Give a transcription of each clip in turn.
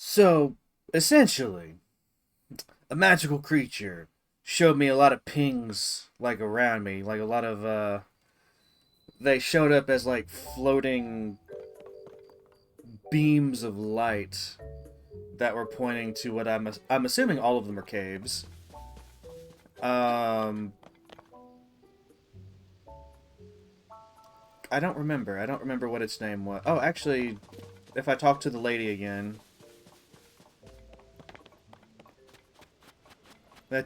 So, essentially, a magical creature showed me a lot of pings, like, around me. Like, a lot of, they showed up as, like, floating beams of light that were pointing to what I'm assuming all of them are caves. Um, I don't remember. I don't remember what its name was. Oh, actually, if I talk to the lady again...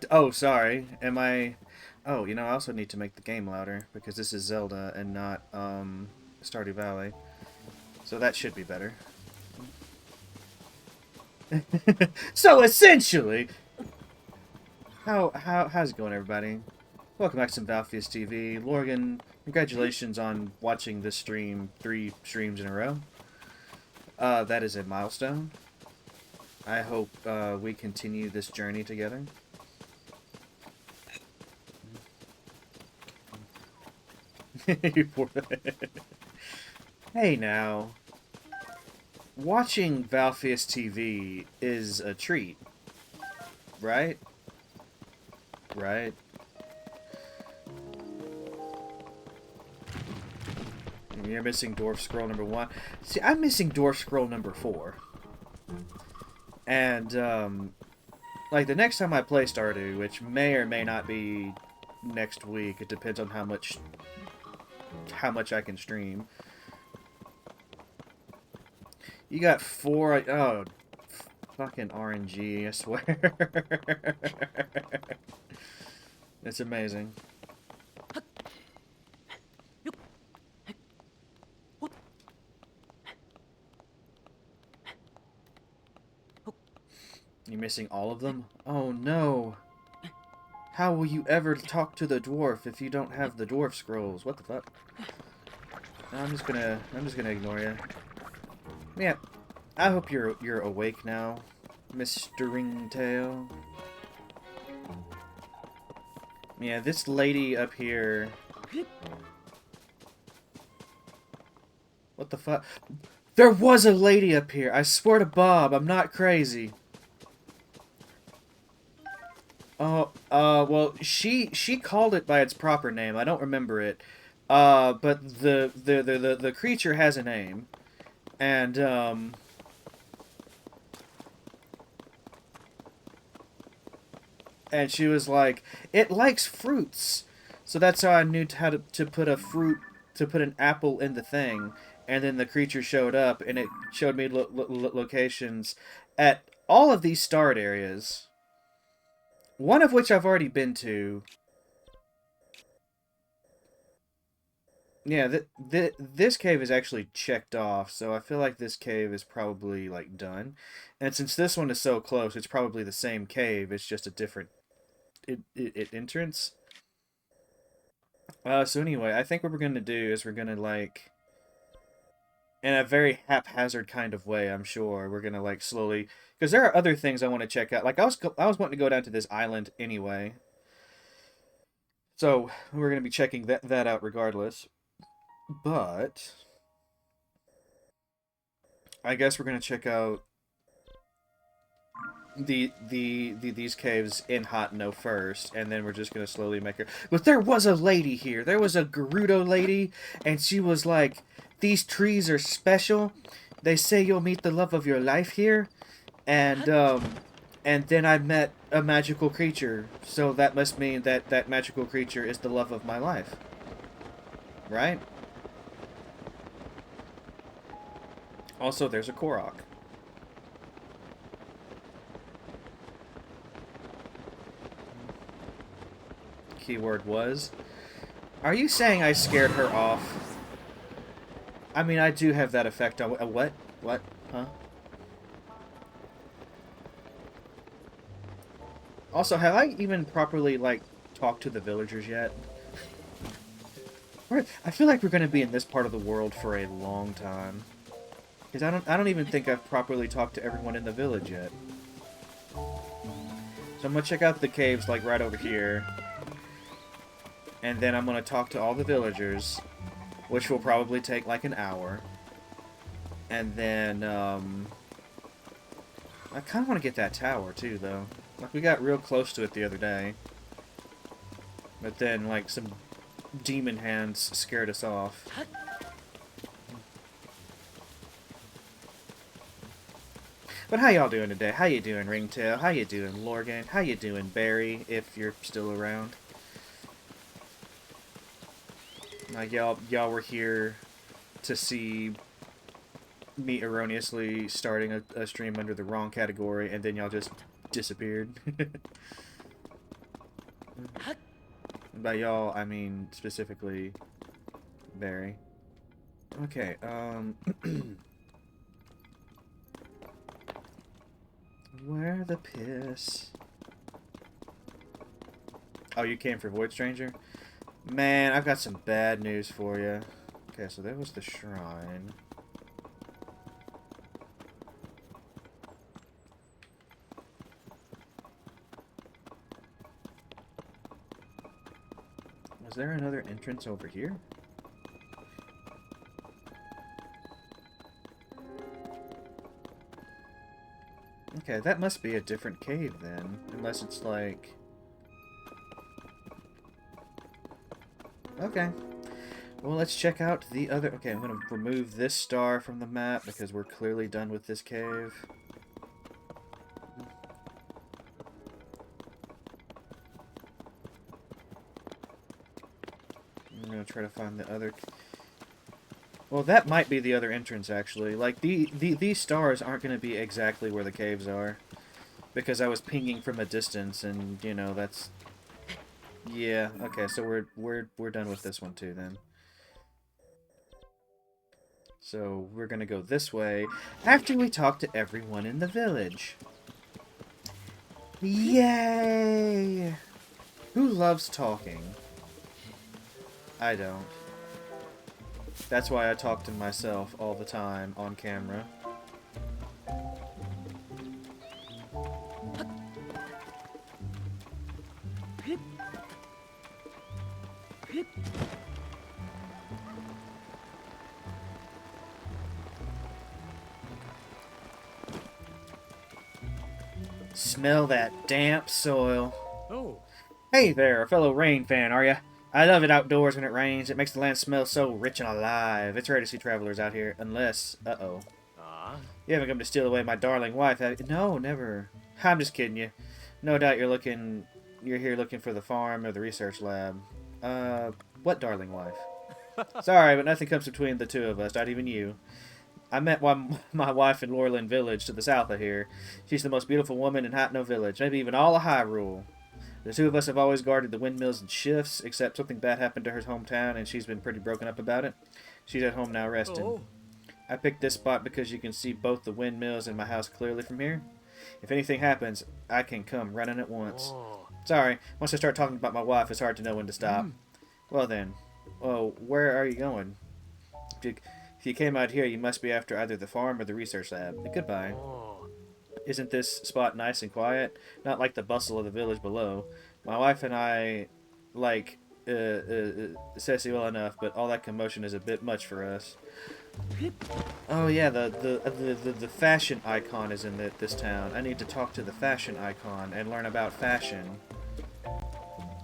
Oh, sorry. Am I... Oh, I also need to make the game louder, because this is Zelda and not, Stardew Valley. So that should be better. So, essentially... How's it going, everybody? Welcome back to some Valfius TV. Lorgan, congratulations on watching this stream 3 streams in a row. That is a milestone. I hope we continue this journey together. Hey now. Watching Valfius TV is a treat. Right? Right? You're missing Dwarf Scroll number 1. See, I'm missing Dwarf Scroll number 4. And, like, the next time I play Stardew, which may or may not be next week, it depends on how much I can stream. You got 4... Oh, Fucking RNG, I swear. It's amazing. You're missing all of them? Oh no. How will you ever talk to the dwarf if you don't have the dwarf scrolls? What the fuck? No, I'm just gonna ignore you. Yeah. I hope you're awake now, Mr. Ringtail. Yeah, this lady up here. What the fuck? There was a lady up here. I swear to Bob, I'm not crazy. Oh, well, she called it by its proper name. I don't remember it. But the creature has a name, and she was like, it likes fruits. So that's how I knew how to put a fruit, to put an apple in the thing. And then the creature showed up, and it showed me locations at all of these starred areas. One of which I've already been to. Yeah, this cave is actually checked off, so I feel like this cave is probably, like, done. And since this one is so close, it's probably the same cave, it's just a different entrance. So anyway, I think what we're going to do is we're going to, like, in a very haphazard kind of way, I'm sure, we're going to, like, slowly... Because there are other things I want to check out. Like, I was wanting to go down to this island anyway. So, we're going to be checking that out regardless. But... I guess we're going to check out these caves in Hateno first, and then we're just gonna slowly make her. But there was a lady here. There was a Gerudo lady, and she was like, "These trees are special. They say you'll meet the love of your life here." And then I met a magical creature. So that must mean that that magical creature is the love of my life, right? Also, there's a Korok. Keyword was. Are you saying I scared her off? I mean, I do have that effect on... what? What? Huh? Also, have I even properly, like, talked to the villagers yet? I feel like we're going to be in this part of the world for a long time. Because I don't even think I've properly talked to everyone in the village yet. So I'm going to check out the caves, like, right over here. And then I'm going to talk to all the villagers, which will probably take, like, an hour. And then, I kind of want to get that tower, too, though. Like, we got real close to it the other day. But then, like, some demon hands scared us off. But how y'all doing today? How you doing, Ringtail? How you doing, Lorgan? How you doing, Barry, if you're still around? Like, y'all were here to see me erroneously starting a stream under the wrong category, and then y'all just disappeared. By y'all, I mean specifically Barry. Okay, where the piss? Oh, you came for Void Stranger? Man, I've got some bad news for you. Okay, so there was the shrine. Was there another entrance over here? Okay, that must be a different cave then. Unless it's like... Okay. Well, let's check out the other... Okay, I'm going to remove this star from the map because we're clearly done with this cave. I'm going to try to find the other... Well, that might be the other entrance, actually. Like, these stars aren't going to be exactly where the caves are. Because I was pinging from a distance, and, you know, that's... Yeah, okay, so we're done with this one, too, then. So, we're going to go this way after we talk to everyone in the village. Yay! Who loves talking? I don't. That's why I talk to myself all the time on camera. Smell that damp soil. Oh. Hey there, a fellow rain fan, are ya? I love it outdoors when it rains. It makes the land smell so rich and alive. It's rare to see travelers out here, unless... Uh-oh. Ah. You haven't come to steal away my darling wife, have you? No, never. I'm just kidding you. No doubt you're here looking for the farm or the research lab. What darling wife? Sorry, but nothing comes between the two of us, not even you. I met my wife in Lorland Village to the south of here. She's the most beautiful woman in Hateno Village, maybe even all of Hyrule. The two of us have always guarded the windmills in shifts, except something bad happened to her hometown, and she's been pretty broken up about it. She's at home now resting. Oh. I picked this spot because you can see both the windmills and my house clearly from here. If anything happens, I can come running at once. Oh. Sorry, once I start talking about my wife, it's hard to know when to stop. Well then, where are you going? If you came out here, you must be after either the farm or the research lab. Goodbye. Oh. Isn't this spot nice and quiet? Not like the bustle of the village below. My wife and I like Ceci well enough, but all that commotion is a bit much for us. Oh yeah, the fashion icon is in this town. I need to talk to the fashion icon and learn about fashion.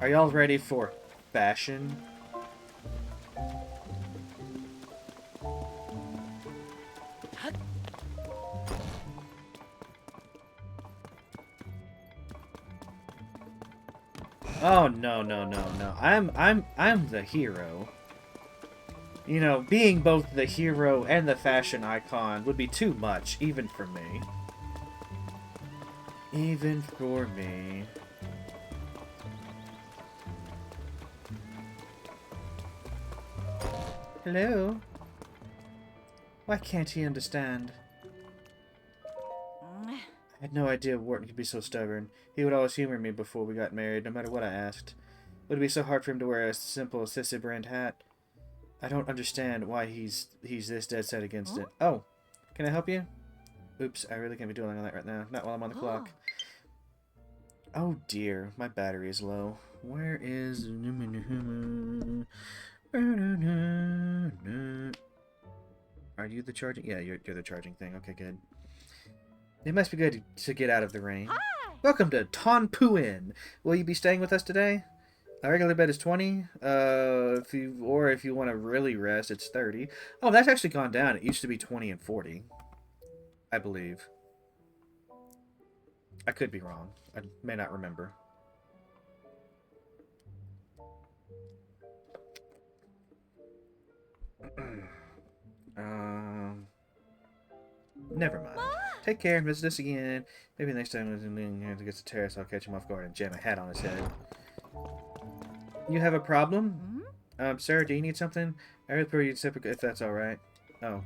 Are y'all ready for fashion? Oh no. I'm the hero. You know, being both the hero and the fashion icon would be too much, even for me. Even for me. Hello? Why can't he understand? I had no idea Wharton could be so stubborn. He would always humor me before we got married, no matter what I asked. Would it be so hard for him to wear a simple sissy brand hat? I don't understand why he's this dead set against it. Oh, can I help you? Oops, I really can't be doing that right now. Not while I'm on the clock. Oh dear, my battery is low. Where is... Are you the charging? Yeah, you're the charging thing. Okay, good. It must be good to get out of the rain. Hi. Welcome to Tonpu Inn. Will you be staying with us today? Our regular bed is 20. If you want to really rest, it's 30. Oh, that's actually gone down. It used to be 20 and 40, I believe. I could be wrong. I may not remember. Never mind. Take care and visit us again. Maybe next time he gets the terrace, I'll catch him off guard and jam a hat on his head. You have a problem? Sarah, do you need something? I would prefer you to if that's alright. Oh.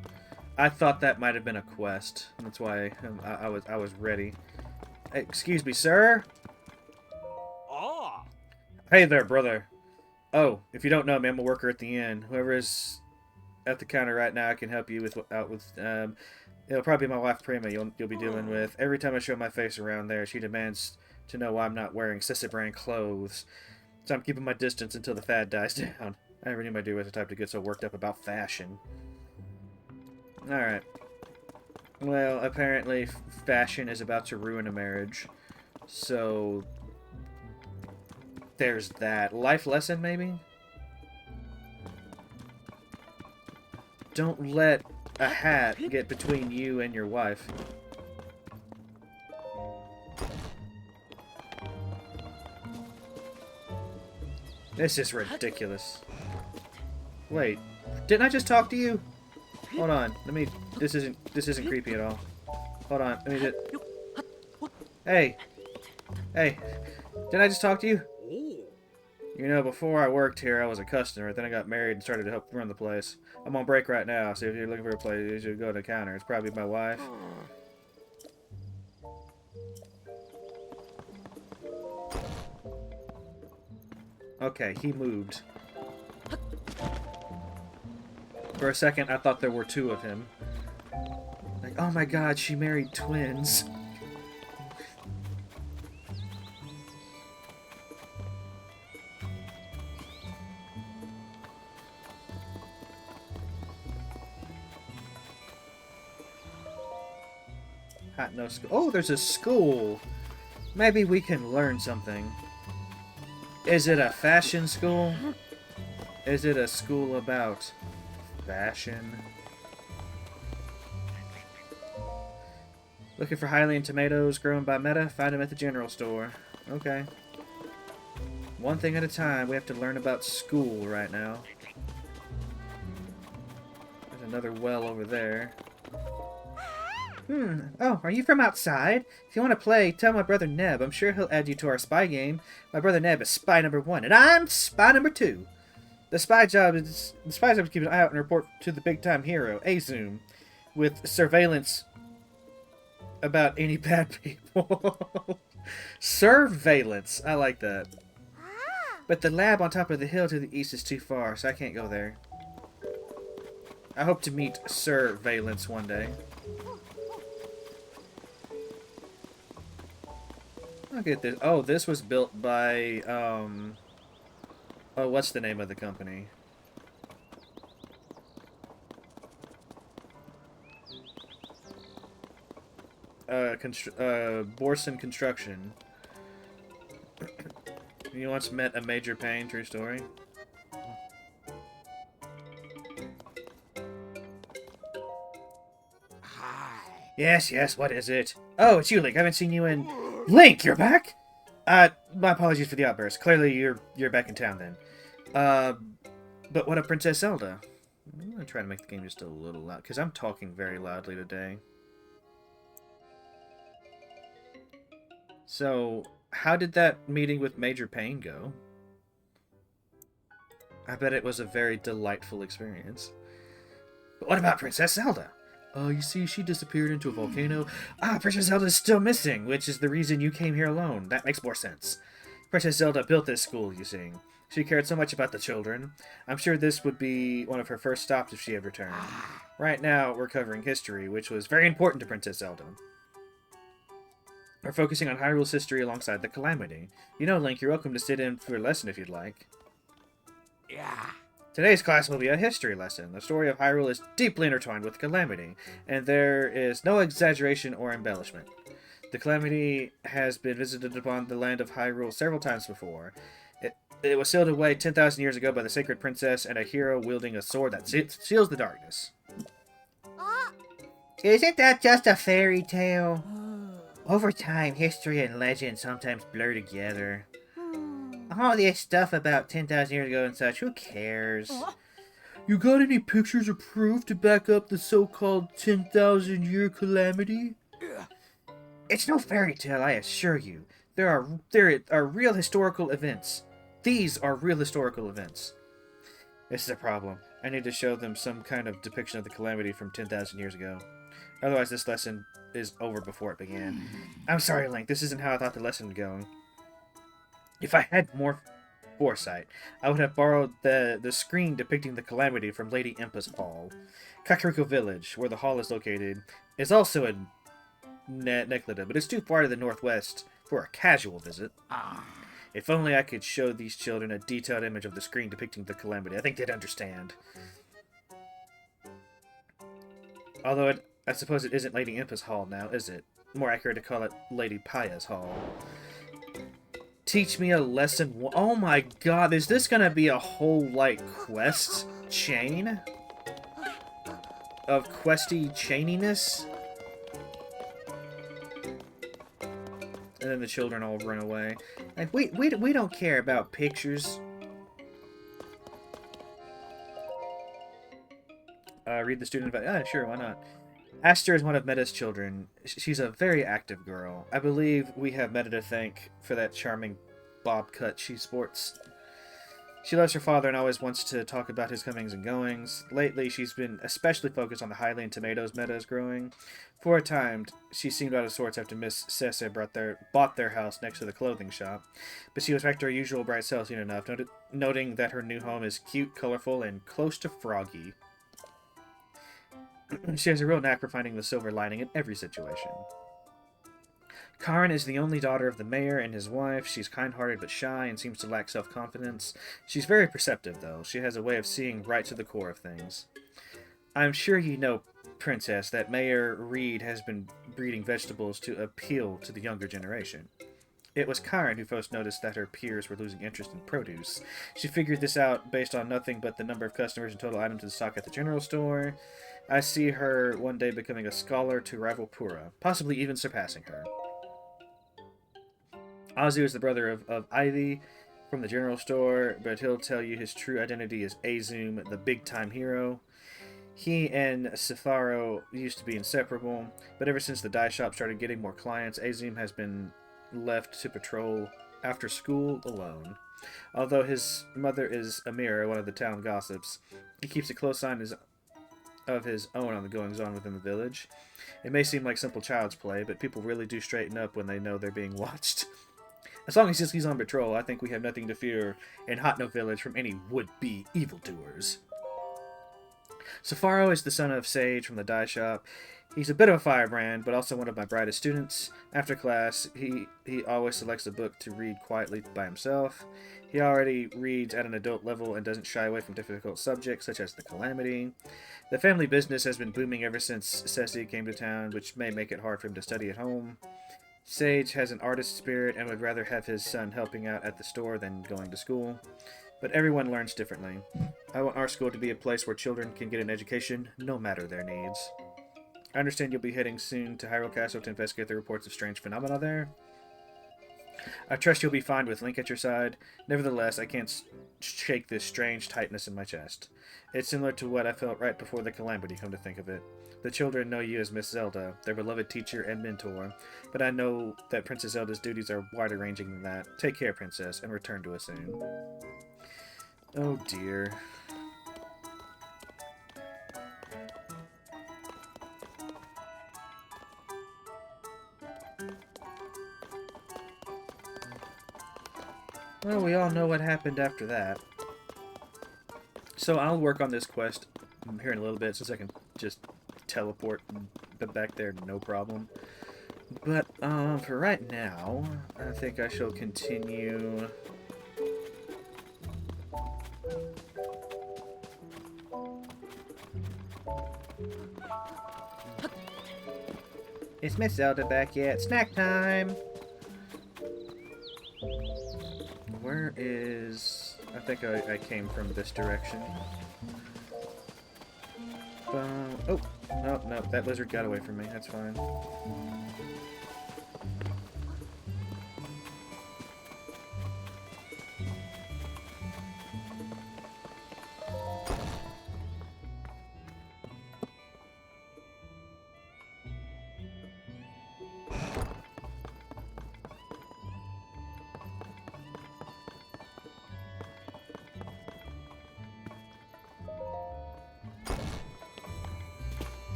I thought that might have been a quest. That's why I was ready. Excuse me, sir? Oh. Hey there, brother. Oh, if you don't know me, I'm a worker at the inn. Whoever is at the counter right now, I can help you with it'll probably be my wife Prima you'll be dealing with. Every time I show my face around there, she demands to know why I'm not wearing Sissa brand clothes. So I'm keeping my distance until the fad dies down. I never knew my dude was the type to get so worked up about fashion. Alright. Well, apparently fashion is about to ruin a marriage. So there's that. Life lesson, maybe? Don't let a hat get between you and your wife. This is ridiculous. Wait, didn't I just talk to you? Hold on. Let me... This isn't creepy at all. Hold on. Let me just... Hey! Hey! Didn't I just talk to you? Oh. You know, before I worked here, I was a customer. Then I got married and started to help run the place. I'm on break right now, so if you're looking for a place, you should go to the counter. It's probably my wife. Okay, he moved. For a second, I thought there were two of him. Like, oh my god, she married twins. Hateno school. Oh, there's a school. Maybe we can learn something. Is it a fashion school? Is it a school about fashion? Looking for Hylian tomatoes grown by Meta? Find them at the general store. Okay. One thing at a time. We have to learn about school right now. There's another well over there. Oh, are you from outside? If you want to play, tell my brother Neb. I'm sure he'll add you to our spy game. My brother Neb is spy number 1, and I'm spy number 2. The spy job is to keep an eye out and report to the big-time hero, Azum, with surveillance about any bad people. Surveillance. I like that. But the lab on top of the hill to the east is too far, so I can't go there. I hope to meet Surveillance one day. Look at this. Oh, this was built by, oh, what's the name of the company? Borson Construction. You once met a major pain, true story? Hi. Yes, what is it? Oh, it's you, Link. I haven't seen you in... Link, you're back? My apologies for the outburst. Clearly, you're back in town, then. But what of Princess Zelda? I'm gonna try to make the game just a little loud, because I'm talking very loudly today. So, how did that meeting with Major Payne go? I bet it was a very delightful experience. But what about Princess Zelda? Oh, you see, she disappeared into a volcano. Ah, Princess Zelda is still missing, which is the reason you came here alone. That makes more sense. Princess Zelda built this school, you see. She cared so much about the children. I'm sure this would be one of her first stops if she ever returned. Right now, we're covering history, which was very important to Princess Zelda. We're focusing on Hyrule's history alongside the Calamity. You know, Link, you're welcome to sit in for a lesson if you'd like. Yeah. Today's class will be a history lesson. The story of Hyrule is deeply intertwined with Calamity, and there is no exaggeration or embellishment. The Calamity has been visited upon the land of Hyrule several times before. It was sealed away 10,000 years ago by the Sacred Princess and a hero wielding a sword that seals the darkness. Isn't that just a fairy tale? Over time, history and legend sometimes blur together. All this stuff about 10,000 years ago and such, who cares? You got any pictures or proof to back up the so-called 10,000 year calamity? It's no fairy tale, I assure you. There are real historical events. These are real historical events. This is a problem. I need to show them some kind of depiction of the calamity from 10,000 years ago. Otherwise, this lesson is over before it began. I'm sorry, Link. This isn't how I thought the lesson would go. If I had more foresight, I would have borrowed the screen depicting the calamity from Lady Impa's hall. Kakariko Village, where the hall is located, is also in Neclida, but it's too far to the northwest for a casual visit. If only I could show these children a detailed image of the screen depicting the calamity. I think they'd understand. Although I suppose it isn't Lady Impa's hall now, is it? More accurate to call it Lady Paya's hall. Teach me a lesson. Oh my god, is this gonna be a whole, like, quest chain? Of questy chaininess? And then the children all run away. Like, we don't care about pictures. read the student invite. Ah, sure, why not? Aster is one of Meta's children. She's a very active girl. I believe we have Meta to thank for that charming bob cut she sports. She loves her father and always wants to talk about his comings and goings. Lately, she's been especially focused on the Hylian tomatoes Meta is growing. For a time, she seemed out of sorts after Miss Sessa bought their house next to the clothing shop. But she was back to her usual bright self soon enough, noting that her new home is cute, colorful, and close to froggy. She has a real knack for finding the silver lining in every situation. Karen is the only daughter of the mayor and his wife. She's kind-hearted but shy and seems to lack self-confidence. She's very perceptive, though. She has a way of seeing right to the core of things. I'm sure you know, Princess, that Mayor Reed has been breeding vegetables to appeal to the younger generation. It was Karen who first noticed that her peers were losing interest in produce. She figured this out based on nothing but the number of customers and total items in stock at the general store. I see her one day becoming a scholar to rival Pura, possibly even surpassing her. Azu is the brother of Ivy from the general store, but he'll tell you his true identity is Azum, the big-time hero. He and Safaro used to be inseparable, but ever since the dye shop started getting more clients, Azum has been left to patrol after school alone. Although his mother is Amira, one of the town gossips, he keeps a close eye of his own on the goings-on within the village. It may seem like simple child's play, but people really do straighten up when they know they're being watched. As long as he's on patrol, I think we have nothing to fear in Hateno Village from any would-be evildoers. Safaro is the son of Sage from the dye shop. He's a bit of a firebrand, but also one of my brightest students. After class, he always selects a book to read quietly by himself. He already reads at an adult level and doesn't shy away from difficult subjects such as the Calamity. The family business has been booming ever since Ceci came to town, which may make it hard for him to study at home. Sage has an artist spirit and would rather have his son helping out at the store than going to school. But everyone learns differently. I want our school to be a place where children can get an education, no matter their needs. I understand you'll be heading soon to Hyrule Castle to investigate the reports of strange phenomena there. I trust you'll be fine with Link at your side. Nevertheless, I can't shake this strange tightness in my chest. It's similar to what I felt right before the Calamity, come to think of it. The children know you as Miss Zelda, their beloved teacher and mentor, but I know that Princess Zelda's duties are wider ranging than that. Take care, Princess, and return to us soon. Oh dear. Well, we all know what happened after that. So I'll work on this quest here in a little bit, since I can just teleport back there, no problem. But for right now, I think I shall continue. Is Miss Zelda back yet? Snack time! Where is... I think I came from this direction. Oh! No, that lizard got away from me. That's fine.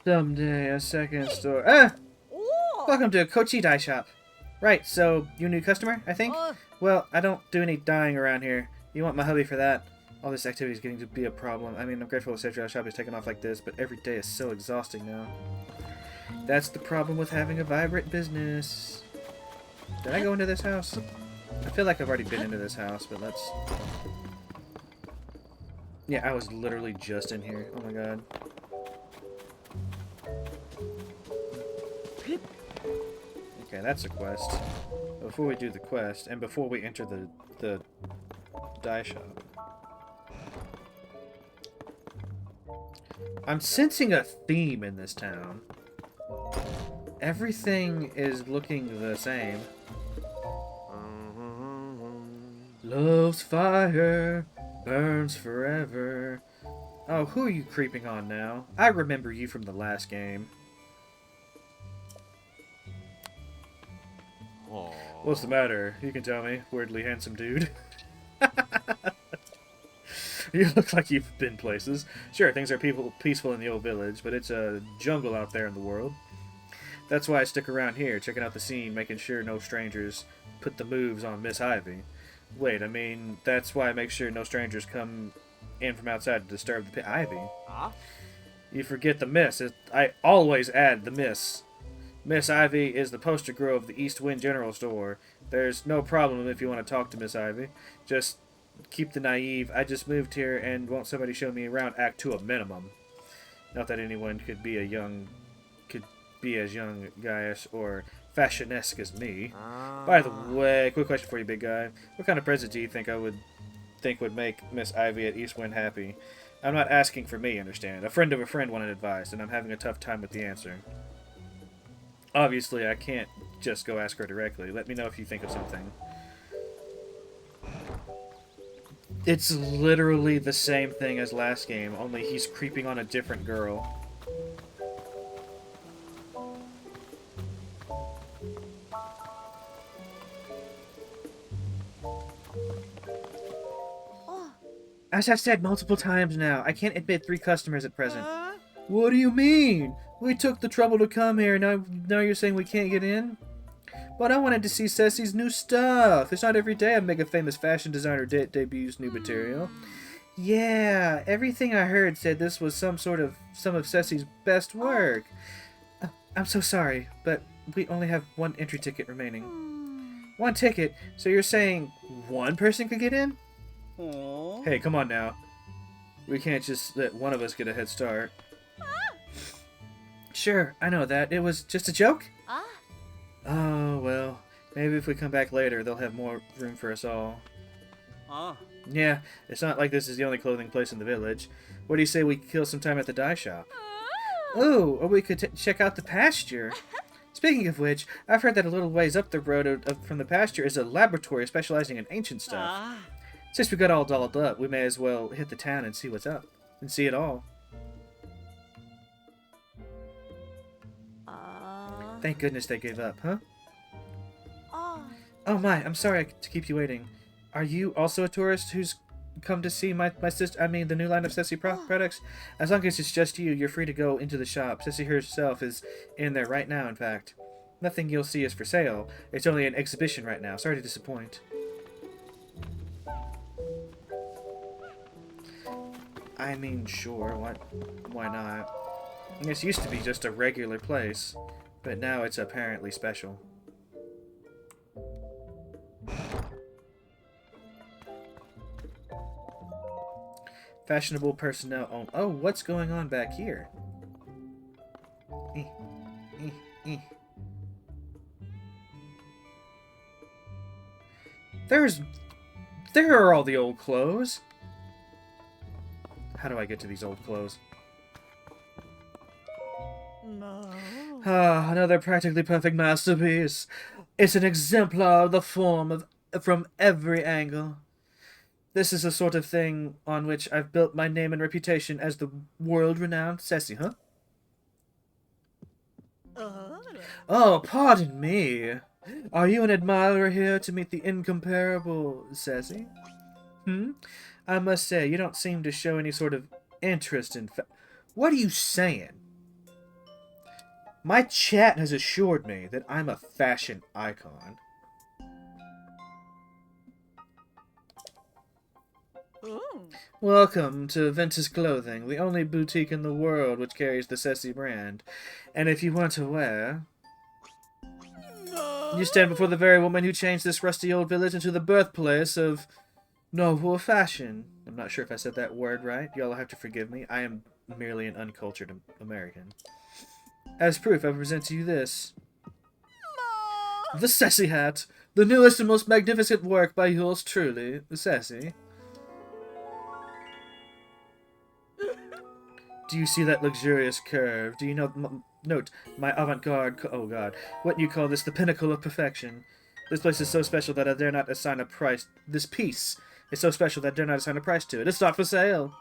Someday a second store. Ah! Welcome to Kochi Dye Shop. Right, so you a new customer, I think? Well, I don't do any dyeing around here. You want my hubby for that? All this activity is getting to be a problem. I mean, I'm grateful the Central Shop is taking off like this, but every day is so exhausting now. That's the problem with having a vibrant business. Did I go into this house? I feel like I've already been into this house, but let's... Yeah, I was literally just in here. Oh my god. Okay, that's a quest. Before we do the quest, and before we enter the dye shop. I'm sensing a theme in this town. Everything is looking the same. Love's fire burns forever. Oh, who are you creeping on now? I remember you from the last game. What's the matter? You can tell me, weirdly handsome dude. You look like you've been places. Sure, things are peaceful in the old village, but it's a jungle out there in the world. That's why I stick around here, checking out the scene, making sure no strangers put the moves on Miss Ivy. Wait, I mean, that's why I make sure no strangers come in from outside to disturb the Ivy. Huh? You forget the miss. I always add the miss. Miss Ivy is the poster girl of the East Wind General Store. There's no problem if you want to talk to Miss Ivy. Just keep the naive, I just moved here and won't somebody show me around act to a minimum. Not that anyone could be as young guyish or fashionesque as me. By the way, quick question for you, big guy. What kind of present do you think would make Miss Ivy at East Wind happy? I'm not asking for me, understand. A friend of a friend wanted advice, and I'm having a tough time with the answer. Obviously, I can't just go ask her directly. Let me know if you think of something. It's literally the same thing as last game, only he's creeping on a different girl. As I've said multiple times now, I can't admit 3 customers at present. What do you mean? We took the trouble to come here, now you're saying we can't get in? But I wanted to see Ceci's new stuff. It's not every day a mega famous fashion designer debuts new material. Yeah, everything I heard said this was some of Ceci's best work. I'm so sorry, but we only have 1 entry ticket remaining. 1 ticket? So you're saying 1 person could get in? Hey, come on now. We can't just let one of us get a head start. Sure, I know that. It was just a joke? Oh, well, maybe if we come back later, they'll have more room for us all. Yeah, it's not like this is the only clothing place in the village. What do you say we kill some time at the dye shop? Ooh, or we could check out the pasture. Speaking of which, I've heard that a little ways up the road from the pasture is a laboratory specializing in ancient stuff. Since we got all dolled up, we may as well hit the town and see what's up. And see it all. Thank goodness they gave up, huh? Oh my, I'm sorry to keep you waiting. Are you also a tourist who's come to see my sister, the new line of Ceci products? As long as it's just you, you're free to go into the shop. Ceci herself is in there right now, in fact. Nothing you'll see is for sale. It's only an exhibition right now. Sorry to disappoint. I mean, sure, why not? This used to be just a regular place, but now it's apparently special. Fashionable personnel own. Oh, what's going on back here? There are all the old clothes. How do I get to these old clothes? No. Ah, another practically perfect masterpiece. It's an exemplar of the form from every angle. This is the sort of thing on which I've built my name and reputation as the world-renowned Ceci, huh? Oh, pardon me. Are you an admirer here to meet the incomparable Ceci? I must say, you don't seem to show any sort of interest in What are you saying? My chat has assured me that I'm a fashion icon. Welcome to Ventus Clothing, the only boutique in the world which carries the Ceci brand. And if you want to wear... You stand before the very woman who changed this rusty old village into the birthplace of noble fashion. I'm not sure if I said that word right. Y'all have to forgive me. I am merely an uncultured American. As proof, I present to you this. The Ceci hat! The newest and most magnificent work by yours truly, Ceci. Do you see that luxurious curve? Do you note my avant-garde... Oh, God. What you call this the pinnacle of perfection? This place is so special that I dare not assign a price... This piece is so special that I dare not assign a price to it. It's not for sale.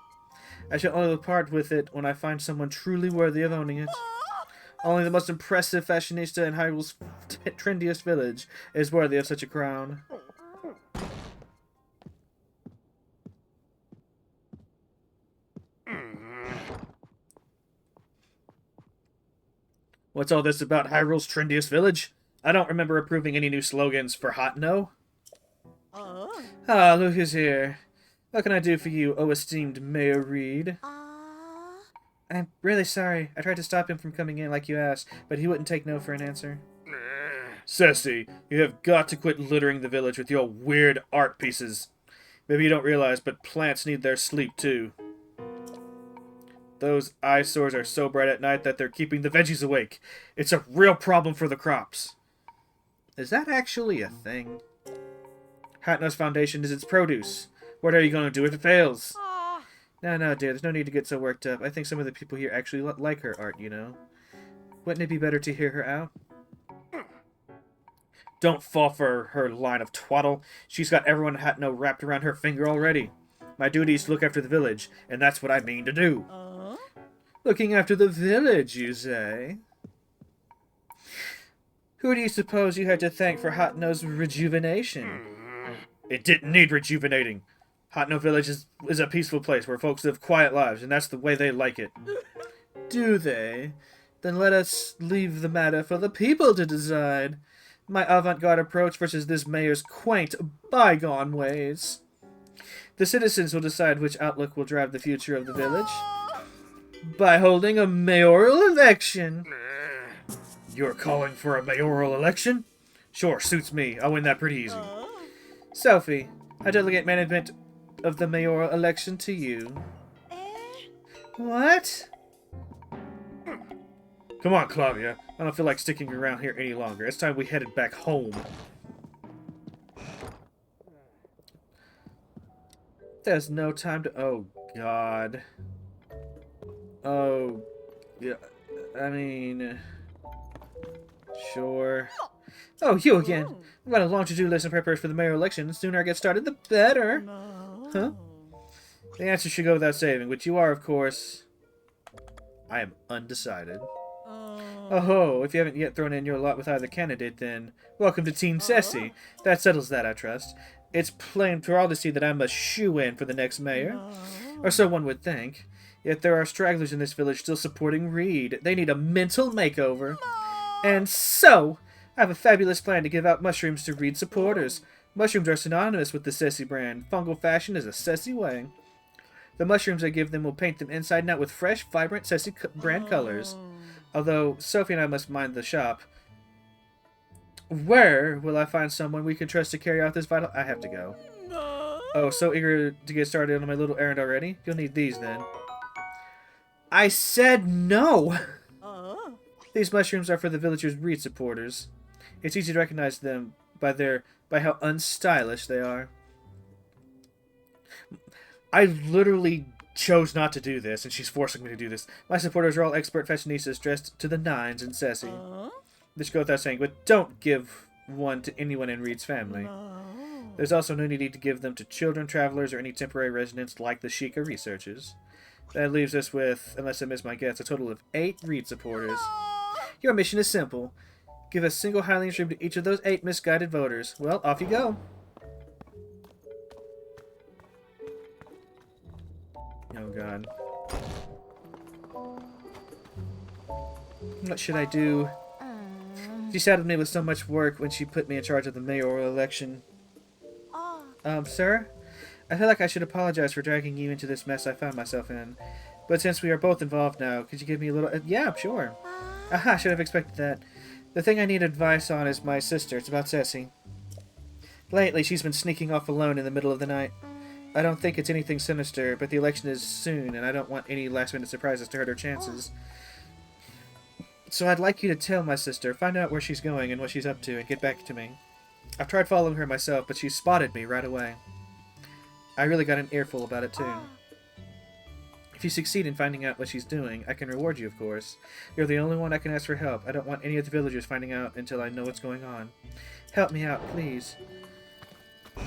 I shall only part with it when I find someone truly worthy of owning it. Only the most impressive fashionista in Hyrule's trendiest village is worthy of such a crown. What's all this about Hyrule's trendiest village? I don't remember approving any new slogans for Hateno. Ah, look who's here. What can I do for you, oh esteemed Mayor Reed? I'm really sorry. I tried to stop him from coming in like you asked, but he wouldn't take no for an answer. Ceci, you have got to quit littering the village with your weird art pieces. Maybe you don't realize, but plants need their sleep too. Those eyesores are so bright at night that they're keeping the veggies awake. It's a real problem for the crops. Is that actually a thing? Hateno's foundation is its produce. What are you going to do if it fails? No, dear, there's no need to get so worked up. I think some of the people here actually like her art, you know. Wouldn't it be better to hear her out? Don't fall for her line of twaddle. She's got everyone in Hateno wrapped around her finger already. My duty is to look after the village, and that's what I mean to do. Looking after the village, you say? Who do you suppose you had to thank for Hateno's rejuvenation? It didn't need rejuvenating. Hateno Village is a peaceful place where folks live quiet lives, and that's the way they like it. Do they? Then let us leave the matter for the people to decide. My avant-garde approach versus this mayor's quaint, bygone ways. The citizens will decide which outlook will drive the future of the village. By holding a mayoral election. You're calling for a mayoral election? Sure, suits me. I'll win that pretty easy. Sophie, I delegate management of the mayoral election to you. What? Come on, Claudia. I don't feel like sticking around here any longer. It's time we headed back home. There's no time to... Oh, God. Oh, yeah. I mean... Sure. Oh, you again. I've got a long to-do list in preparation for the mayoral election. The sooner I get started, the better. Huh? The answer should go without saving, which you are, of course. I am undecided. Oh, if you haven't yet thrown in your lot with either candidate, then welcome to Team Ceci. That settles that, I trust. It's plain for all to see that I'm a shoo-in for the next mayor. Or so one would think. Yet there are stragglers in this village still supporting Reed. They need a mental makeover. And so, I have a fabulous plan to give out mushrooms to Reed supporters. Mushrooms are synonymous with the Ceci brand. Fungal fashion is a Ceci way. The mushrooms I give them will paint them inside and out with fresh, vibrant Ceci brand colors. Although, Sophie and I must mind the shop. Where will I find someone we can trust to carry out this vital... I have to go. Oh, so eager to get started on my little errand already? You'll need these, then. I said no! These mushrooms are for the villagers' Reed supporters. It's easy to recognize them by how unstylish they are. I literally chose not to do this, and she's forcing me to do this. My supporters are all expert fashionistas dressed to the nines in Ceci. This goes without saying, but don't give one to anyone in Reed's family. There's also no need to give them to children, travelers, or any temporary residents like the Sheikah researchers. That leaves us with, unless I miss my guess, a total of 8 Reed supporters. Your mission is simple. Give a single Hylian shroom to each of those 8 misguided voters. Well, off you go. Oh, God. What should I do? She saddled me with so much work when she put me in charge of the mayoral election. Sir? I feel like I should apologize for dragging you into this mess I found myself in. But since we are both involved now, could you give me a little... yeah, sure. Aha, I should have expected that. The thing I need advice on is my sister. It's about Ceci. Lately, she's been sneaking off alone in the middle of the night. I don't think it's anything sinister, but the election is soon, and I don't want any last-minute surprises to hurt her chances. So I'd like you to tell my sister, find out where she's going and what she's up to, and get back to me. I've tried following her myself, but she spotted me right away. I really got an earful about it, too. If you succeed in finding out what she's doing, I can reward you, of course. You're the only one I can ask for help. I don't want any of the villagers finding out until I know what's going on. Help me out, please. Oh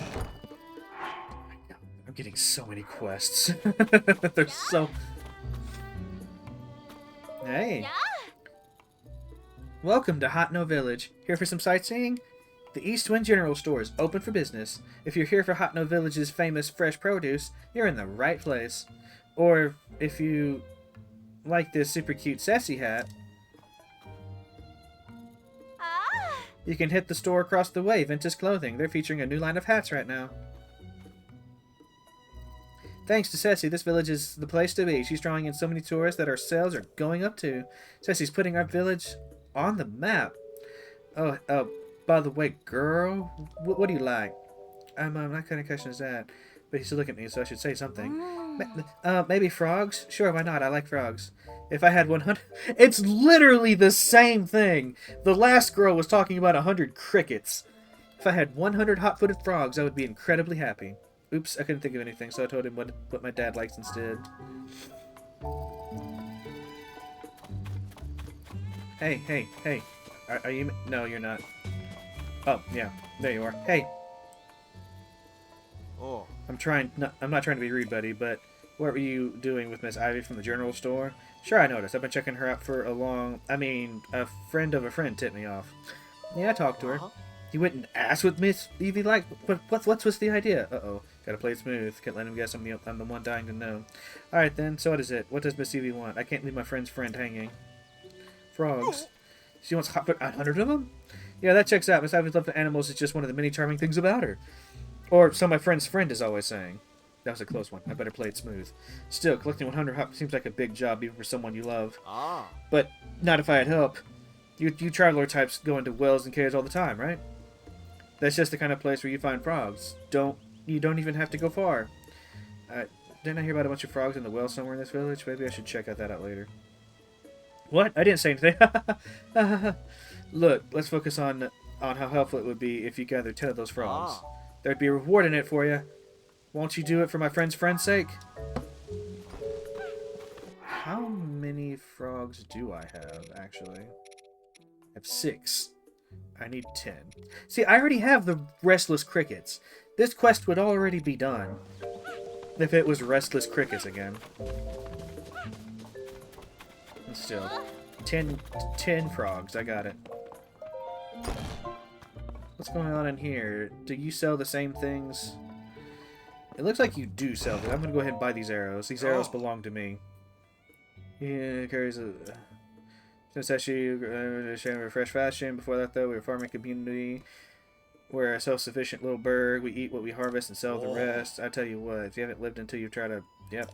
my God, I'm getting so many quests. There's so... Hey. Welcome to Hateno Village. Here for some sightseeing? The East Wind General Store is open for business. If you're here for Hateno Village's famous fresh produce, you're in the right place. Or if you like this super cute sassy hat, you can hit the store across the way, Ventus Clothing. They're featuring a new line of hats right now. Thanks to Ceci, this village is the place to be. She's drawing in so many tourists that our sales are going up too. Ceci's putting our village on the map. Oh, by the way, girl, what do you like? What kind of question is that? But he's still looking at me, so I should say something. Maybe frogs? Sure, why not? I like frogs. If I had 100... It's literally the same thing! The last girl was talking about 100 crickets. If I had 100 hot-footed frogs, I would be incredibly happy. Oops, I couldn't think of anything, so I told him what my dad likes instead. Hey. Are you... No, you're not. Oh, yeah. There you are. Hey. Oh. I'm not trying to be rude, buddy, but what were you doing with Miss Ivy from the general store? Sure, I noticed. I've been checking her out for a friend of a friend tipped me off. Yeah, I talked to her. You went and asked what Miss Ivy liked? What's the idea? Uh-oh. Gotta play it smooth. Can't let him guess I'm the one dying to know. Alright then, so what is it? What does Miss Ivy want? I can't leave my friend's friend hanging. Frogs. She wants 100 of them? Yeah, that checks out. Miss Ivy's love for animals is just one of the many charming things about her. Or so my friend's friend is always saying. That was a close one. I better play it smooth. Still, collecting 100 hops seems like a big job even for someone you love. But not if I had help. You traveler types go into wells and caves all the time, right? That's just the kind of place where you find frogs. You don't even have to go far. Didn't I hear about a bunch of frogs in the well somewhere in this village? Maybe I should check that out later. What? I didn't say anything. Look, let's focus on how helpful it would be if you gathered 10 of those frogs. There'd be a reward in it for you. Won't you do it for my friend's sake? How many frogs do I have, actually? I have 6. I need 10. See, I already have the restless crickets. This quest would already be done if it was restless crickets again. And still, 10 frogs. I got it. What's going on in here? Do you sell the same things? It looks like you do sell them. I'm going to go ahead and buy these arrows. These arrows belong to me. Yeah, carries a... Since actually sharing a fresh fashion. Before that, though, we were a farming community. We're a self-sufficient little burg. We eat what we harvest and sell the rest. I tell you what, if you haven't lived until you've tried to... Yep.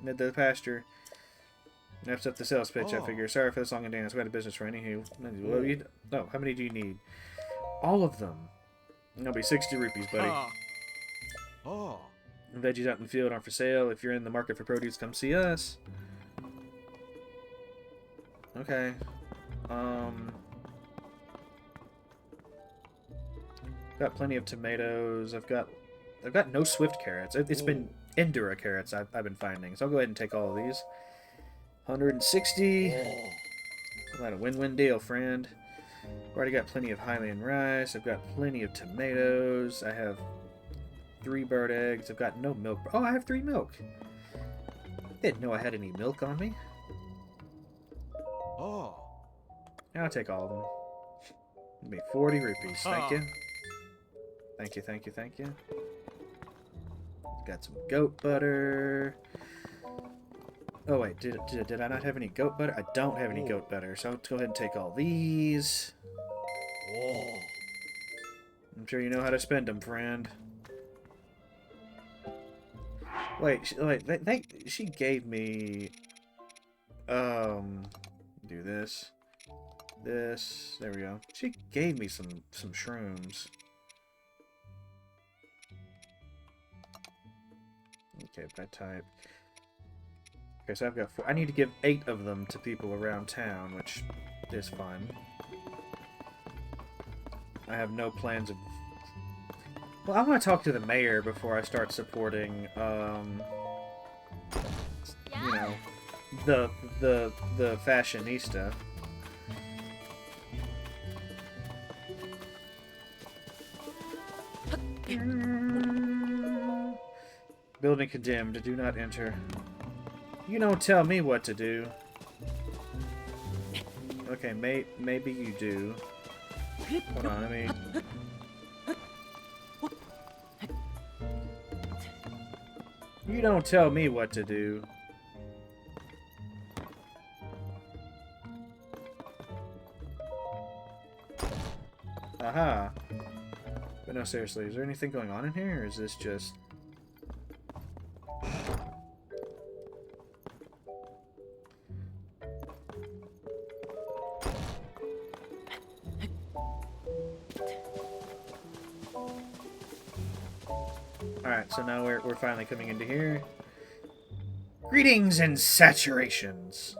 Mid the pasture. Wraps up the sales pitch, I figure. Sorry for the song and dance. We had a business for anywho. How many do you need? All of them. That'll be 60 rupees, buddy. Veggies out in the field aren't for sale. If you're in the market for produce, come see us. Okay. Got plenty of tomatoes. I've got no swift carrots. It's been Endura carrots I've been finding. So I'll go ahead and take all of these. 160. Not a win-win deal, friend. Already got plenty of Highland rice. I've got plenty of tomatoes. I have 3 bird eggs. I've got no milk. Oh, I have 3 milk. Didn't know I had any milk on me. I'll take all of them. It'll be 40 rupees. Thank you. Thank you. Got some goat butter. Oh wait, did I not have any goat butter? I don't have any goat butter, so let's go ahead and take all these. I'm sure you know how to spend them, friend. Wait, she gave me... do this. There we go. She gave me some shrooms. Okay, by type. Okay, so I've got 4. I need to give 8 of them to people around town, which is fun. I have no plans of... Well, I want to talk to the mayor before I start supporting, the the fashionista. Building condemned. Do not enter. You don't tell me what to do. Okay, maybe you do. Hold on, let me... You don't tell me what to do. Aha. But no, seriously, is there anything going on in here, or is this just... Alright, so now we're finally coming into here. Greetings and saturations!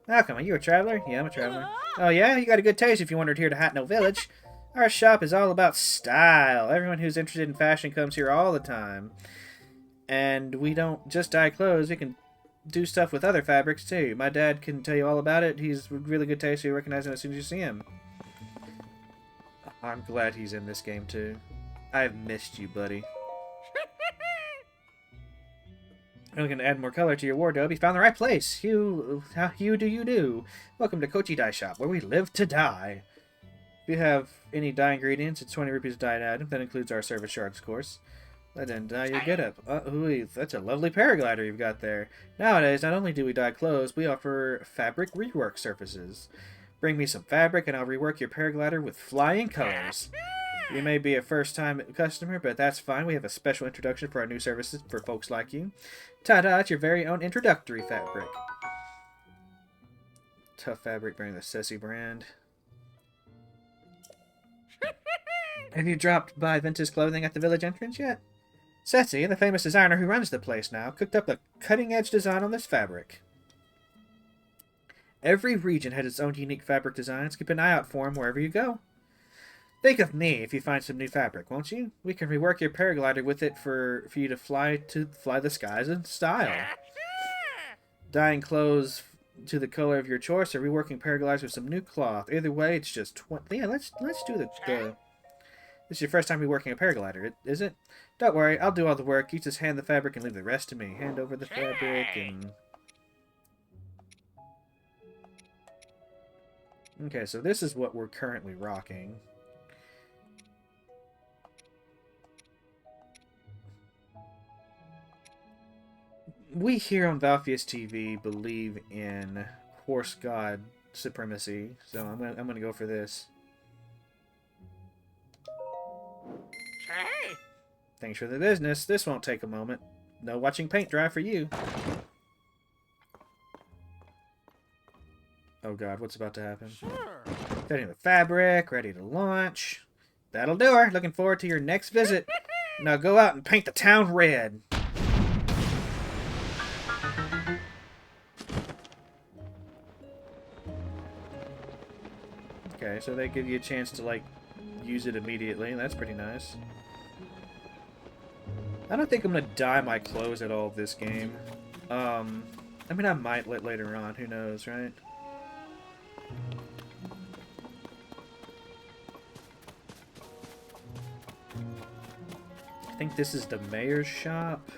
Welcome, are you a traveler? Yeah, I'm a traveler. Oh yeah? You got a good taste if you wandered here to Hateno Village. Our shop is all about style. Everyone who's interested in fashion comes here all the time. And we don't just dye clothes, we can do stuff with other fabrics too. My dad can tell you all about it. He's really good taste, so you recognize him as soon as you see him. I'm glad he's in this game too. I've missed you, buddy. You're looking to add more color to your wardrobe. You found the right place. How do you do? Welcome to Kochi Dye Shop, where we live to dye. If you have any dye ingredients, it's 20 rupees a dyed item. That includes our service charge, of course. Then dye your getup. Ooh, that's a lovely paraglider you've got there. Nowadays, not only do we dye clothes, we offer fabric rework services. Bring me some fabric and I'll rework your paraglider with flying colors. You may be a first-time customer, but that's fine. We have a special introduction for our new services for folks like you. Ta-da, it's your very own introductory fabric. Tough fabric bearing the Ceci brand. Have you dropped by Ventus Clothing at the village entrance yet? Ceci, the famous designer who runs the place now, cooked up a cutting-edge design on this fabric. Every region has its own unique fabric designs. Keep an eye out for them wherever you go. Think of me if you find some new fabric, won't you? We can rework your paraglider with it for you to fly the skies in style. Dyeing clothes to the color of your choice or reworking paragliders with some new cloth. Either way, it's just 20. Yeah, let's do the. This is your first time reworking a paraglider, is it? Don't worry, I'll do all the work. You just hand the fabric and leave the rest to me. Hand over the fabric and. Okay, so this is what we're currently rocking. We here on Valfius TV believe in horse god supremacy, so I'm gonna go for this. Thanks for the business. This won't take a moment. No watching paint dry for you. Oh god, what's about to happen? Setting the fabric, ready to launch. That'll do her. Looking forward to your next visit. Now go out and paint the town red. Okay, so they give you a chance to, like, use it immediately. That's pretty nice. I don't think I'm gonna dye my clothes at all this game. I mean, I might later on. Who knows, right? I think this is the mayor's shop.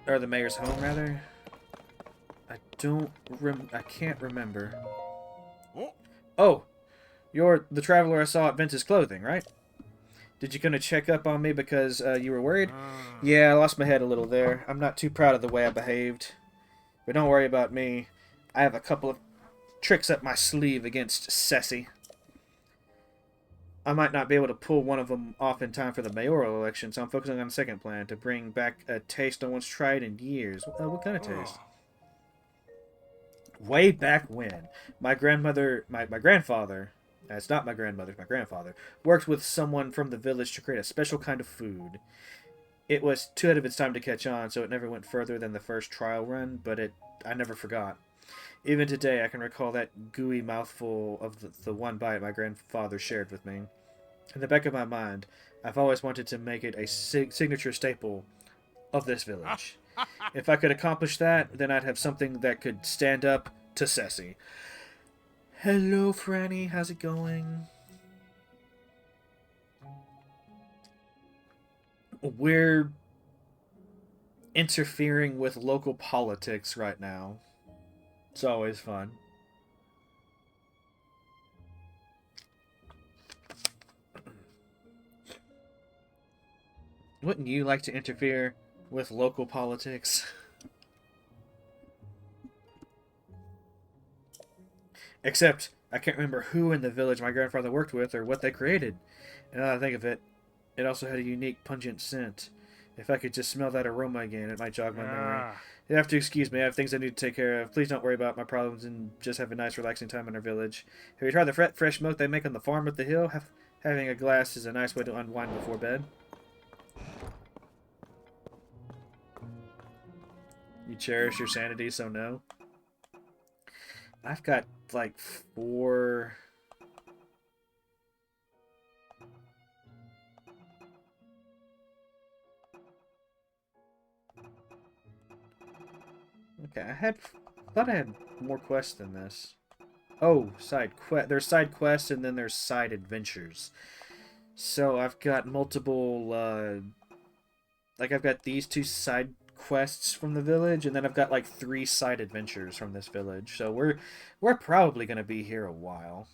Or the mayor's home, rather. I can't remember. Oh! You're the traveler I saw at Ventus Clothing, right? Did you come to check up on me because you were worried? Yeah, I lost my head a little there. I'm not too proud of the way I behaved. But don't worry about me. I have a couple of tricks up my sleeve against Ceci. I might not be able to pull one of them off in time for the mayoral election, so I'm focusing on the second plan, to bring back a taste no one's tried in years. What kind of taste? Way back when, my grandfather, it's not my grandmother, it's my grandfather, worked with someone from the village to create a special kind of food. It was too ahead of its time to catch on, so it never went further than the first trial run, but I never forgot. Even today, I can recall that gooey mouthful of the one bite my grandfather shared with me. In the back of my mind, I've always wanted to make it a signature staple of this village. If I could accomplish that, then I'd have something that could stand up to Ceci. Hello, Franny. How's it going? We're interfering with local politics right now. It's always fun. Wouldn't you like to interfere with local politics? Except, I can't remember who in the village my grandfather worked with or what they created. And now that I think of it, it also had a unique, pungent scent. If I could just smell that aroma again, it might jog my memory. You have to excuse me, I have things I need to take care of. Please don't worry about my problems and just have a nice, relaxing time in our village. Have you tried the fresh milk they make on the farm at the hill? Having a glass is a nice way to unwind before bed. You cherish your sanity, so no. I've got like 4. Okay, thought I had more quests than this. Oh, side quest. There's side quests and then there's side adventures. So I've got multiple. Like I've got these 2 side quests from the village, and then I've got like 3 side adventures from this village. So we're probably gonna be here a while.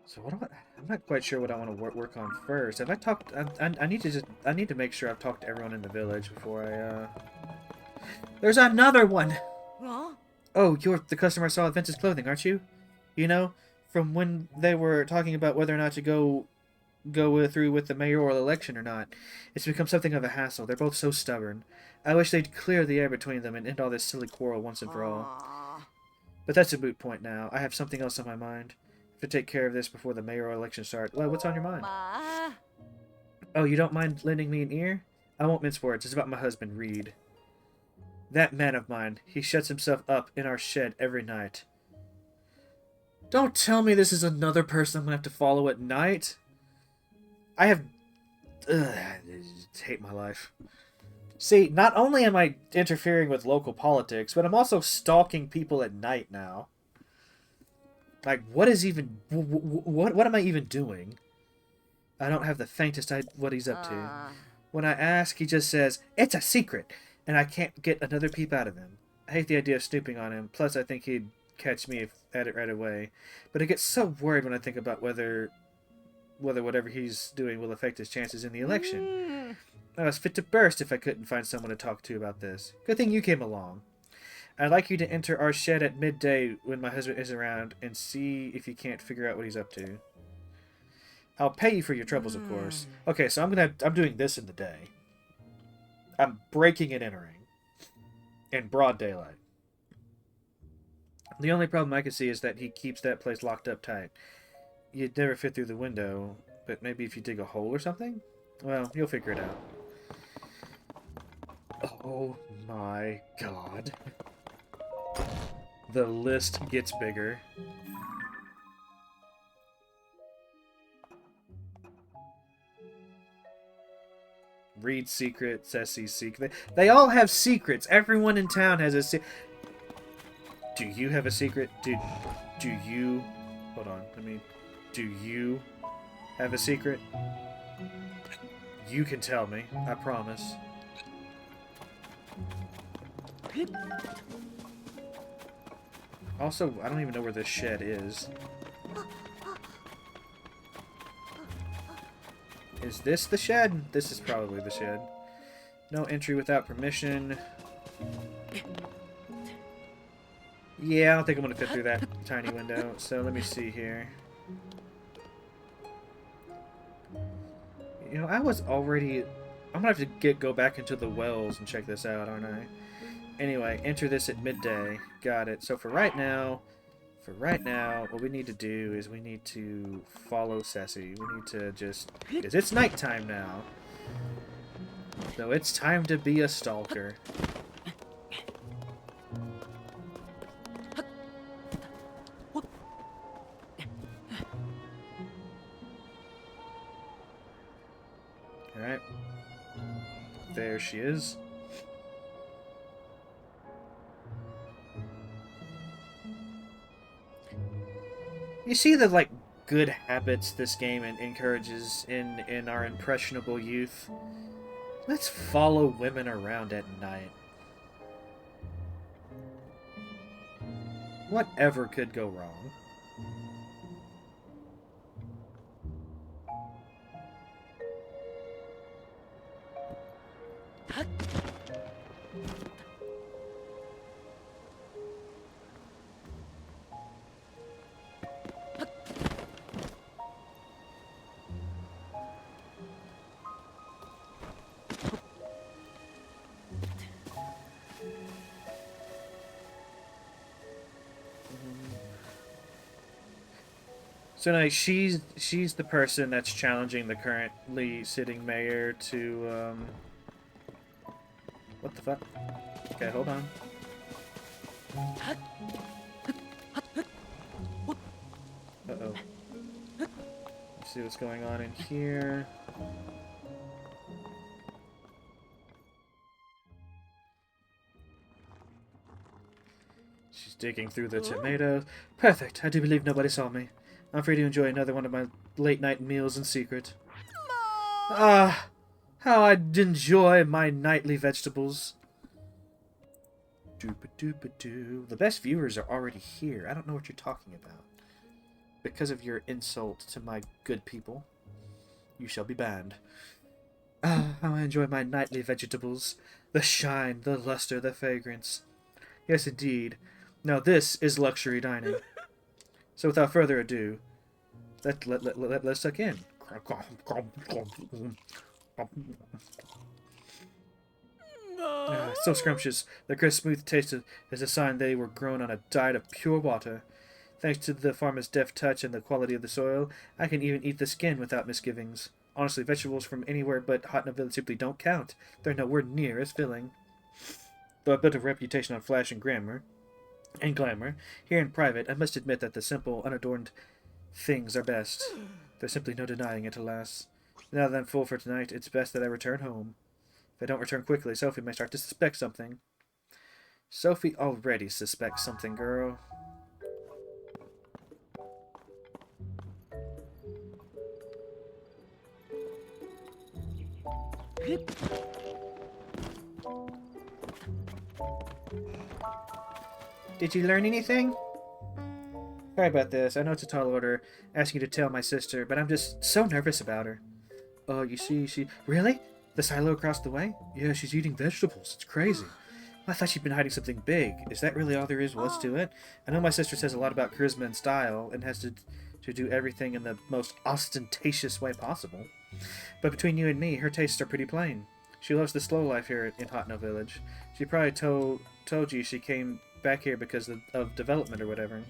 So what do I'm not quite sure what I want to work on first. Have I talked? I need to make sure I've talked to everyone in the village before I. There's another one. Huh? Oh, you're the customer I saw at Vince's Clothing, aren't you? You know, from when they were talking about whether or not to go through with the mayoral election or not. It's become something of a hassle. They're both so stubborn. I wish they'd clear the air between them and end all this silly quarrel once and for all. But that's a moot point now. I have something else on my mind. To take care of this before the mayoral election starts. Well, what's on your mind? Oh, you don't mind lending me an ear? I won't mince words. It's about my husband, Reed. That man of mine. He shuts himself up in our shed every night. Don't tell me this is another person I'm going to have to follow at night. I have... I just hate my life. See, not only am I interfering with local politics, but I'm also stalking people at night now. Like, what is even... What am I even doing? I don't have the faintest idea what he's up to. When I ask, he just says, "It's a secret," and I can't get another peep out of him. I hate the idea of snooping on him, plus I think he'd catch me at it right away. But I get so worried when I think about whether whatever he's doing will affect his chances in the election. I was fit to burst if I couldn't find someone to talk to about this. Good thing you came along. I'd like you to enter our shed at midday when my husband is around and see if you can't figure out what he's up to. I'll pay you for your troubles, of course. Okay, so I'm doing this in the day. I'm breaking and entering in broad daylight. The only problem I can see is that he keeps that place locked up tight. You'd never fit through the window, but maybe if you dig a hole or something? Well, you'll figure it out. Oh my god. The list gets bigger. Reed's secret, Ceci's secret. They all have secrets. Everyone in town has a secret. Do you have a secret? Do you... Hold on, do you have a secret? You can tell me, I promise. Also, I don't even know where this shed is. Is this the shed? This is probably the shed. No entry without permission. Yeah, I don't think I'm going to fit through that tiny window. So let me see here. You know, I was already... I'm going to have to go back into the wells and check this out, aren't I? Anyway, enter this at midday. Got it. So for right now, For right now, what we need to do is we need to follow Sassy. We need to just... Because it's nighttime now. So it's time to be a stalker. Alright. There she is. You see the, like, good habits this game encourages in our impressionable youth? Let's follow women around at night. Whatever could go wrong? So now she's the person that's challenging the currently sitting mayor to what the fuck? Okay, hold on. Uh-oh. Let's see what's going on in here. She's digging through the tomatoes. Perfect. I do believe nobody saw me. I'm free to enjoy another one of my late-night meals in secret. Ah, how I'd enjoy my nightly vegetables. Doopa-doopa-doo. The best viewers are already here. I don't know what you're talking about. Because of your insult to my good people, you shall be banned. Ah, how I enjoy my nightly vegetables. The shine, the luster, the fragrance. Yes, indeed. Now this is luxury dining. So without further ado, let's suck in. So scrumptious. The crisp, smooth taste is a sign they were grown on a diet of pure water. Thanks to the farmer's deft touch and the quality of the soil, I can even eat the skin without misgivings. Honestly, vegetables from anywhere but Hateno Village simply don't count. They're nowhere near as filling. Though I built a reputation on flash and glamour, here in private, I must admit that the simple, unadorned things are best. There's simply no denying it, alas. Now that I'm full for tonight, it's best that I return home. If I don't return quickly, Sophie may start to suspect something. Sophie already suspects something, girl. Did you learn anything? Sorry about this. I know it's a tall order asking you to tell my sister, but I'm just so nervous about her. Oh, you see, Really? The silo across the way? Yeah, she's eating vegetables. It's crazy. I thought she'd been hiding something big. Is that really all there was to it? I know my sister says a lot about charisma and style, and has to do everything in the most ostentatious way possible. But between you and me, her tastes are pretty plain. She loves the slow life here in Hateno Village. She probably told you she came back here because of development or whatever.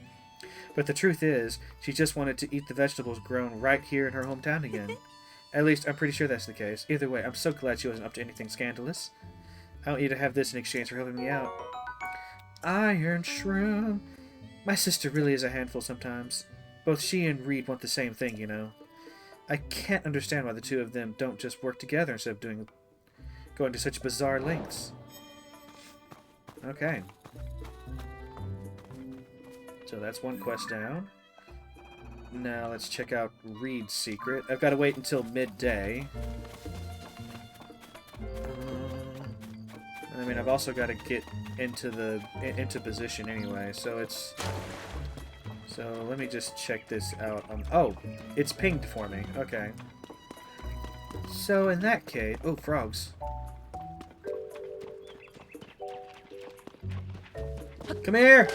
But the truth is, she just wanted to eat the vegetables grown right here in her hometown again. At least, I'm pretty sure that's the case. Either way, I'm so glad she wasn't up to anything scandalous. I want you to have this in exchange for helping me out. Iron Shroom. My sister really is a handful sometimes. Both she and Reed want the same thing, you know. I can't understand why the two of them don't just work together instead of going to such bizarre lengths. Okay. So that's one quest down. Now let's check out Reed's secret. I've got to wait until midday. I mean, I've also got to get into position anyway, so it's... So let me just check this out. Oh, it's pinged for me. Okay. So in that case... Oh, frogs. Come here!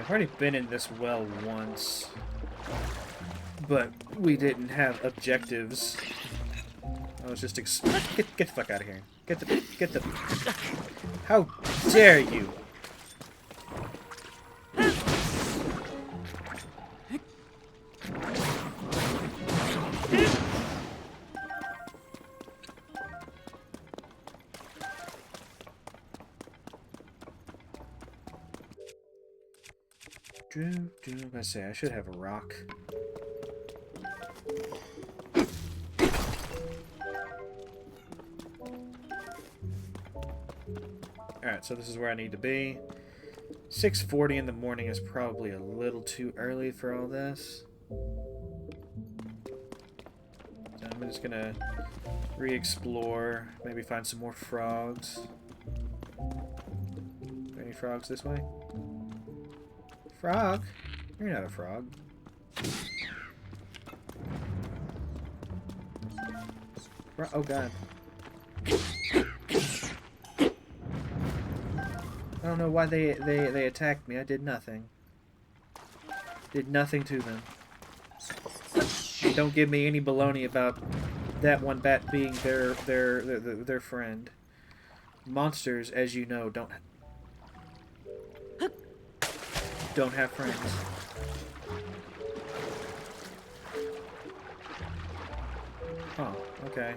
I've already been in this well once, but we didn't have objectives. I was just get the fuck out of here. Get the How dare you? I say I should have a rock. Alright, so this is where I need to be. 6:40 in the morning is probably a little too early for all this. So I'm just gonna re-explore, maybe find some more frogs. Any frogs this way? Frog? You're not a frog. Oh god. I don't know why they attacked me. I did nothing. Did nothing to them. Don't give me any baloney about that one bat being their friend. Monsters, as you know, don't have friends. Oh, okay.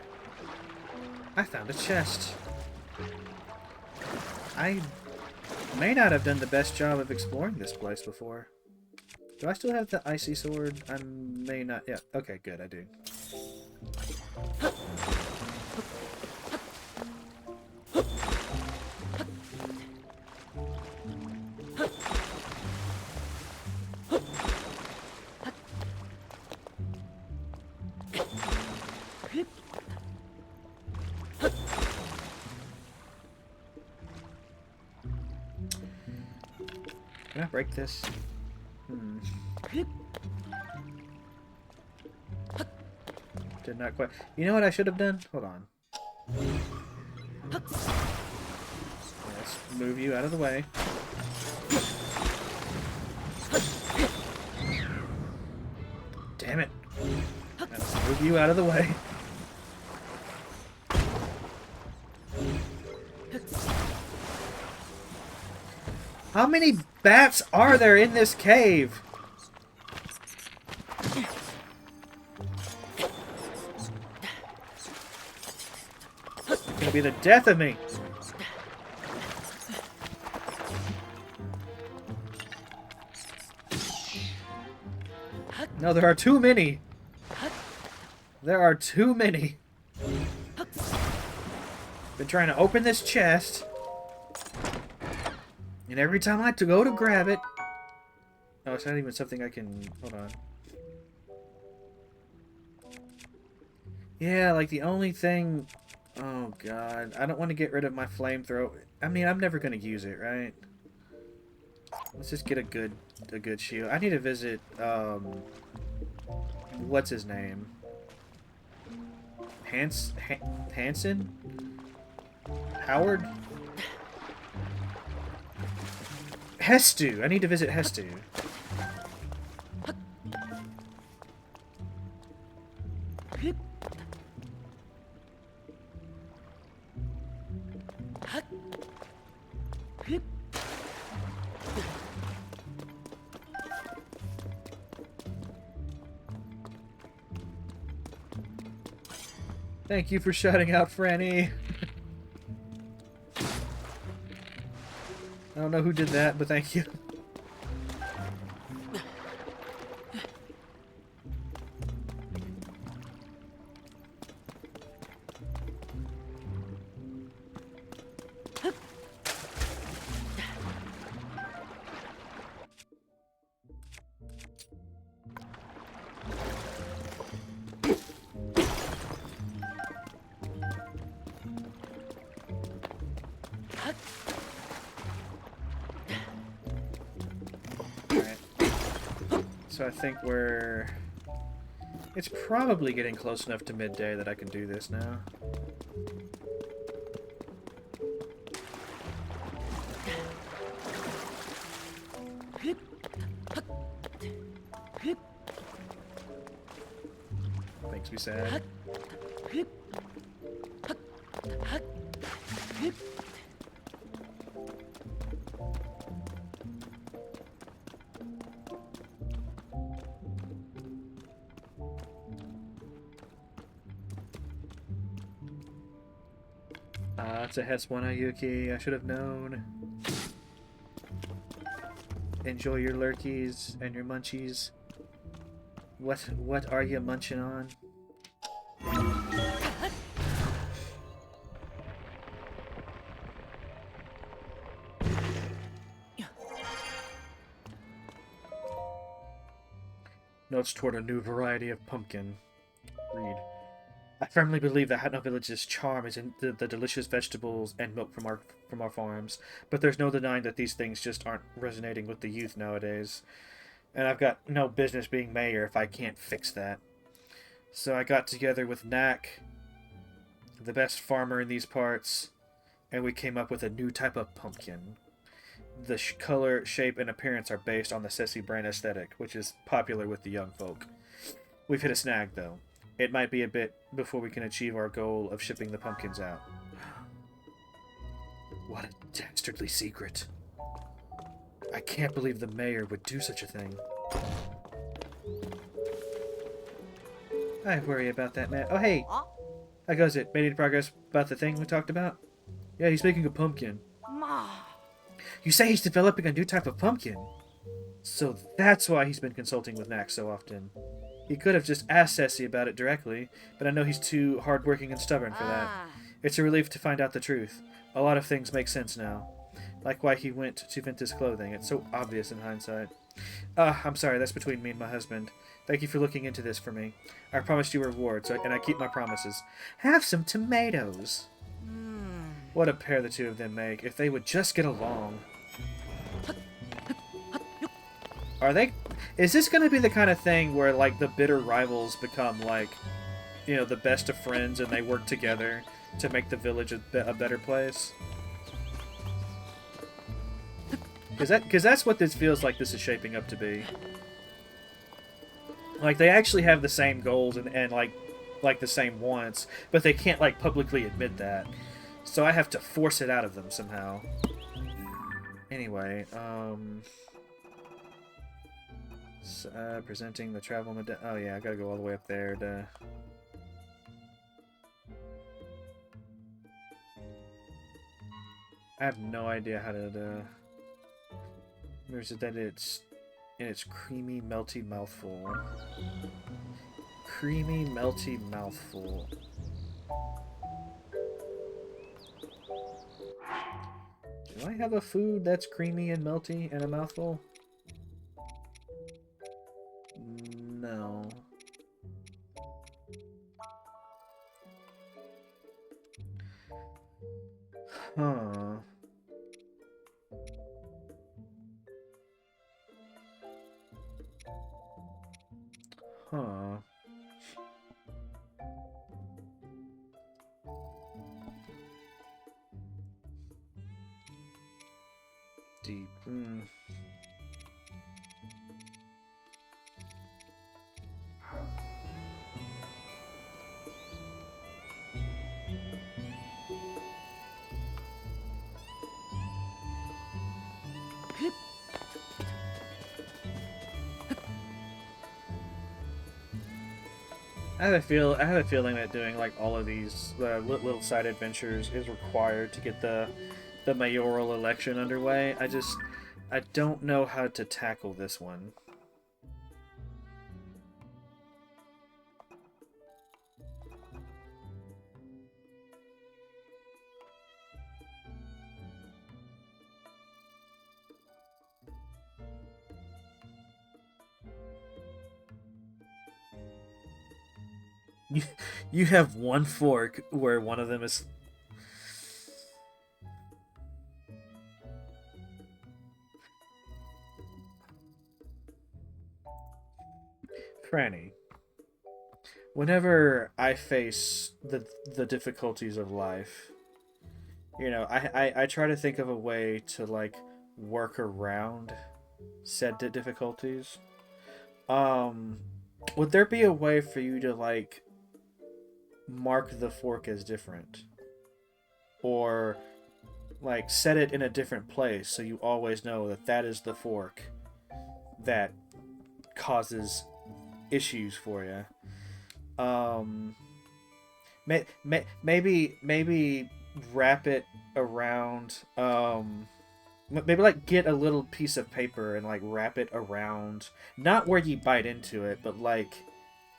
I found a chest. I may not have done the best job of exploring this place before. Do I still have the icy sword? I may not. Yeah, okay, good, I do. Can I break this? Did not quite. You know what I should have done? Hold on. Let's move you out of the way. Damn it. Let's move you out of the way. How many bats are there in this cave? It's gonna be the death of me. No, there are too many. There are too many. Been trying to open this chest. And every time I go to grab it... Oh, it's not even something I can... Hold on. Yeah, like the only thing... Oh, God. I don't want to get rid of my flamethrower. I mean, I'm never going to use it, right? Let's just get a good shield. I need to visit, what's his name? Hanson? Howard? Hestu! I need to visit Hestu. Thank you for shouting out, Franny. I don't know who did that, but thank you. So I think it's probably getting close enough to midday that I can do this now. makes me sad. It's a Hetswana Yuki. I should have known. Enjoy your lurkies and your munchies. What are you munching on? Notes toward a new variety of pumpkin. Read. I firmly believe that Hateno Village's charm is in the delicious vegetables and milk from our farms, but there's no denying that these things just aren't resonating with the youth nowadays. And I've got no business being mayor if I can't fix that. So I got together with Knack, the best farmer in these parts, and we came up with a new type of pumpkin. The color, shape, and appearance are based on the Sessi brand aesthetic, which is popular with the young folk. We've hit a snag, though. It might be a bit before we can achieve our goal of shipping the pumpkins out. What a dastardly secret. I can't believe the mayor would do such a thing. I worry about that, man. Oh, hey! How goes it? Made any progress about the thing we talked about? Yeah, he's making a pumpkin. You say he's developing a new type of pumpkin? So that's why he's been consulting with Knack so often. He could have just asked Sessi about it directly, but I know he's too hardworking and stubborn for that. It's a relief to find out the truth. A lot of things make sense now. Like why he went to Ventus Clothing. It's so obvious in hindsight. I'm sorry, that's between me and my husband. Thank you for looking into this for me. I promised you a reward, and I keep my promises. Have some tomatoes! What a pair the two of them make. If they would just get along. Are they... Is this going to be the kind of thing where, like, the bitter rivals become, like, you know, the best of friends and they work together to make the village a better place? Because that's what this feels like this is shaping up to be. Like, they actually have the same goals and like the same wants, but they can't, like, publicly admit that. So I have to force it out of them somehow. Anyway, presenting the travel medallion. Oh yeah, I gotta go all the way up there to... I have no idea how to... There's that it's in its creamy, melty mouthful. Creamy, melty mouthful. Do I have a food that's creamy and melty and a mouthful? No. Huh. Huh. Deep. I have a feeling that doing like all of these little side adventures is required to get the mayoral election underway. I don't know how to tackle this one. You have one fork where one of them is... Franny, whenever I face the difficulties of life, you know, I try to think of a way to, like, work around said difficulties. Would there be a way for you to, like, mark the fork as different. Or, like, set it in a different place so you always know that that is the fork that causes issues for you. Maybe wrap it around, maybe, like, get a little piece of paper and, like, wrap it around, not where you bite into it, but, like,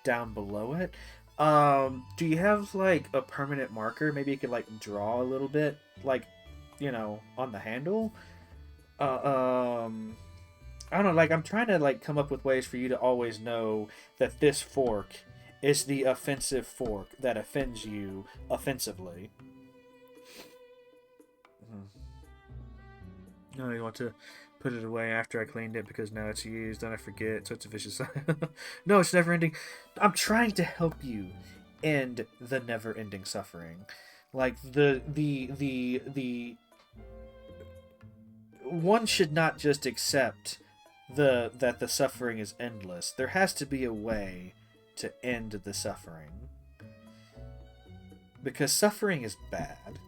down below it. Do you have, like, a permanent marker? Maybe you could, like, draw a little bit, like, you know, on the handle? I don't know, like, I'm trying to, like, come up with ways for you to always know that this fork is the offensive fork that offends you offensively. No, you want to put it away after I cleaned it because now it's used, then I forget, so it's a vicious cycle. No, it's never ending. I'm trying to help you end the never ending suffering. Like, the one should not just accept that the suffering is endless. There has to be a way to end the suffering. Because suffering is bad.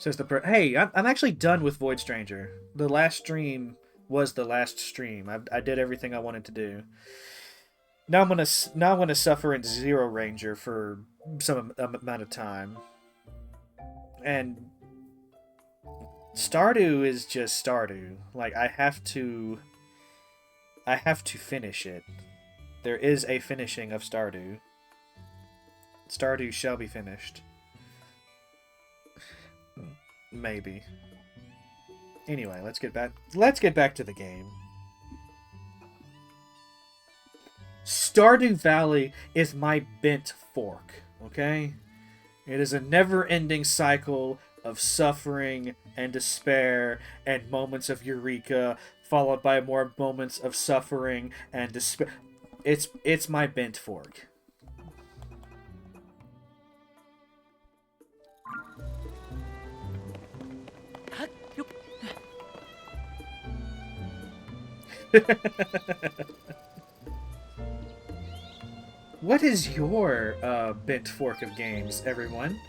Says the hey, I'm actually done with Void Stranger. The last stream was the last stream. I did everything I wanted to do. Now I'm gonna suffer in Zero Ranger for some amount of time, and Stardew is just Stardew. Like, I have to finish it. There is a finishing of Stardew. Stardew shall be finished. Maybe. Anyway, let's get back to the game. Stardew Valley is my bent fork, okay? It is a never-ending cycle of suffering and despair and moments of eureka, followed by more moments of suffering and despair. It's my bent fork. What is your bent fork of games, everyone?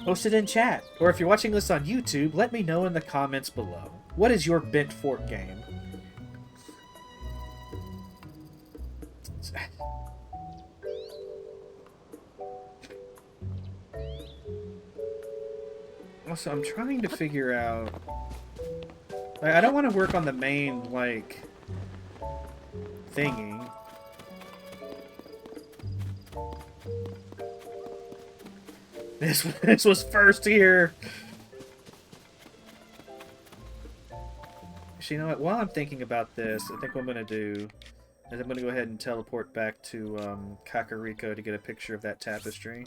Post it in chat. Or if you're watching this on YouTube, let me know in the comments below. What is your bent fork game? Also, I'm trying to figure out... Like, I don't want to work on the main, like, thingy. This was first here. Actually, you know what? While I'm thinking about this, I think what I'm going to do is I'm going to go ahead and teleport back to Kakariko to get a picture of that tapestry.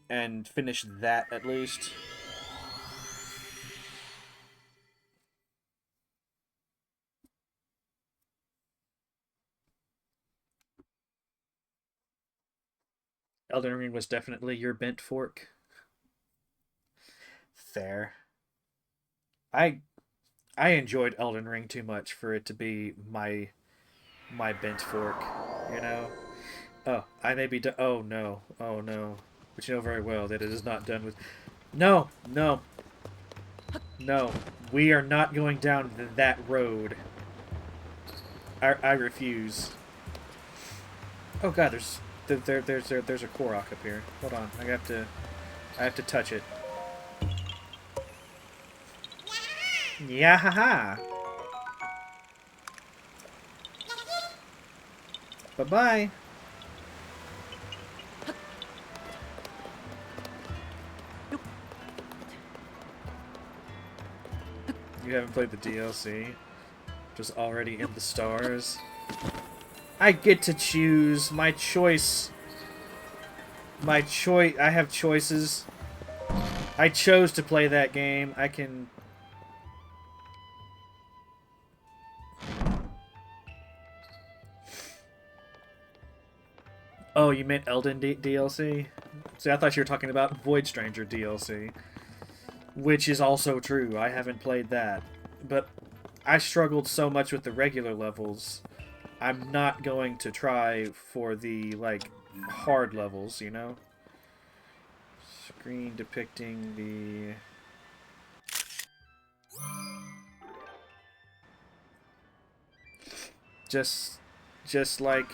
And finish that, at least. Elden Ring was definitely your bent fork. Fair. I enjoyed Elden Ring too much for it to be my bent fork, you know? Oh, I may be done. Oh, no. Oh, no. But you know very well that it is not done with... No! No! No. We are not going down that road. I refuse. Oh god, there's a Korok up here. Hold on, I have to touch it. Yeah, haha. Bye bye. You haven't played the DLC? Just already in the stars? I get to choose my choice. My choice. I have choices. I chose to play that game. I can... Oh, you meant Elden DLC? See, I thought you were talking about Void Stranger DLC, which is also true. I haven't played that, but I struggled so much with the regular levels. I'm not going to try for the, like, hard levels, you know? Screen depicting the... Just like...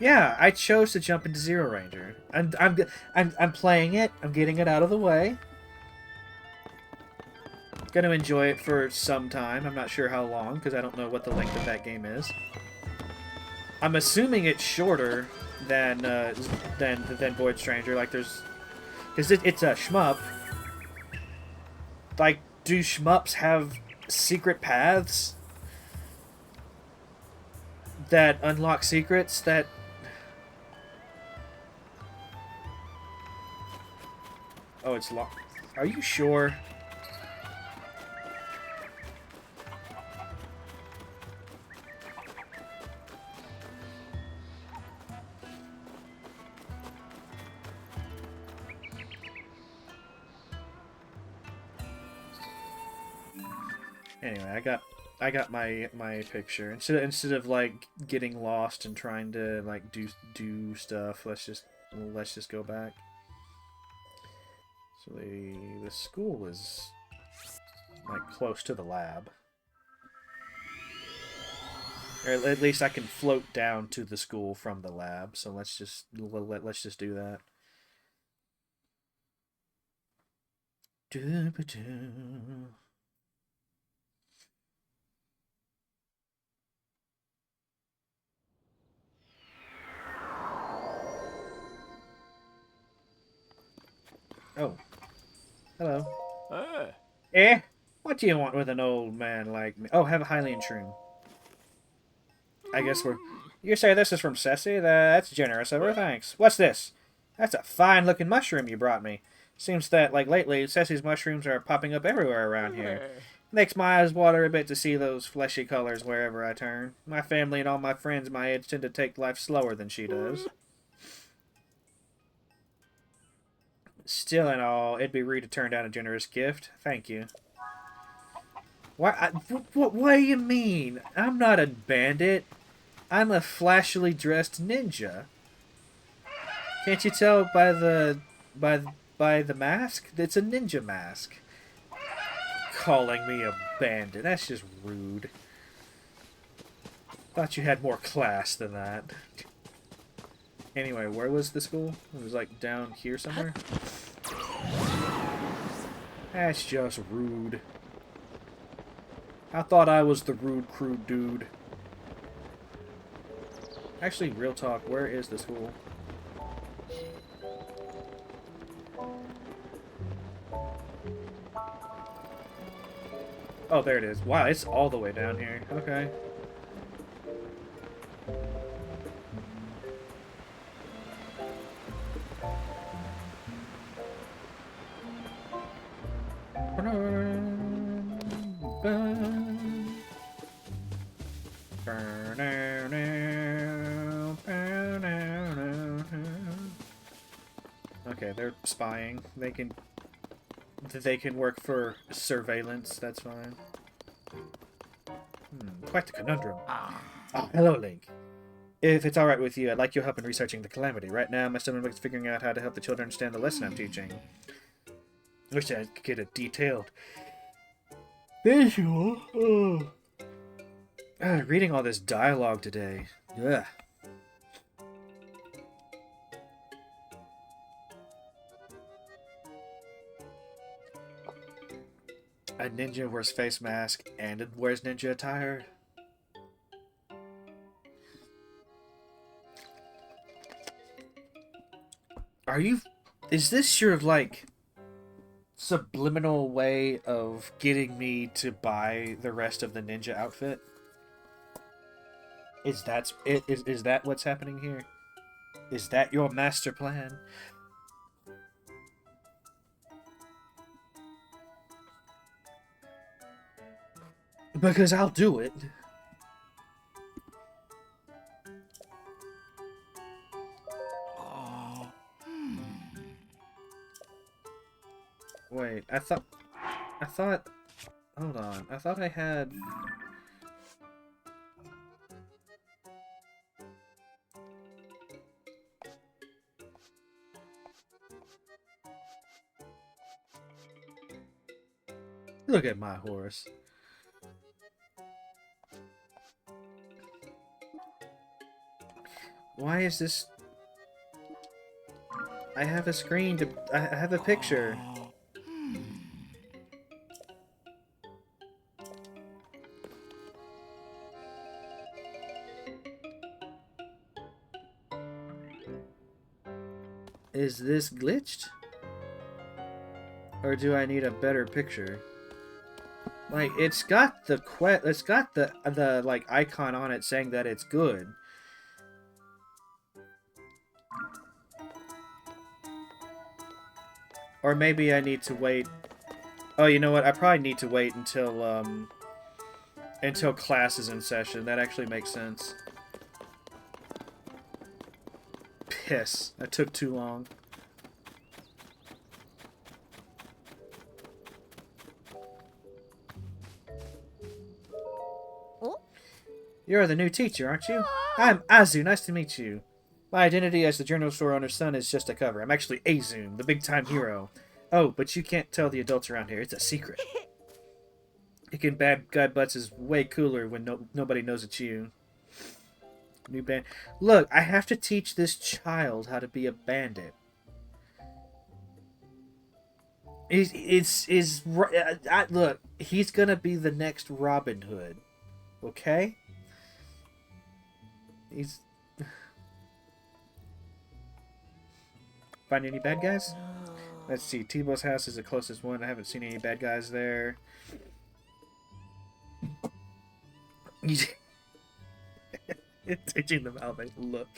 Yeah, I chose to jump into Zero Ranger. I'm playing it. I'm getting it out of the way. Gonna enjoy it for some time. I'm not sure how long, because I don't know what the length of that game is. I'm assuming it's shorter than Void Stranger. Like there's, because it's a shmup. Like, do shmups have secret paths that unlock secrets that? Oh, it's locked. Are you sure? Anyway, I got my picture. Instead of like getting lost and trying to like do stuff, let's just go back. So the school is like close to the lab. Or at least I can float down to the school from the lab. So let's just do that. Oh, hello. Eh? What do you want with an old man like me? Oh, have a Hylian shroom. I guess we're... You say this is from Ceci? That's generous of her, thanks. What's this? That's a fine-looking mushroom you brought me. Seems that, like, lately, Ceci's mushrooms are popping up everywhere around here. Makes my eyes water a bit to see those fleshy colors wherever I turn. My family and all my friends my age tend to take life slower than she does. Still and all, it'd be rude to turn down a generous gift. Thank you. What do you mean? I'm not a bandit. I'm a flashily dressed ninja. Can't you tell by the mask? It's a ninja mask. Calling me a bandit. That's just rude. Thought you had more class than that. Anyway, where was the school? It was like down here somewhere. That's just rude. I thought I was the rude, crude dude. Actually, real talk, where is the school? Oh, there it is. Wow, it's all the way down here. Okay. Okay, they're spying. They can work for surveillance. That's fine. Quite the conundrum. Ah, hello, Link. If it's alright with you, I'd like your help in researching the Calamity. Right now, my stomach is figuring out how to help the children understand the lesson I'm teaching. Wish I could get a detailed visual. Reading all this dialogue today. Ugh. A ninja wears face mask and wears ninja attire. Are you... Is this your, like, subliminal way of getting me to buy the rest of the ninja outfit? Is that what's happening here? Is that your master plan? Because I'll do it. Wait, I thought... Hold on. I thought I had... Look at my horse. Why is this... I have a screen to... I have a picture. Is this glitched? Or do I need a better picture? Like, it's got the like icon on it saying that it's good. Or maybe I need to wait. Oh, you know what? I probably need to wait until class is in session. That actually makes sense. Piss. That took too long. You're the new teacher, aren't you? I'm Azu. Nice to meet you. My identity as the general store owner's son is just a cover. I'm actually Azum, the big-time hero. Oh, but you can't tell the adults around here. It's a secret. Kicking bad guy butts is way cooler when nobody knows it's you. New band. Look, I have to teach this child how to be a bandit. Look, he's gonna be the next Robin Hood. Okay? He's... Find any bad guys? Let's see. T-Bow's house is the closest one. I haven't seen any bad guys there. Teaching them how they look.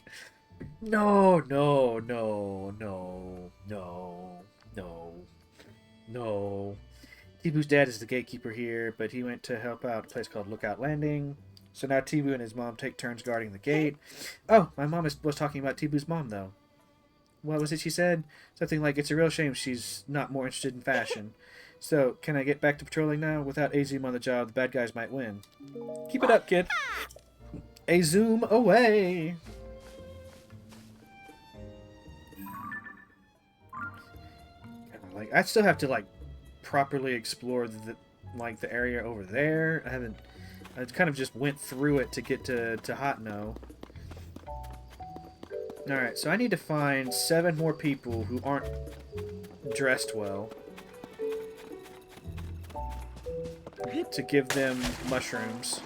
No, no, no, no, no, no, no. T-Boo's dad is the gatekeeper here, but he went to help out a place called Lookout Landing. So now T-Boo and his mom take turns guarding the gate. Oh, my mom was talking about T-Boo's mom, though. What was it she said? Something like, it's a real shame she's not more interested in fashion. So, can I get back to patrolling now? Without Azum on the job, the bad guys might win. Keep it up, kid. Azum away! Like, I still have to, like, properly explore the area over there. I kind of just went through it to get to Hateno. Alright, so I need to find 7 more people who aren't dressed well to give them mushrooms.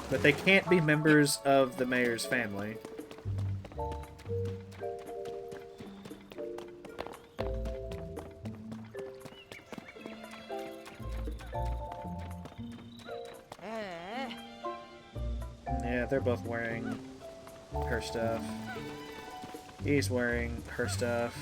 But they can't be members of the mayor's family. Yeah, they're both wearing her stuff. He's wearing her stuff.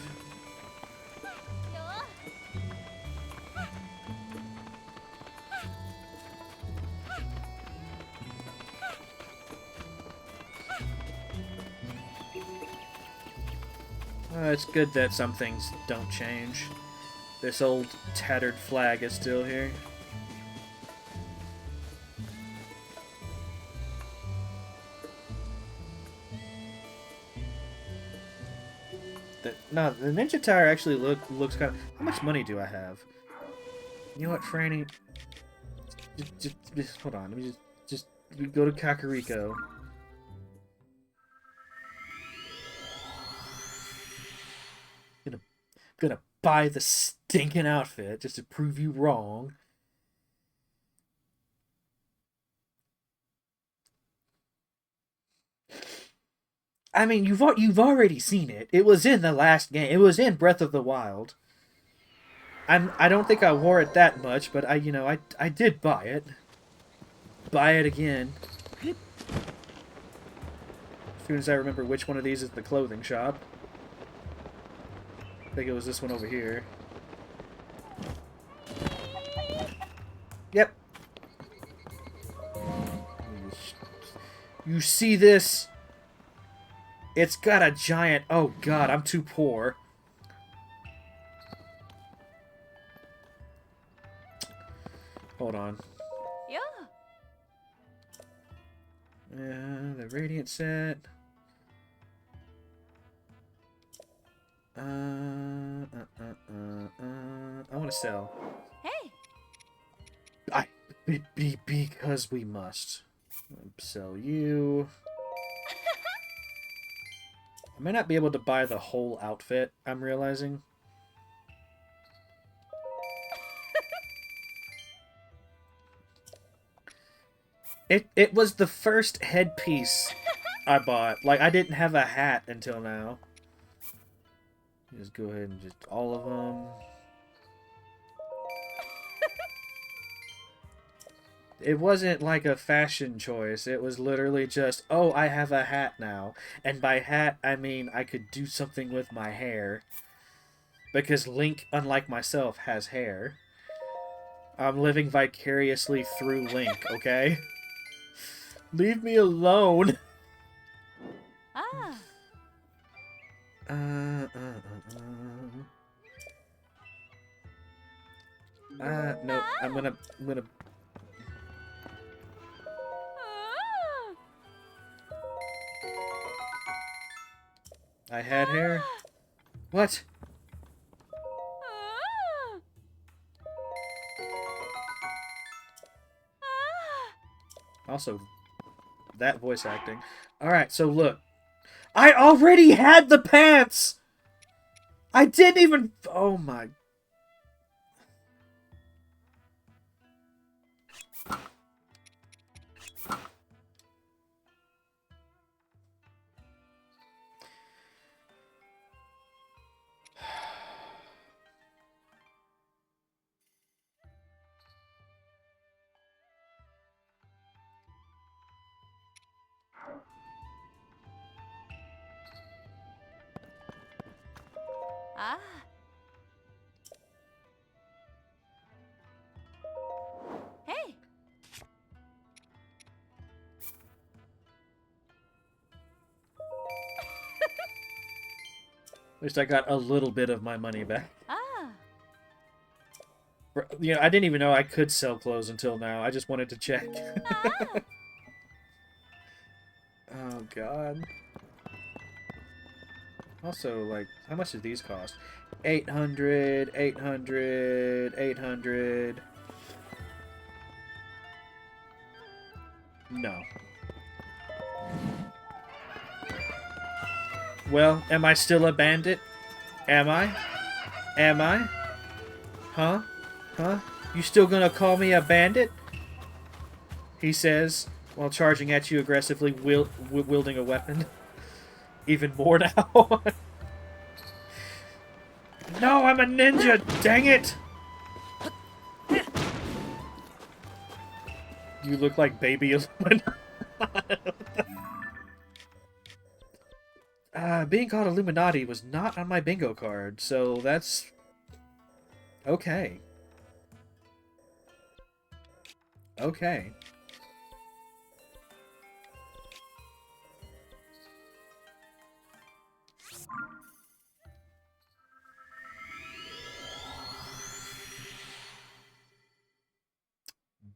It's good that some things don't change. This old tattered flag is still here. No, the Ninja Tower actually looks kind of... How much money do I have? You know what, Franny? Just hold on. Let me just go to Kakariko. Gonna buy the stinking outfit just to prove you wrong. I mean, you've already seen it. It was in the last game. It was in Breath of the Wild. I don't think I wore it that much, but I did buy it. Buy it again. As soon as I remember which one of these is the clothing shop. I think it was this one over here. Yep. You see this? It's got a giant... Oh god, I'm too poor. Hold on. Yeah. The radiant set. I want to sell. Hey. Because we must. Sell you. I may not be able to buy the whole outfit, I'm realizing. It was the first headpiece I bought. Like, I didn't have a hat until now. Just go ahead and just all of them. It wasn't like a fashion choice. It was literally just, oh, I have a hat now. And by hat, I mean I could do something with my hair. Because Link, unlike myself, has hair. I'm living vicariously through Link, okay? Leave me alone! Ah. No, I'm gonna... Ah. I had hair? What? Ah. Ah. Also, that voice acting. Alright, so look. I already had the pants! I didn't even... Oh my... Ah. Hey. At least I got a little bit of my money back. Ah. You know, I didn't even know I could sell clothes until now. I just wanted to check. Ah. Oh, God. Also, like, how much do these cost? 800, 800, 800. No. Well, am I still a bandit? Am I? Am I? Huh? Huh? You still gonna call me a bandit? He says, while charging at you aggressively, wielding a weapon. Even more now. No, I'm a ninja! Dang it! You look like baby Illuminati. Being called Illuminati was not on my bingo card, so that's... okay. Okay.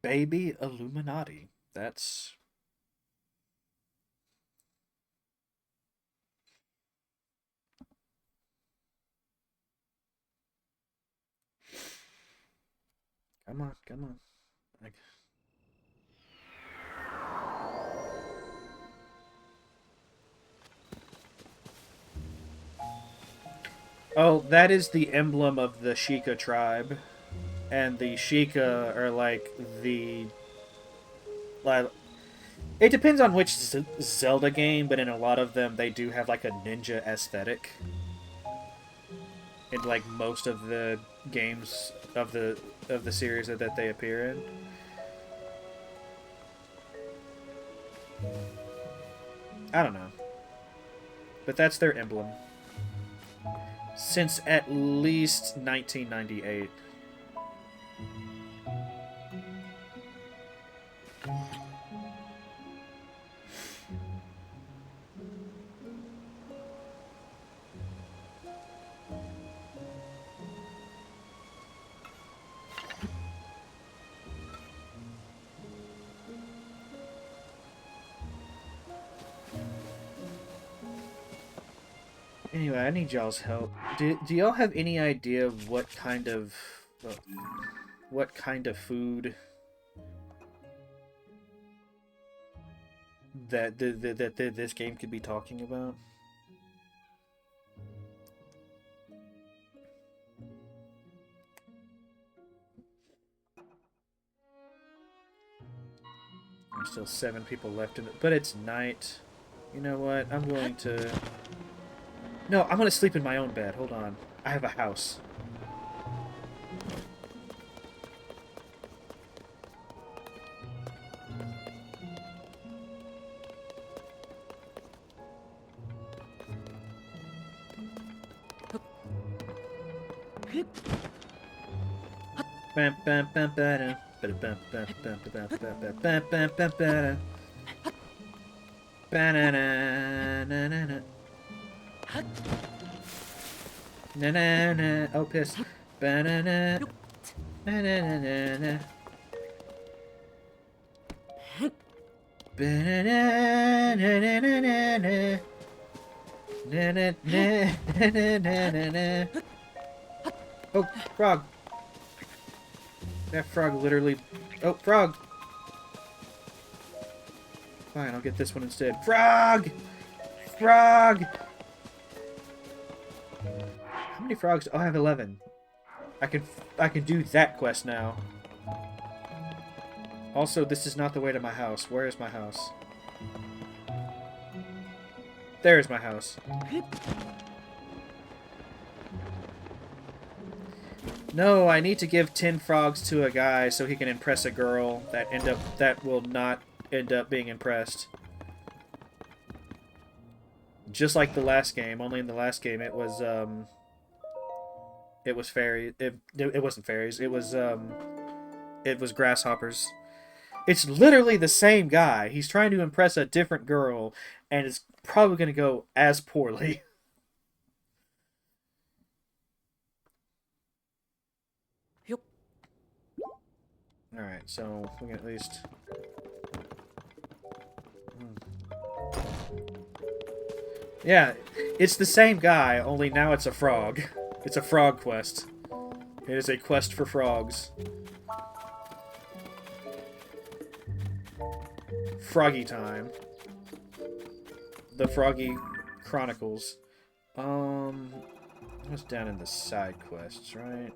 Baby Illuminati. That's... Come on, come on. Like... Oh, that is the emblem of the Sheikah tribe. And the Sheikah are like the... Like, it depends on which Zelda game, but in a lot of them they do have like a ninja aesthetic. In like most of the games of the series that they appear in. I don't know. But that's their emblem. Since at least 1998. Anyway, I need y'all's help. Do y'all have any idea of what kind of food that this game could be talking about? There's still 7 people left in it, but it's night. You know what? I'm going to... No, I'm going to sleep in my own bed. Hold on. I have a house. Bam, bam, bam, bam, bam, bam, bam, bam, bam, bam, bam, bam, bam, bam. Ba-na-na-na-na-na. Na-na-na. Oh, piss. Ba-na-na. Na-na-na-na-na. Ba-na-na-na-na-na-na. Na-na-na-na-na-na. Oh, frog. That frog literally... Oh, frog! Fine, I'll get this one instead. Frog! Frog! How many frogs? Oh, I have 11. I can do that quest now. Also, this is not the way to my house. Where is my house? There is my house. No, I need to give 10 frogs to a guy so he can impress a girl that will not end up being impressed. Just like the last game, only in the last game it was fairy. It wasn't fairies. It was grasshoppers. It's literally the same guy. He's trying to impress a different girl, and it's probably going to go as poorly. Alright, so we can at least... Yeah, it's the same guy, only now it's a frog. It's a frog quest. It is a quest for frogs. Froggy time. The Froggy Chronicles. What's down in the side quests, right?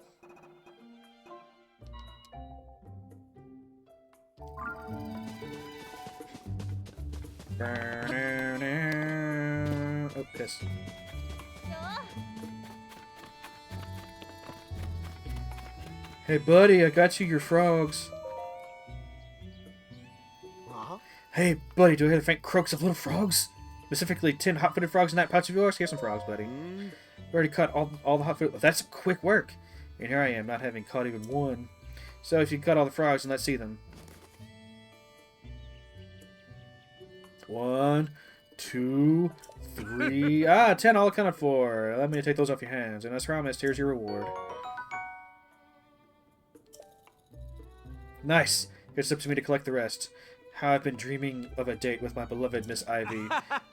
Oh, piss. Hey, buddy, I got you your frogs. Hey, buddy, do I hear the faint croaks of little frogs? Specifically, 10 hot-footed frogs in that pouch of yours? Here's some frogs, buddy. We already caught all the hot-footed... That's quick work. And here I am, not having caught even one. So if you cut all the frogs, then let's see them. 1, 2, 3... 10 all accounted for. Let me take those off your hands. And as promised, here's your reward. Nice. It's up to me to collect the rest. How I've been dreaming of a date with my beloved Miss Ivy.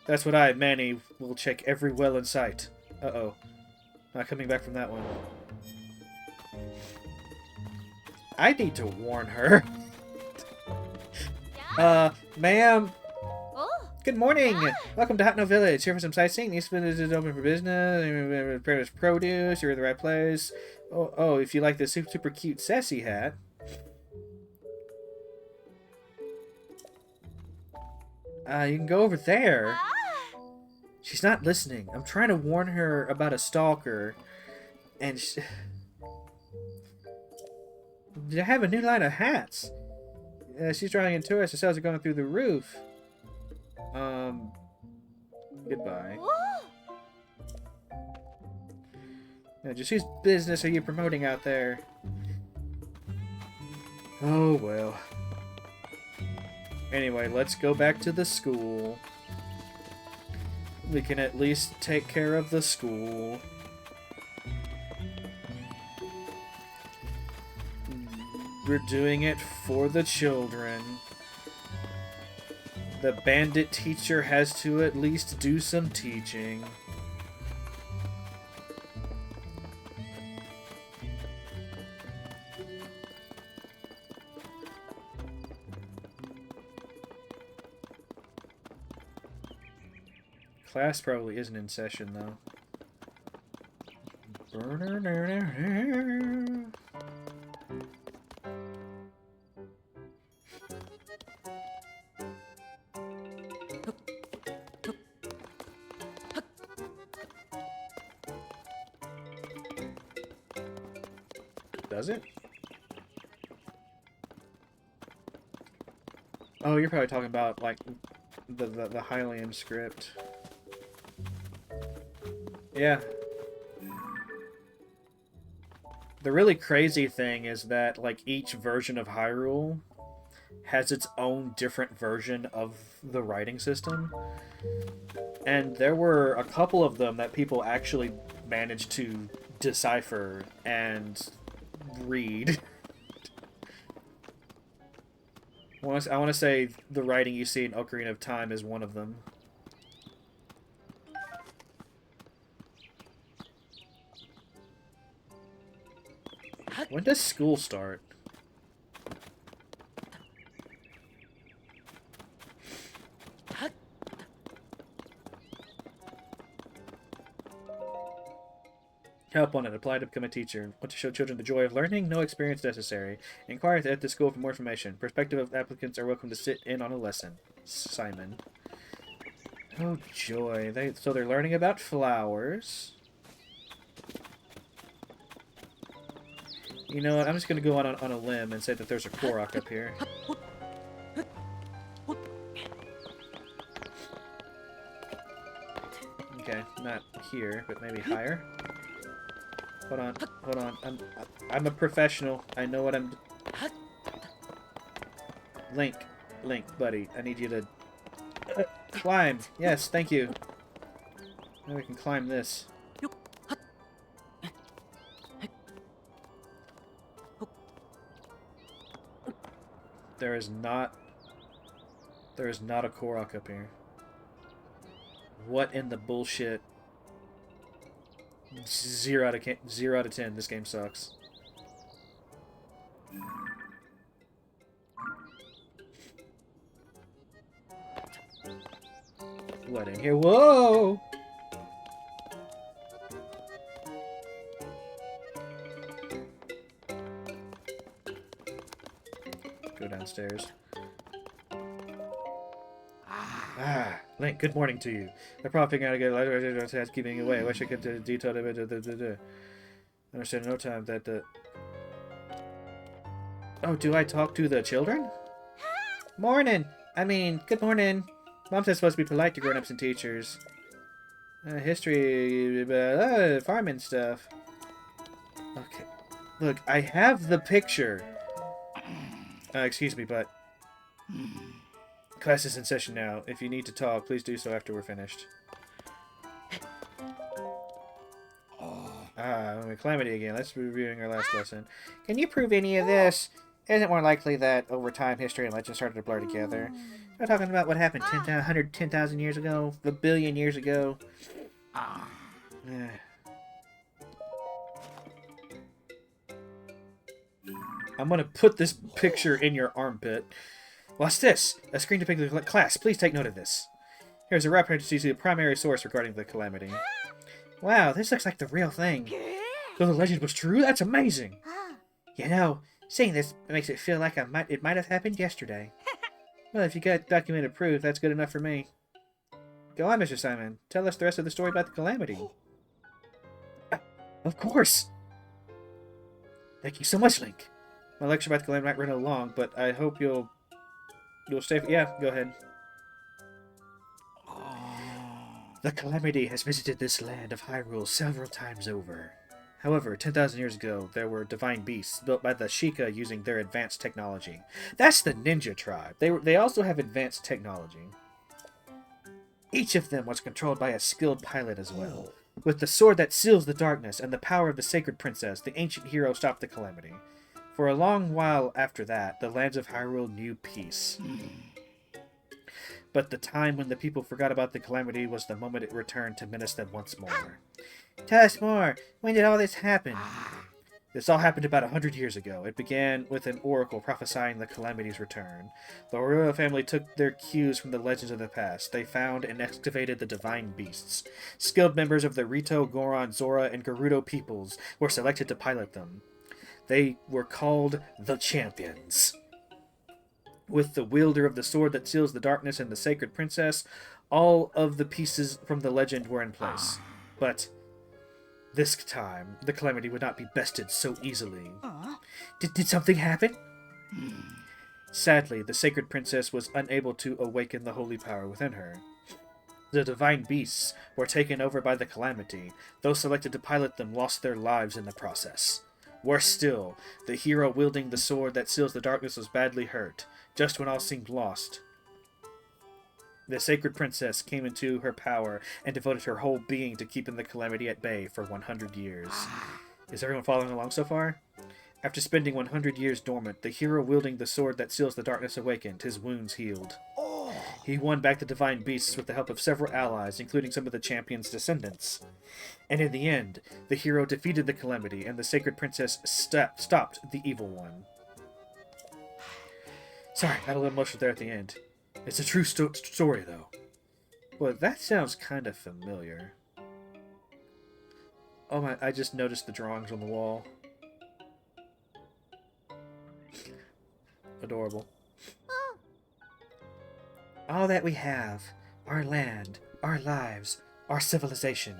That's what I, Manny, will check every well in sight. Uh-oh. Not coming back from that one. I need to warn her. Ma'am. Good morning. Welcome to Hateno Village. Here for some sightseeing. The East Village is open for business. Prepares produce. You're in the right place. Oh, if you like this super cute sassy hat. You can go over there. She's not listening. I'm trying to warn her about a stalker. And I have a new line of hats. She's drawing in tourists. The sales are going through the roof. Goodbye. Now, just whose business are you promoting out there? Oh, well. Anyway, let's go back to the school. We can at least take care of the school. We're doing it for the children. The bandit teacher has to at least do some teaching. Class probably isn't in session, though. Does it? Oh, you're probably talking about, like, the Hylian script. Yeah. The really crazy thing is that, like, each version of Hyrule has its own different version of the writing system. And there were a couple of them that people actually managed to decipher and read. I want to say the writing you see in Ocarina of Time is one of them. When does school start? Help wanted. Apply to become a teacher. Want to show children the joy of learning? No experience necessary. Inquire at the school for more information. Prospective applicants are welcome to sit in on a lesson. Simon. Oh, joy. So they're learning about flowers. You know what? I'm just going to go on a limb and say that there's a Korok up here. Okay, not here, but maybe higher. Hold on. I'm a professional. I know what I'm... Link, buddy. I need you to... climb. Yes, thank you. Now we can climb this. There is not a Korok up here. What in the bullshit? 0 out of 10. This game sucks. What in here? Whoa! Go downstairs. Ah, Link, good morning to you. They're probably figuring out to get a keeping away. I wish I could detail it. I understand in no time that the... Oh, do I talk to the children? Morning! I mean, good morning. Mom says supposed to be polite to grown-ups and teachers. History, farming stuff. Okay. Look, I have the picture. Excuse me, but... Class is in session now. If you need to talk, please do so after we're finished. Calamity again. Let's be reviewing our last lesson. Can you prove any of this? Isn't it more likely that over time history and legend started to blur together? We're talking about what happened 110,000 years ago, a billion years ago. I'm gonna put this picture in your armpit. What's this? A screen depicting the class. Please take note of this. Here's a reference to the primary source regarding the calamity. Wow, this looks like the real thing. So the legend was true? That's amazing! You know, seeing this makes it feel like it might have happened yesterday. Well, if you got documented proof, that's good enough for me. Go on, Mr. Simon. Tell us the rest of the story about the calamity. Of course! Thank you so much, Link. My lecture about the calamity might run a little long, but I hope you'll stay... Yeah, go ahead. The calamity has visited this land of Hyrule several times over. However, 10,000 years ago, there were divine beasts built by the Sheikah using their advanced technology. That's the ninja tribe. They also have advanced technology. Each of them was controlled by a skilled pilot as well. With the sword that seals the darkness and the power of the sacred princess, the ancient hero stopped the calamity. For a long while after that, the lands of Hyrule knew peace. But the time when the people forgot about the calamity was the moment it returned to menace them once more. Tell us more. When did all this happen? This all happened about 100 years ago. It began with an oracle prophesying the calamity's return. The royal family took their cues from the legends of the past. They found and excavated the divine beasts. Skilled members of the Rito, Goron, Zora, and Gerudo peoples were selected to pilot them. They were called the Champions. With the wielder of the sword that seals the darkness and the sacred princess, all of the pieces from the legend were in place. But this time, the calamity would not be bested so easily. Did something happen? Sadly, the sacred princess was unable to awaken the holy power within her. The divine beasts were taken over by the calamity. Those selected to pilot them lost their lives in the process. Worse still, the hero wielding the sword that seals the darkness was badly hurt, just when all seemed lost. The sacred princess came into her power and devoted her whole being to keeping the calamity at bay for 100 years. Is everyone following along so far? After spending 100 years dormant, the hero wielding the sword that seals the darkness awakened, his wounds healed. He won back the divine beasts with the help of several allies, including some of the champion's descendants. And in the end, the hero defeated the calamity, and the sacred princess stopped the evil one. Sorry, got a little emotional there at the end. It's a true story, though. Well, that sounds kind of familiar. Oh my, I just noticed the drawings on the wall. Adorable. All that we have, our land, our lives, our civilization,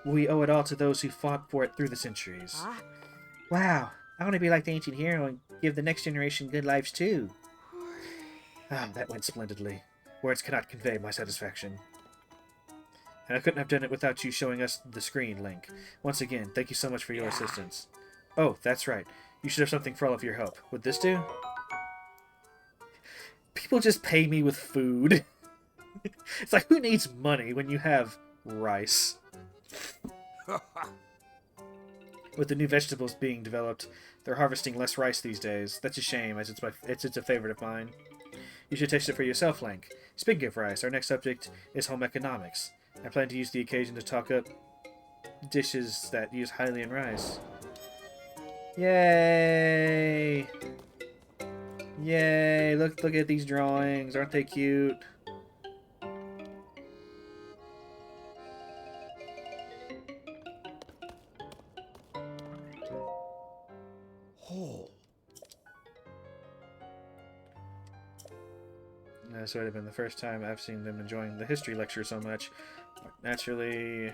we owe it all to those who fought for it through the centuries. Wow, I want to be like the ancient hero and give the next generation good lives too. Ah, that went splendidly. Words cannot convey my satisfaction. And I couldn't have done it without you showing us the screen, Link. Once again, thank you so much for your assistance. Oh, that's right. You should have something for all of your help. Would this do? People just pay me with food. It's like, who needs money when you have rice? With the new vegetables being developed, they're harvesting less rice these days. That's a shame, as it's a favorite of mine. You should taste it for yourself, Link. Speaking of rice, our next subject is home economics. I plan to use the occasion to talk up dishes that use Hylian rice. Yay! Yay! Look at these drawings. Aren't they cute? This would have been the first time I've seen them enjoying the history lecture so much. Naturally...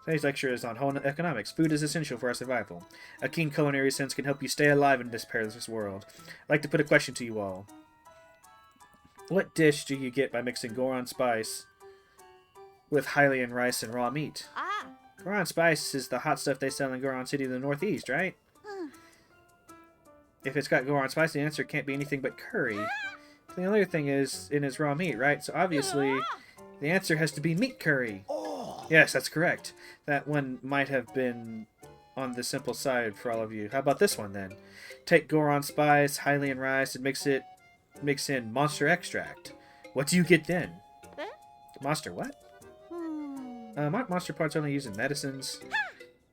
Today's lecture is on home economics. Food is essential for our survival. A keen culinary sense can help you stay alive in this perilous world. I'd like to put a question to you all. What dish do you get by mixing Goron spice with Hylian rice and raw meat? Goron spice is the hot stuff they sell in Goron City in the Northeast, right? If it's got Goron spice, the answer can't be anything but curry. The other thing is in its raw meat, right? So obviously, the answer has to be meat curry. Yes, that's correct. That one might have been on the simple side for all of you. How about this one, then? Take Goron spice, Hylian rice, and mix in monster extract. What do you get then? Monster what? Monster parts are only used in medicines.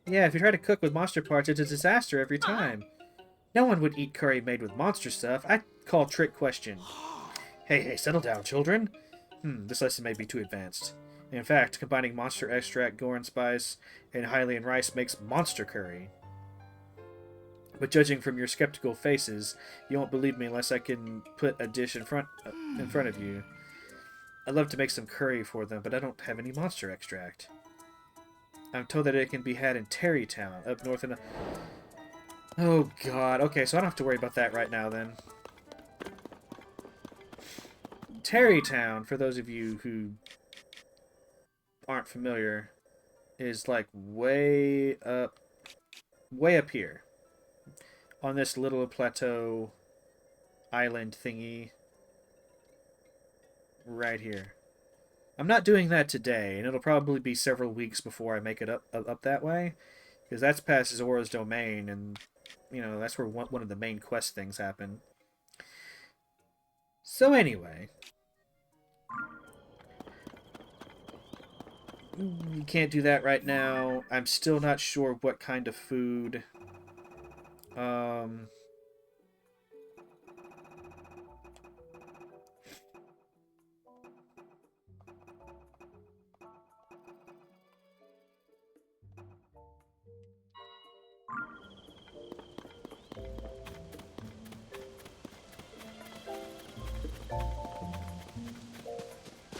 Yeah, if you try to cook with monster parts, it's a disaster every time. No one would eat curry made with monster stuff. I'd call trick question. Hey, settle down, children. This lesson may be too advanced. In fact, combining monster extract, Goron spice, and Hylian rice makes monster curry. But judging from your skeptical faces, you won't believe me unless I can put a dish in front of you. I'd love to make some curry for them, but I don't have any monster extract. I'm told that it can be had in Terrytown, up north in... Oh god, okay, so I don't have to worry about that right now then. Terrytown, for those of you who aren't familiar, is like way up here. On this little plateau island thingy. Right here. I'm not doing that today, and it'll probably be several weeks before I make it up that way. Because that's past Zora's domain, and you know, that's where one of the main quest things happen. So anyway. You can't do that right now. I'm still not sure what kind of food.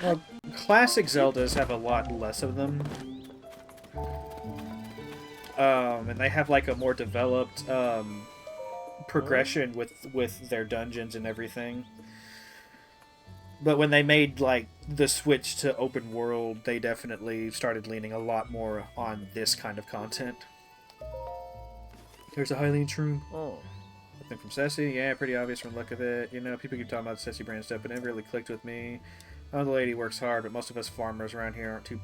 Well, classic Zeldas have a lot less of them. And they have like a more developed progression with their dungeons and everything. But when they made like the switch to open world, they definitely started leaning a lot more on this kind of content. There's a Hylian shroom. Oh. Nothing from Ceci. Yeah, pretty obvious from the look of it. You know, people keep talking about the Ceci brand stuff, but it never really clicked with me. Oh, the lady works hard, but most of us farmers around here aren't too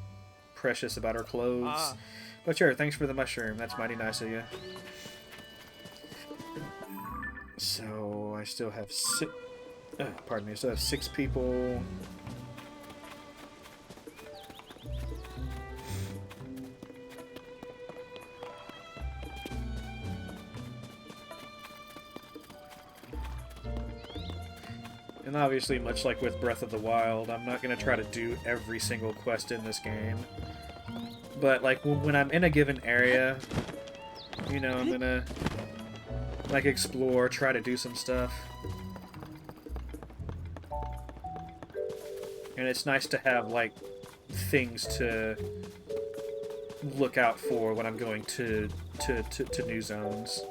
precious about our clothes. But sure, thanks for the mushroom. That's mighty nice of you. So, I still have pardon me, I still have 6 people. And obviously, much like with Breath of the Wild, I'm not going to try to do every single quest in this game. But, like, when I'm in a given area, you know, I'm going to, like, explore, try to do some stuff. And it's nice to have, like, things to look out for when I'm going to new zones.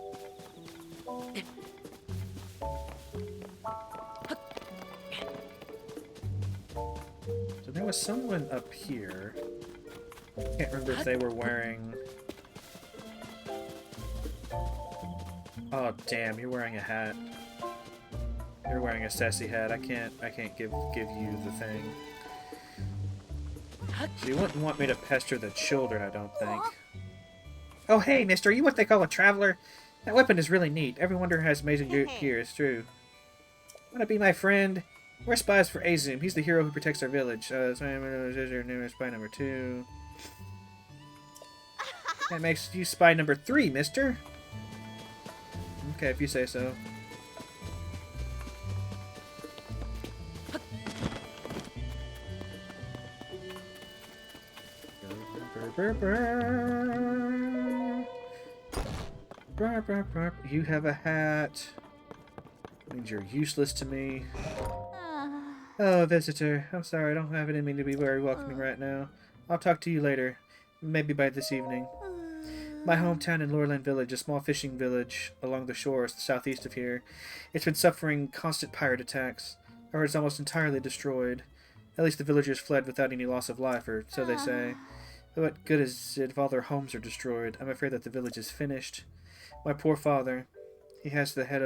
So there was someone up here. Can't remember if they were wearing... Oh, damn, you're wearing a hat. You're wearing a sassy hat. I can't give you the thing. So you wouldn't want me to pester the children, I don't think. Oh, hey, mister, are you what they call a traveler? That weapon is really neat. Every wonder has amazing gear, it's true. Wanna be my friend? We're spies for Azum. He's the hero who protects our village. Spy number 2. That makes you spy number 3, mister. Okay, if you say so. You have a hat. Means you're useless to me. Oh, visitor. I'm sorry, I don't have it in me to be very welcoming right now. I'll talk to you later. Maybe by this evening. My hometown in Lorland Village, a small fishing village along the shores southeast of here. It's been suffering constant pirate attacks. I heard it's almost entirely destroyed. At least the villagers fled without any loss of life, or so they say. What good is it if all their homes are destroyed? I'm afraid that the village is finished. My poor father. He was the head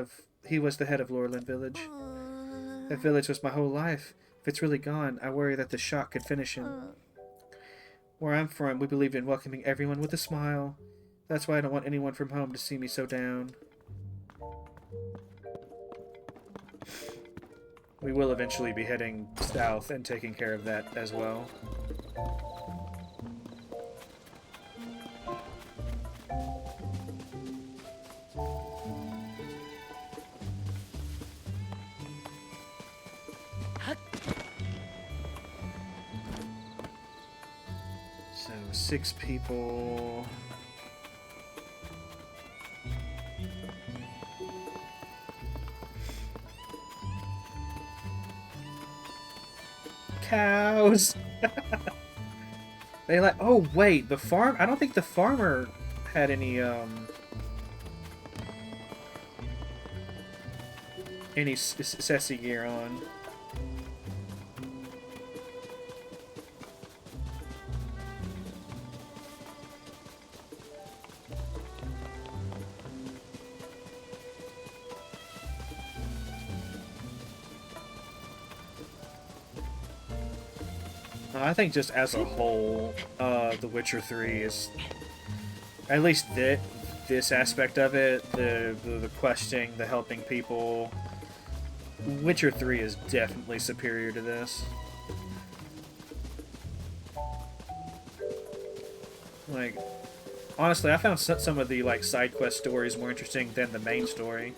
of Lorland Village. That village was my whole life. If it's really gone, I worry that the shock could finish him. Where I'm from, we believe in welcoming everyone with a smile. That's why I don't want anyone from home to see me so down. We will eventually be heading south and taking care of that as well. So 6 people. Cows. They like. Oh wait, the farm. I don't think the farmer had any sassy gear on. I think just as a whole, The Witcher 3 is, at least this aspect of it, the questing, the helping people, Witcher 3 is definitely superior to this. Like, honestly, I found some of the like side quest stories more interesting than the main story.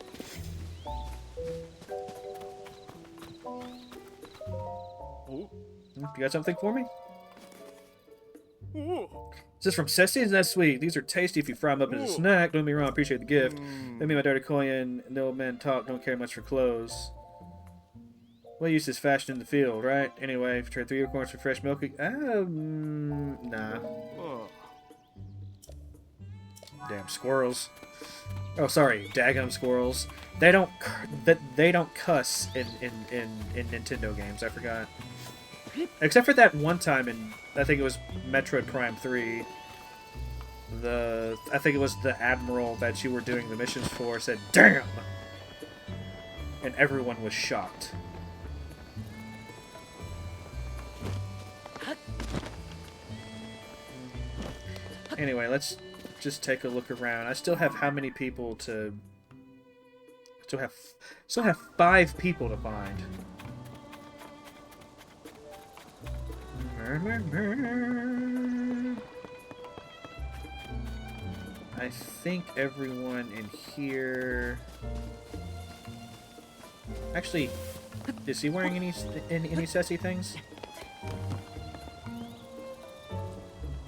You got something for me? Is this from Sessions? That's sweet. These are tasty if you fry them up as a snack. Don't get me wrong, I appreciate the gift. Let me and my daughter Koyan and the old man talk, don't care much for clothes. What use is fashion in the field, right? Anyway, trade 3 acorns for fresh milk. Nah. Damn squirrels. Oh, sorry, daggum squirrels. They don't cuss in Nintendo games. I forgot. Except for that one time in, I think it was Metroid Prime 3. I think it was the admiral that you were doing the missions for said, "Damn!" And everyone was shocked. Anyway, let's just take a look around. I still have how many people to... Still have 5 people to find. I think everyone in here... Actually, is he wearing any sassy things?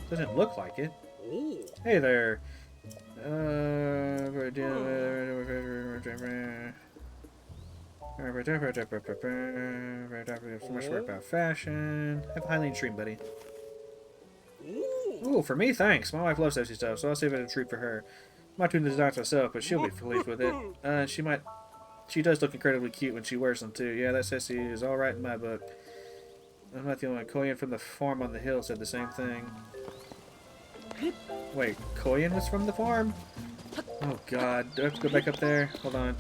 Doesn't look like it. Hey there. Much work about fashion. Have a Highland stream, buddy. Ooh, for me, thanks. My wife loves sexy stuff, so I'll save it a treat for her. I'm not doing the designs myself, but she'll be pleased with it. She does look incredibly cute when she wears them, too. Yeah, that sassy is alright in my book. I'm not the only one. Koyan from the farm on the hill said the same thing. Wait, Koyan was from the farm? Oh god, do I have to go back up there? Hold on.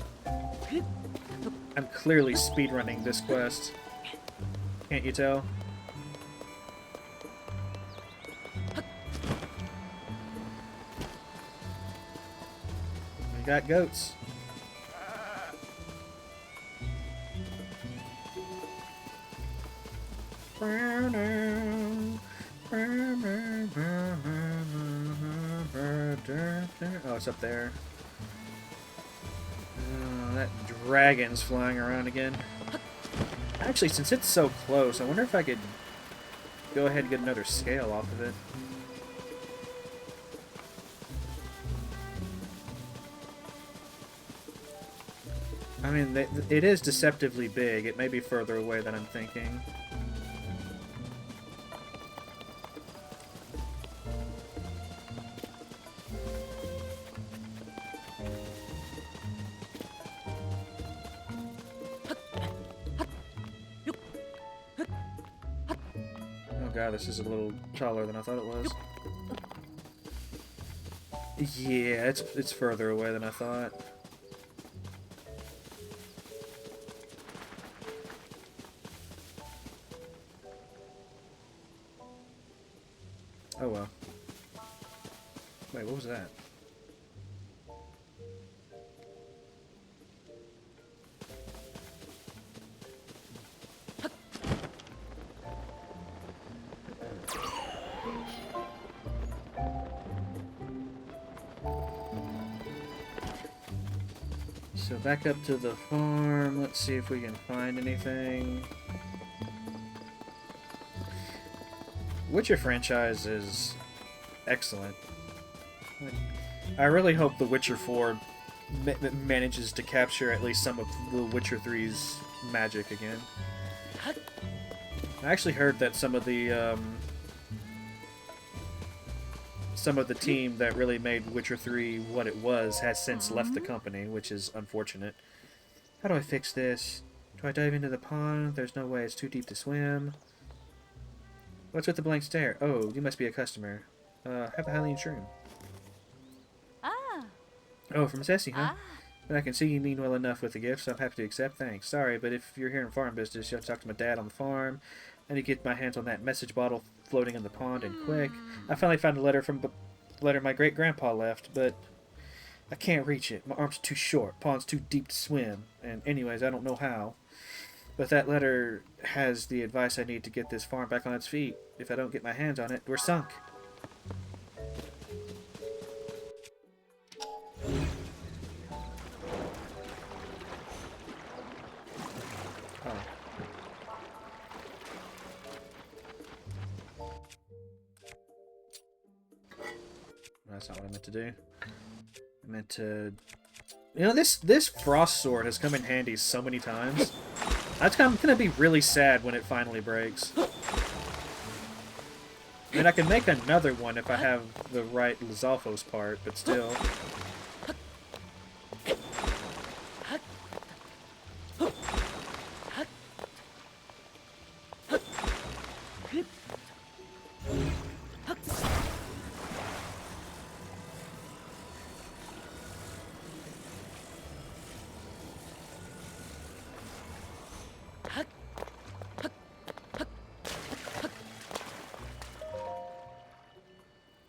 I'm clearly speedrunning this quest. Can't you tell? We got goats. Oh, it's up there. Oh, that dragon's flying around again. Actually, since it's so close, I wonder if I could go ahead and get another scale off of it. I mean, it is deceptively big. It may be further away than I'm thinking. This is a little taller than I thought it was. Yeah, it's further away than I thought. Oh well. Wait, what was that? So back up to the farm. Let's see if we can find anything. Witcher franchise is excellent. I really hope The Witcher 4 manages to capture at least some of The Witcher 3's magic again. I actually heard that some of the team that really made Witcher 3 what it was has since left the company, which is unfortunate. How do I fix this? Do I dive into the pond? There's no way, it's too deep to swim. What's with the blank stare? Oh, you must be a customer. Have a Hylian shroom. Ah. Oh, from Ceci, huh? Ah. But I can see you mean well enough with the gift, so I'm happy to accept. Thanks. Sorry, but if you're here in farm business, you have to talk to my dad on the farm. I need to get my hands on that message bottle floating in the pond, and quick. I finally found a letter my great-grandpa left, but I can't reach it. My arm's too short. Pond's too deep to swim. And anyways, I don't know how. But that letter has the advice I need to get this farm back on its feet. If I don't get my hands on it, we're sunk. that's not what I meant to do. I meant to... You know, this frost sword has come in handy so many times. I'm gonna be really sad when it finally breaks. I mean, I can make another one if I have the right Lizalfos part, but still.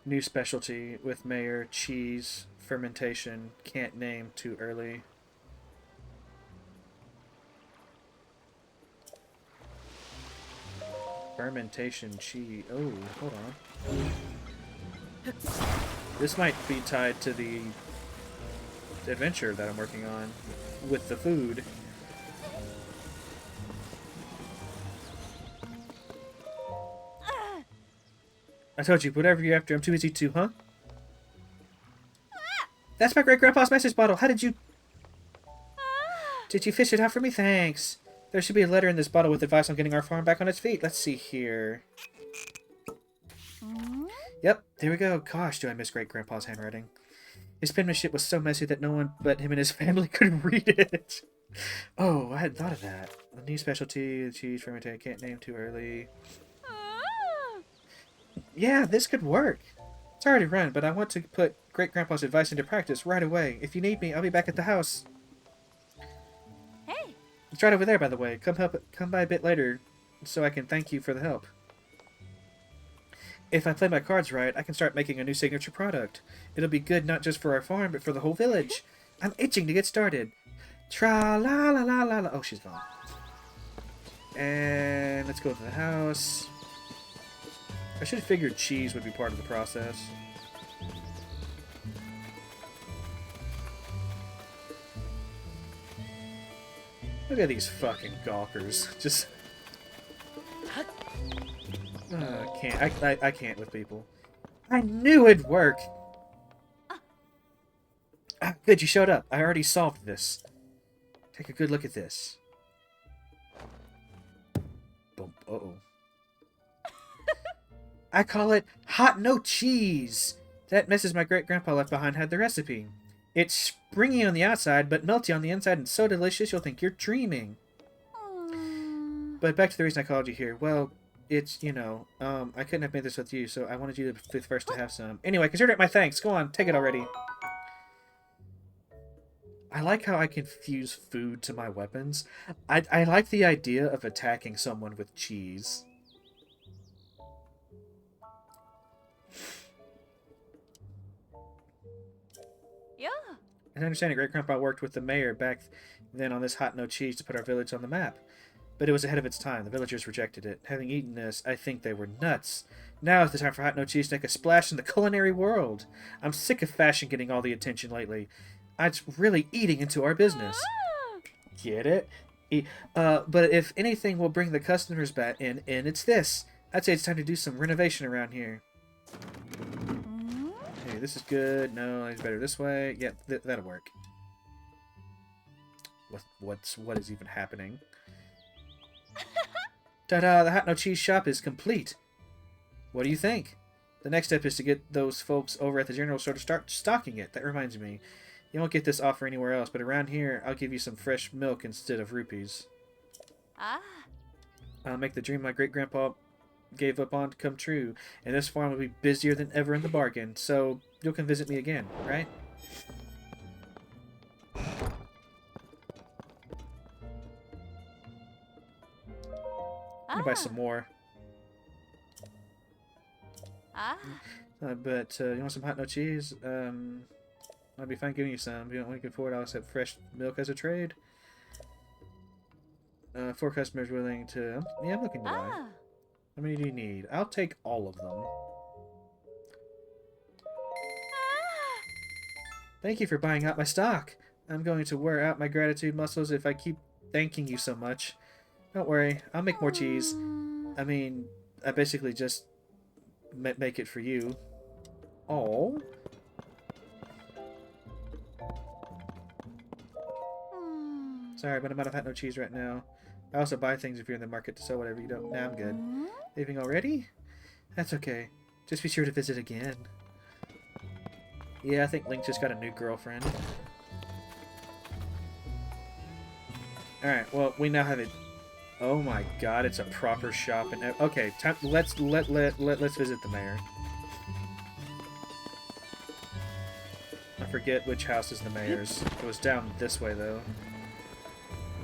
New specialty with Mayor, cheese, fermentation, can't name too early. Fermentation cheese. Oh, hold on. This might be tied to the adventure that I'm working on with the food. I told you, whatever you're after, I'm too busy to, huh? That's my great-grandpa's message bottle. How did you... Did you fish it out for me? Thanks. There should be a letter in this bottle with advice on getting our farm back on its feet. Let's see here. Yep, there we go. Gosh, do I miss great-grandpa's handwriting. His penmanship was so messy that no one but him and his family could read it. Oh, I hadn't thought of that. A new specialty, the cheese fermentation, can't name too early. Yeah, this could work. It's already run, but I want to put Great-Grandpa's advice into practice right away. If you need me, I'll be back at the house. Hey. It's right over there, by the way. Come by a bit later so I can thank you for the help. If I play my cards right, I can start making a new signature product. It'll be good not just for our farm, but for the whole village. I'm itching to get started. Tra-la-la-la-la-la. Oh, she's gone. And let's go to the house. I should have figured cheese would be part of the process. Look at these fucking gawkers. Just... I can't with people. I knew it'd work! Ah, good, you showed up. I already solved this. Take a good look at this. Boom. Uh-oh. I call it hot no cheese. That messes my great-grandpa left behind had the recipe. It's springy on the outside, but melty on the inside and so delicious you'll think you're dreaming. But back to the reason I called you here. Well, it's, you know, I couldn't have made this with you, so I wanted you to be the first to have some. Anyway, consider it my thanks. Go on, take it already. I like how I can fuse food to my weapons. I like the idea of attacking someone with cheese. Yeah. As I understand it, Great-Grandpa worked with the mayor back then on this hot no cheese to put our village on the map. But it was ahead of its time. The villagers rejected it. Having eaten this, I think they were nuts. Now is the time for hot no cheese to make a splash in the culinary world. I'm sick of fashion getting all the attention lately. It's really eating into our business. Get it? But if anything will bring the customers back in, it's this. I'd say it's time to do some renovation around here. Hey, this is good. No, it's better this way. Yeah, that'll work. What is even happening? Ta-da! The Hot No Cheese shop is complete. What do you think? The next step is to get those folks over at the general store to start stocking it. That reminds me. You won't get this offer anywhere else, but around here, I'll give you some fresh milk instead of rupees. I'll make the dream my great-grandpa gave up on to come true, and this farm will be busier than ever in the bargain, so you'll come visit me again, right? I'm gonna buy some more. But you want some hot no cheese? I'll be fine giving you some. If you don't want to afford, I'll accept fresh milk as a trade. 4 customers willing to... Yeah, I'm looking to buy. How many do you need? I'll take all of them. Thank you for buying out my stock. I'm going to wear out my gratitude muscles if I keep thanking you so much. Don't worry, I'll make more cheese. I mean, I basically just make it for you. Oh, Sorry, but I'm out of Hateno cheese right now. I also buy things if you're in the market to sell whatever you don't. Nah, I'm good. Leaving already? That's okay. Just be sure to visit again. Yeah, I think Link just got a new girlfriend. Alright, well, we now have it. Oh my god, it's a proper shop. And okay, time, let's visit the mayor. I forget which house is the mayor's. It was down this way, though.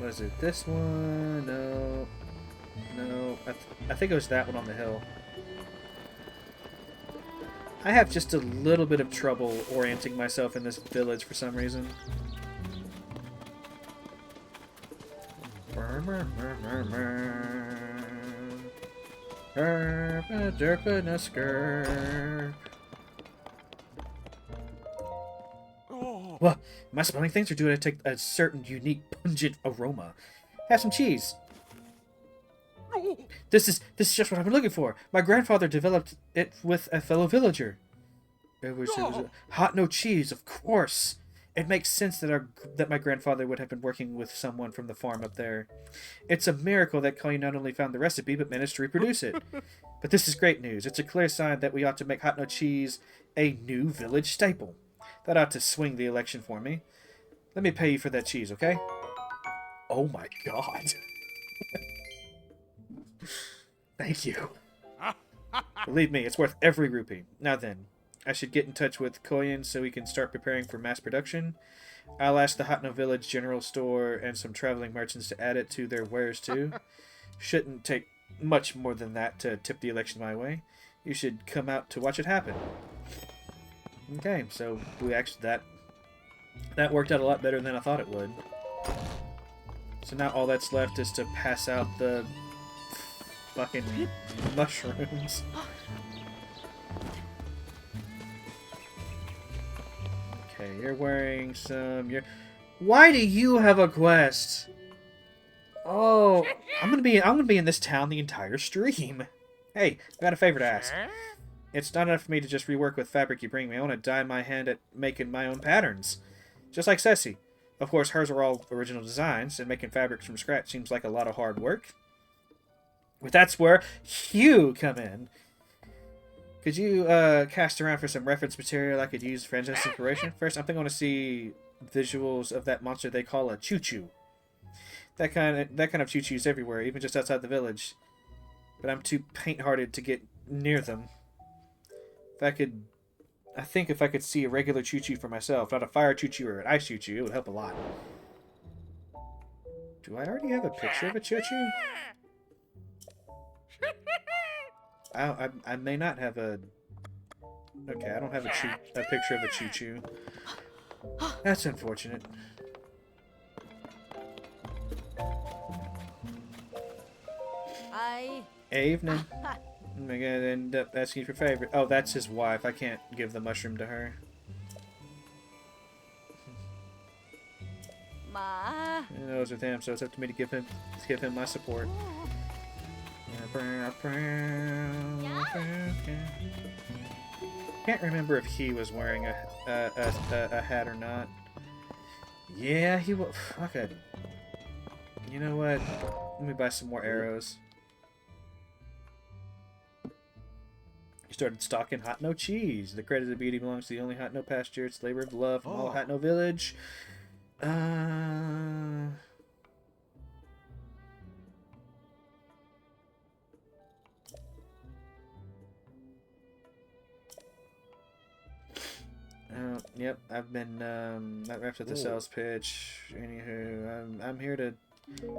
Was it this one? No. No. I think it was that one on the hill. I have just a little bit of trouble orienting myself in this village for some reason. Well, am I smelling things, or do I take a certain unique pungent aroma? Have some cheese. This is just what I've been looking for. My grandfather developed it with a fellow villager. It was Hateno cheese, of course. It makes sense that my grandfather would have been working with someone from the farm up there. It's a miracle that Colleen not only found the recipe, but managed to reproduce it. But this is great news. It's a clear sign that we ought to make Hateno cheese a new village staple. That ought to swing the election for me. Let me pay you for that cheese, okay? Oh my god. Thank you. Believe me, it's worth every rupee. Now then, I should get in touch with Koyan so we can start preparing for mass production. I'll ask the Hateno Village General Store and some traveling merchants to add it to their wares too. Shouldn't take much more than that to tip the election my way. You should come out to watch it happen. Okay, so we actually that worked out a lot better than I thought it would. So now all that's left is to pass out the fucking mushrooms. Okay, you're wearing some. Why do you have a quest? Oh, I'm gonna be in this town the entire stream. Hey, I got a favor to ask. It's not enough for me to just rework with fabric you bring me. I want to dye my hand at making my own patterns. Just like Ceci. Of course, hers are all original designs, and making fabrics from scratch seems like a lot of hard work. But that's where you come in. Could you cast around for some reference material I could use for inspiration? First, I think I want to see visuals of that monster they call a choo-choo. That kind of choo-choos everywhere, even just outside the village. But I'm too paint-hearted to get near them. I think if I could see a regular choo-choo for myself, not a fire choo-choo or an ice choo-choo, it would help a lot. Do I already have a picture of a choo-choo? I may not have a... Okay, I don't have a picture of a choo-choo. That's unfortunate. Evening. I'm gonna end up asking for favorite. Oh, that's his wife. I can't give the mushroom to her. Ma. It was with him, so it's up to me to give him my support. Can't remember if he was wearing a hat or not. Yeah, he was. Okay. You know what? Let me buy some more arrows. He started stocking Hateno cheese. The credit of the beauty belongs to the only Hateno pasture. It's labor of love from all Hateno village. Yep, I've been, that wraps up the sales pitch. Anywho, I'm here to...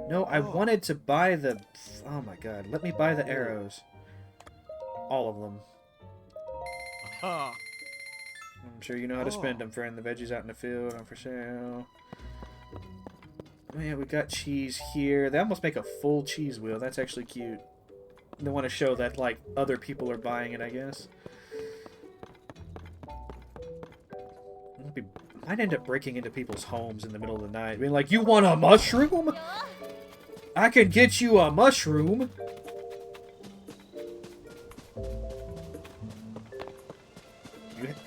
No, I wanted to buy the... Oh my god, let me buy the arrows. All of them. I'm sure you know how to spend them, friend. The veggies out in the field are for sale. Man, we got cheese here. They almost make a full cheese wheel. That's actually cute. They want to show that, like, other people are buying it, I guess. I'd end up breaking into people's homes in the middle of the night, being like, "You want a mushroom? I can get you a mushroom."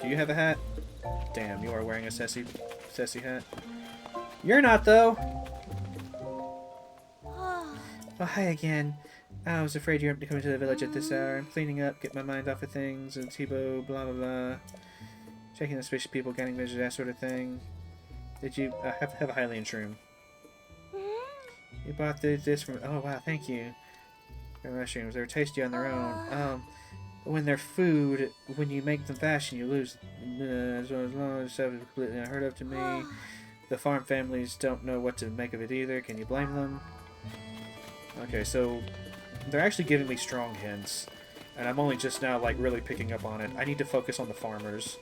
Do you have a hat? Damn, you are wearing a Ceci hat. You're not, though. Oh, hi again. I was afraid you weren't coming to the village at this hour. I'm cleaning up, get my mind off of things, and Tebow, blah blah blah. Checking the suspicious people, getting measures, that sort of thing. Did you have a Hylian shroom? You bought this from... Oh, wow, thank you. Mushrooms, they're tasty on their own. When they're food, when you make them fashion, you lose. As long as it's completely unheard of to me. The farm families don't know what to make of it either. Can you blame them? Okay, so they're actually giving me strong hints, and I'm only just now like really picking up on it. I need to focus on the farmers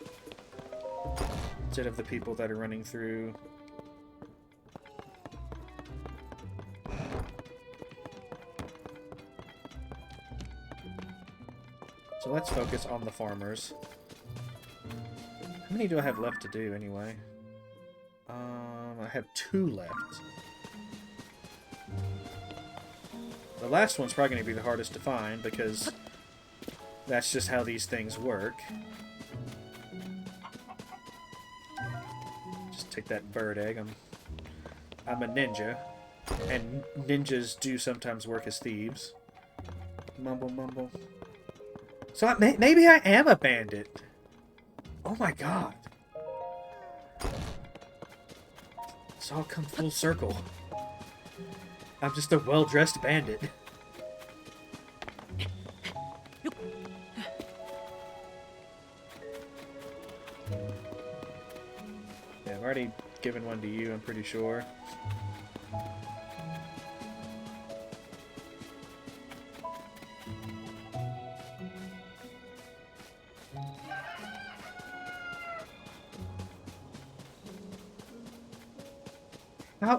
instead of the people that are running through. So let's focus on the farmers. How many do I have left to do anyway? I have 2 left. The last one's probably going to be the hardest to find because that's just how these things work. Just take that bird egg. I'm a ninja, and ninjas do sometimes work as thieves. Mumble, mumble. So maybe I am a bandit. Oh my god. It's all come full circle. I'm just a well-dressed bandit. Yeah, I've already given one to you, I'm pretty sure.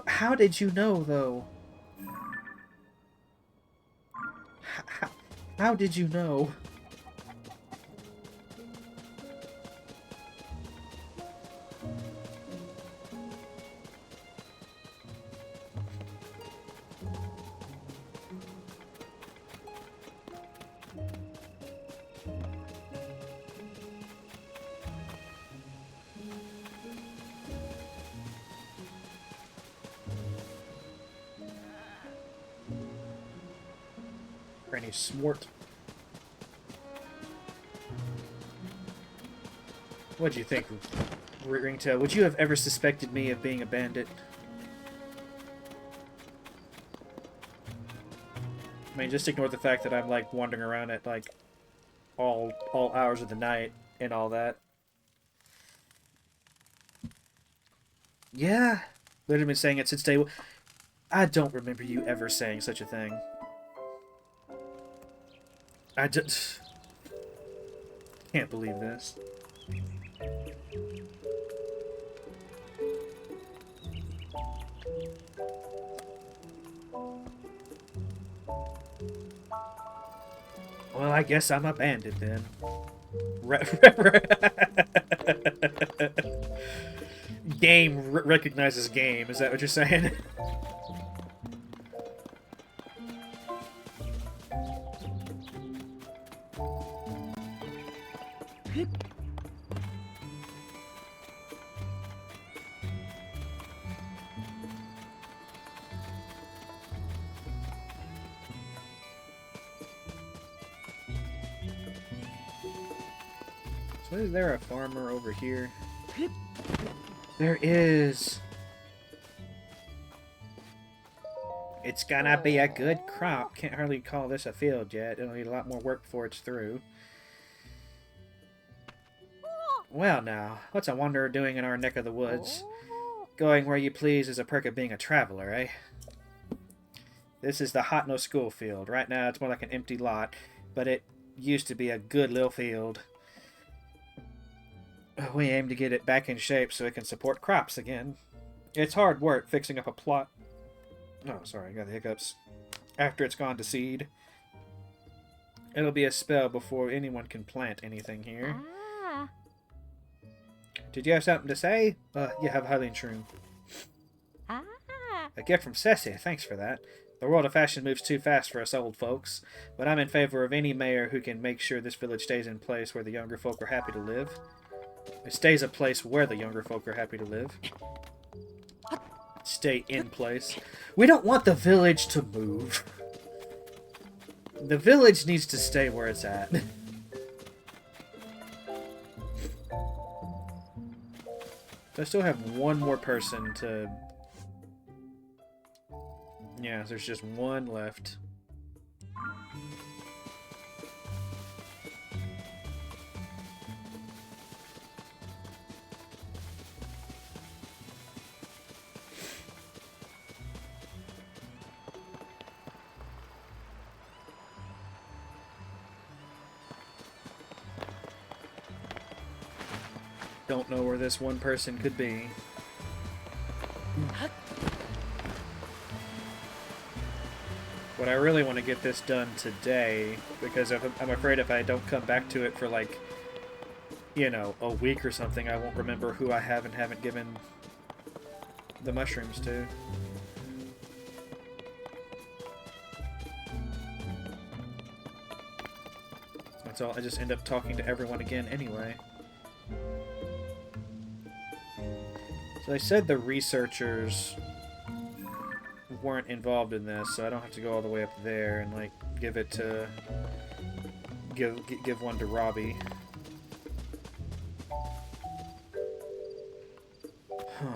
How did you know, though? How did you know? Granny Smort. What'd you think, Ringtail? Would you have ever suspected me of being a bandit? I mean, just ignore the fact that I'm, like, wandering around at, like, all hours of the night and all that. Yeah. Literally been saying it since day one. I don't remember you ever saying such a thing. I just can't believe this. Well, I guess I'm a bandit then. Game recognizes game. Is that what you're saying? So is there a farmer over here? There is. It's gonna be a good crop. Can't hardly call this a field yet. It'll need a lot more work before it's through. Well now, what's a wanderer doing in our neck of the woods? Going where you please is a perk of being a traveler, eh? This is the Hateno school field. Right now it's more like an empty lot, but it used to be a good little field. We aim to get it back in shape so it can support crops again. It's hard work fixing up a plot. Oh, sorry, I got the hiccups. After it's gone to seed. It'll be a spell before anyone can plant anything here. Ah. Did you have something to say? You have Hylian shroom. Ah. A gift from Ceci, thanks for that. The world of fashion moves too fast for us old folks, but I'm in favor of any mayor who can make sure this village stays in place where the younger folk are happy to live. It stays a place where the younger folk are happy to live. Stay in place. We don't want the village to move. The village needs to stay where it's at. So I still have one more person to... Yeah, there's just one left. Don't know where this one person could be. But I really want to get this done today, because I'm afraid if I don't come back to it for, like, you know, a week or something, I won't remember who I have and haven't given the mushrooms to. That's all. I just end up talking to everyone again anyway. So I said the researchers weren't involved in this, so I don't have to go all the way up there and, like, give it to... Give one to Robbie. Huh.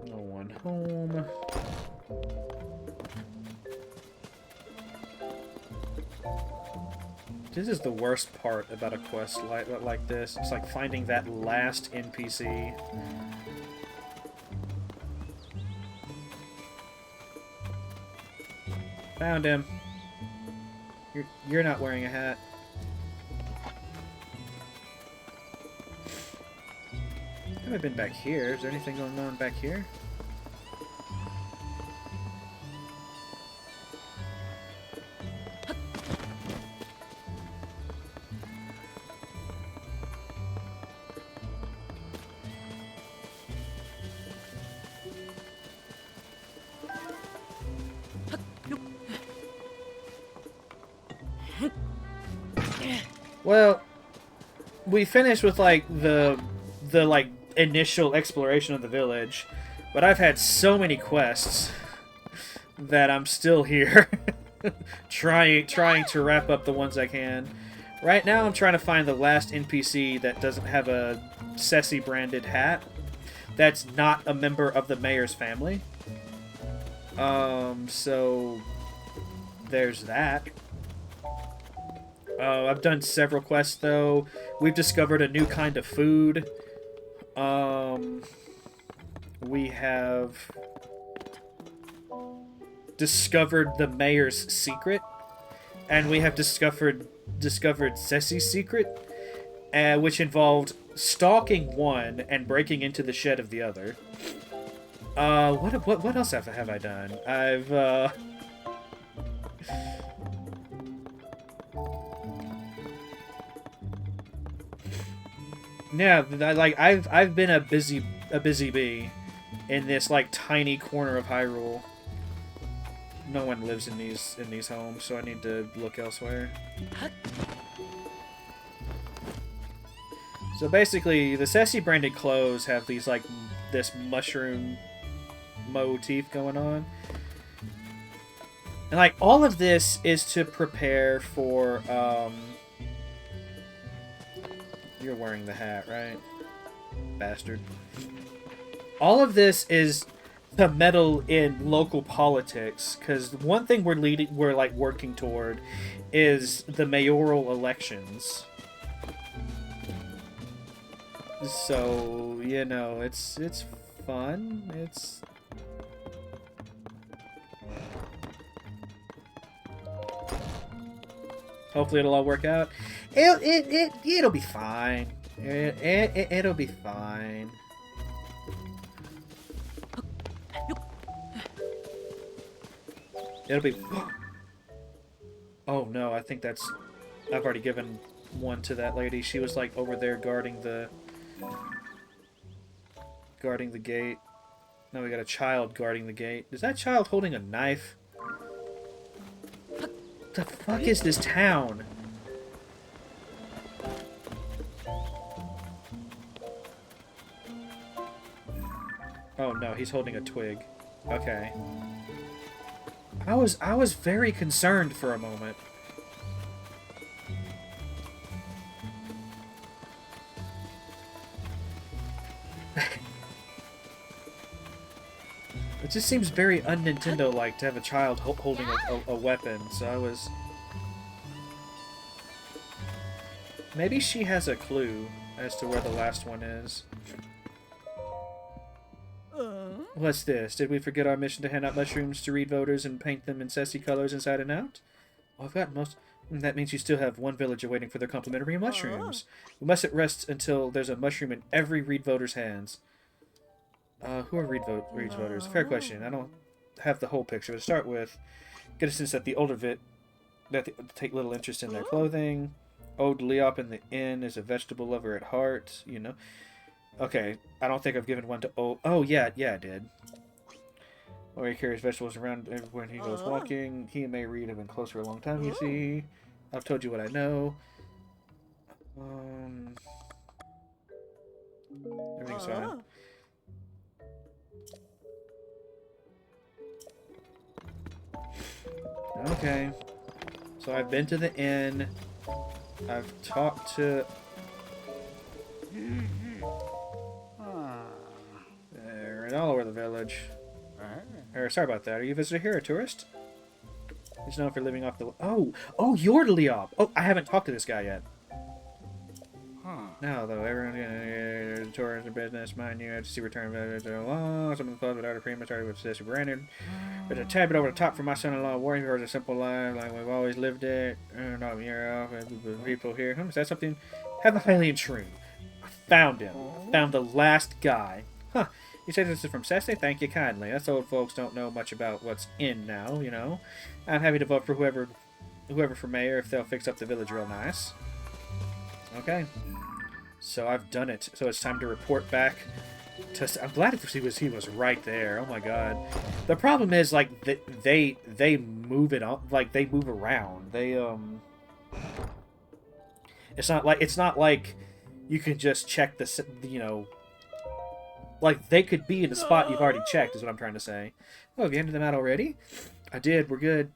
No one home. This is the worst part about a quest like this. It's like finding that last NPC. Found him. You're not wearing a hat. I haven't been back here. Is there anything going on back here? Well, we finished with, like, the like, initial exploration of the village, but I've had so many quests that I'm still here trying to wrap up the ones I can. Right now I'm trying to find the last NPC that doesn't have a Ceci branded hat that's not a member of the mayor's family. So there's that. I've done several quests, though. We've discovered a new kind of food. We have discovered the mayor's secret, and we have discovered Ceci's secret, which involved stalking one and breaking into the shed of the other. What else have I done? Yeah, like I've been a busy bee in this, like, tiny corner of Hyrule. No one lives in these homes, so I need to look elsewhere. So basically, the Ceci branded clothes have these, like, this mushroom motif going on. And, like, all of this is to prepare for, You're wearing the hat, right? Bastard. All of this is to meddle in local politics, because one thing we're like working toward is the mayoral elections. So, you know, it's fun. Hopefully it'll all work out. It'll be fine. It'll be fine. It'll be... Oh no, I think that's... I've already given one to that lady. She was, like, over there guarding the gate. Now we got a child guarding the gate. Is that child holding a knife? The fuck is this town? Oh no, he's holding a twig. Okay. I was very concerned for a moment. It just seems very un-Nintendo-like to have a child holding a weapon, so I was... Maybe she has a clue as to where the last one is. What's this? Did we forget our mission to hand out mushrooms to read voters and paint them in sassy colors inside and out? Well, I've got most... That means you still have one villager waiting for their complimentary mushrooms. We mustn't rest until there's a mushroom in every read voter's hands. Who are reads voters? Fair question. I don't have the whole picture. To start with, get a sense that the older take little interest in their clothing. Old Leop in the inn is a vegetable lover at heart, you know. Okay, I don't think I've given one to Old... Oh, yeah, I did. Or he carries vegetables around when he goes walking. He and May Reed have been close for a long time, you see. I've told you what I know. Everything's fine. Okay. So I've been to the inn. I've talked to... They're all over the village. Sorry about that. Are you a visitor here, a tourist? He's known for living off the... Oh, you're Leop. Oh, I haven't talked to this guy yet. Now, though, everyone's gonna tourist business, mind you, have to see return long. Some of the clubs without a premium started with this branded. But a tad bit over the top for my son-in-law. Working for a simple life, like we've always lived it. Not year off, people here. Is that something? Have a Hylian shroom. I found him. Found the last guy. Huh. You say this is from Sese? Thank you kindly. Us old folks don't know much about what's in now, you know. I'm happy to vote for whoever for mayor if they'll fix up the village real nice. Okay. So I've done it. So it's time to report back to... I'm glad he was right there. Oh my god. The problem is, like, they move it on, like, they move around. They, It's not like you can just check the, you know... Like, they could be in the spot you've already checked, is what I'm trying to say. Oh, have you handed them out already? I did. We're good.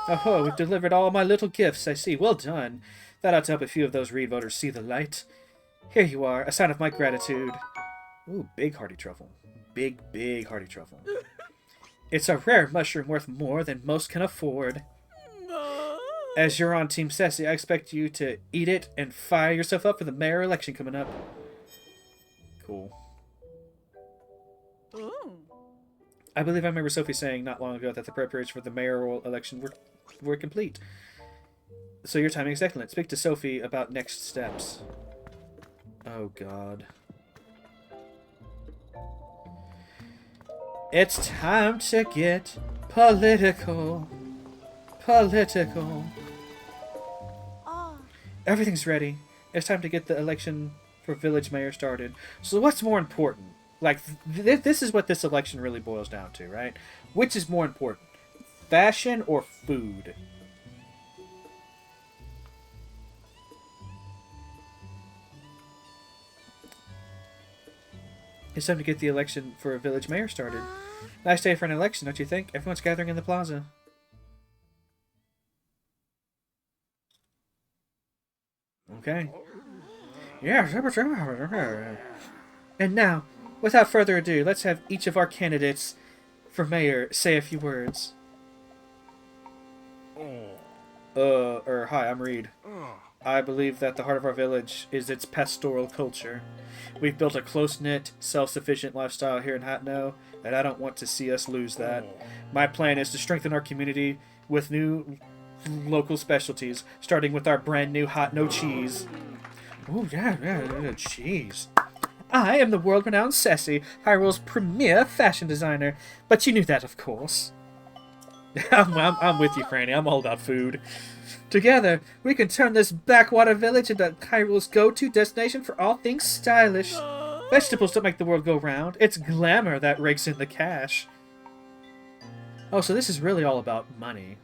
Oh, we've delivered all my little gifts, I see. Well done. That ought to help a few of those reed voters see the light. Here you are, a sign of my gratitude. Ooh, big hearty truffle. Big hearty truffle. It's a rare mushroom worth more than most can afford. As you're on Team Sessi, I expect you to eat it and fire yourself up for the mayor election coming up. Cool. I believe I remember Sophie saying not long ago that the preparations for the mayoral election were complete. So your timing is excellent. Speak to Sophie about next steps. Oh, God. It's time to get political. Political. Everything's ready. It's time to get the election for village mayor started. So what's more important? Like, this is what this election really boils down to, right? Which is more important? Fashion or food? It's time to get the election for a village mayor started. Nice day for an election, don't you think? Everyone's gathering in the plaza. Okay. Yeah. And now, without further ado, let's have each of our candidates for mayor say a few words. Hi, I'm Reed. I believe that the heart of our village is its pastoral culture. We've built a close-knit, self-sufficient lifestyle here in Hateno, and I don't want to see us lose that. My plan is to strengthen our community with new local specialties, starting with our brand new Hateno cheese. Ooh, yeah, cheese. I am the world-renowned Ceci, Hyrule's premier fashion designer. But you knew that, of course. I'm with you, Franny. I'm all about food. Together, we can turn this backwater village into Hyrule's go-to destination for all things stylish. Vegetables don't make the world go round. It's glamour that rakes in the cash. Oh, so this is really all about money.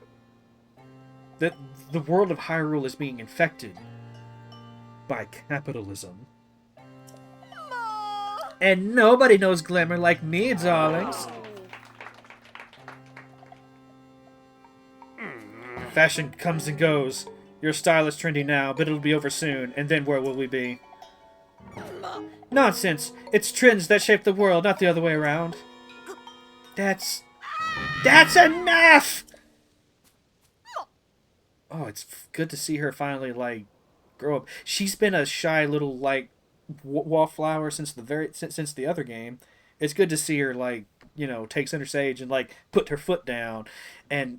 that the world of Hyrule is being infected by capitalism. And nobody knows glamour like me, darlings. Fashion comes and goes. Your style is trendy now, but it'll be over soon, and then where will we be? Nonsense! It's trends that shape the world, not the other way around. That's enough! Oh, it's good to see her finally, like, grow up. She's been a shy little, like, wallflower since the other game. It's good to see her, like, you know, take center stage and, like, put her foot down and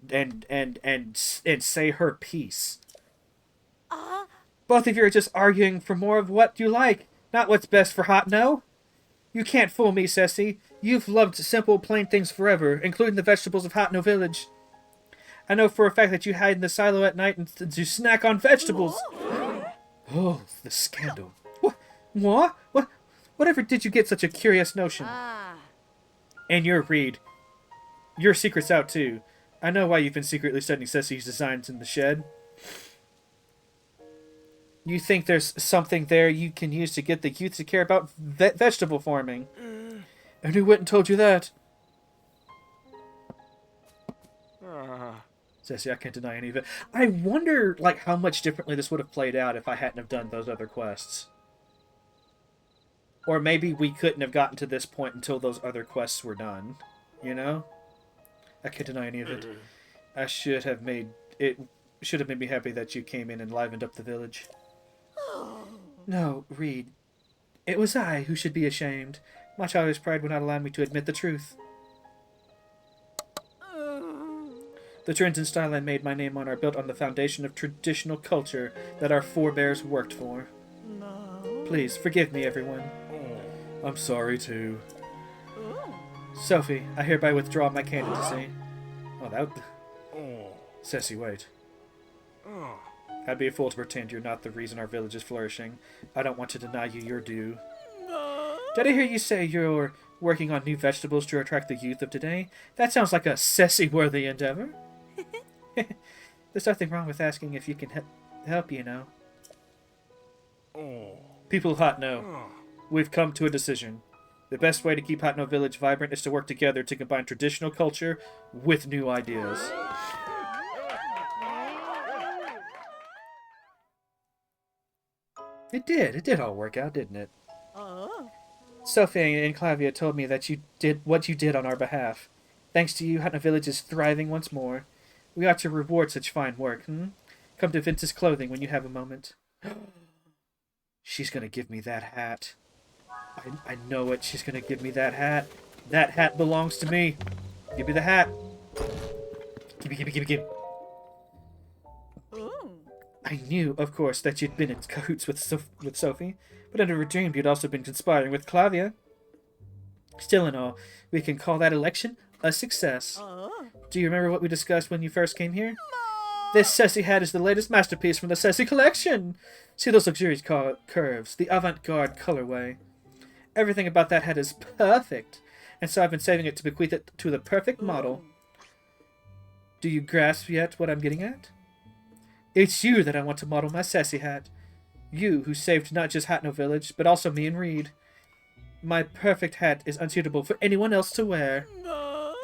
say her piece. Both of you are just arguing for more of what you like, not what's best for Hateno. You can't fool me, Ceci. You've loved simple, plain things forever, including the vegetables of Hateno Village. I know for a fact that you hide in the silo at night and you snack on vegetables. Oh, the scandal. What? Whatever did you get such a curious notion? And you're Reed. Your secret's out, too. I know why you've been secretly studying Ceci's designs in the shed. You think there's something there you can use to get the youth to care about vegetable farming. And who went and told you that? Ceci, I can't deny any of it. I wonder, like, how much differently this would have played out if I hadn't have done those other quests. Or maybe we couldn't have gotten to this point until those other quests were done. You know? I can't deny any of it. I should have made me happy that you came in and livened up the village. No, Reed. It was I who should be ashamed. My childish pride would not allow me to admit the truth. The trends and style I made my name on are built on the foundation of traditional culture that our forebears worked for. Please, forgive me, everyone. I'm sorry, too. Sophie, I hereby withdraw my candidacy. Oh, that... Ceci, wait. I'd be a fool to pretend you're not the reason our village is flourishing. I don't want to deny you your due. Did I hear you say you're working on new vegetables to attract the youth of today? That sounds like a Ceci-worthy endeavor. There's nothing wrong with asking if you can help, you know. People of Hateno, we've come to a decision. The best way to keep Hateno Village vibrant is to work together to combine traditional culture with new ideas. It did all work out, didn't it? Sophie and Clavia told me that you did what you did on our behalf. Thanks to you, Hateno Village is thriving once more. We ought to reward such fine work, Come to Vince's Clothing when you have a moment. She's gonna give me that hat. I know it. She's gonna give me that hat. That hat belongs to me. Give me the hat. Give me. I knew, of course, that you'd been in cahoots with Sophie, but I never dreamed you'd also been conspiring with Clavia. Still in all, we can call that election a success. Do you remember what we discussed when you first came here? This Ceci hat is the latest masterpiece from the Ceci collection. See those luxurious curves, the avant-garde colorway. Everything about that hat is perfect, and so I've been saving it to bequeath it to the perfect model. Do you grasp yet what I'm getting at? It's you that I want to model my Ceci hat. You who saved not just Hateno Village, but also me and Reed. My perfect hat is unsuitable for anyone else to wear.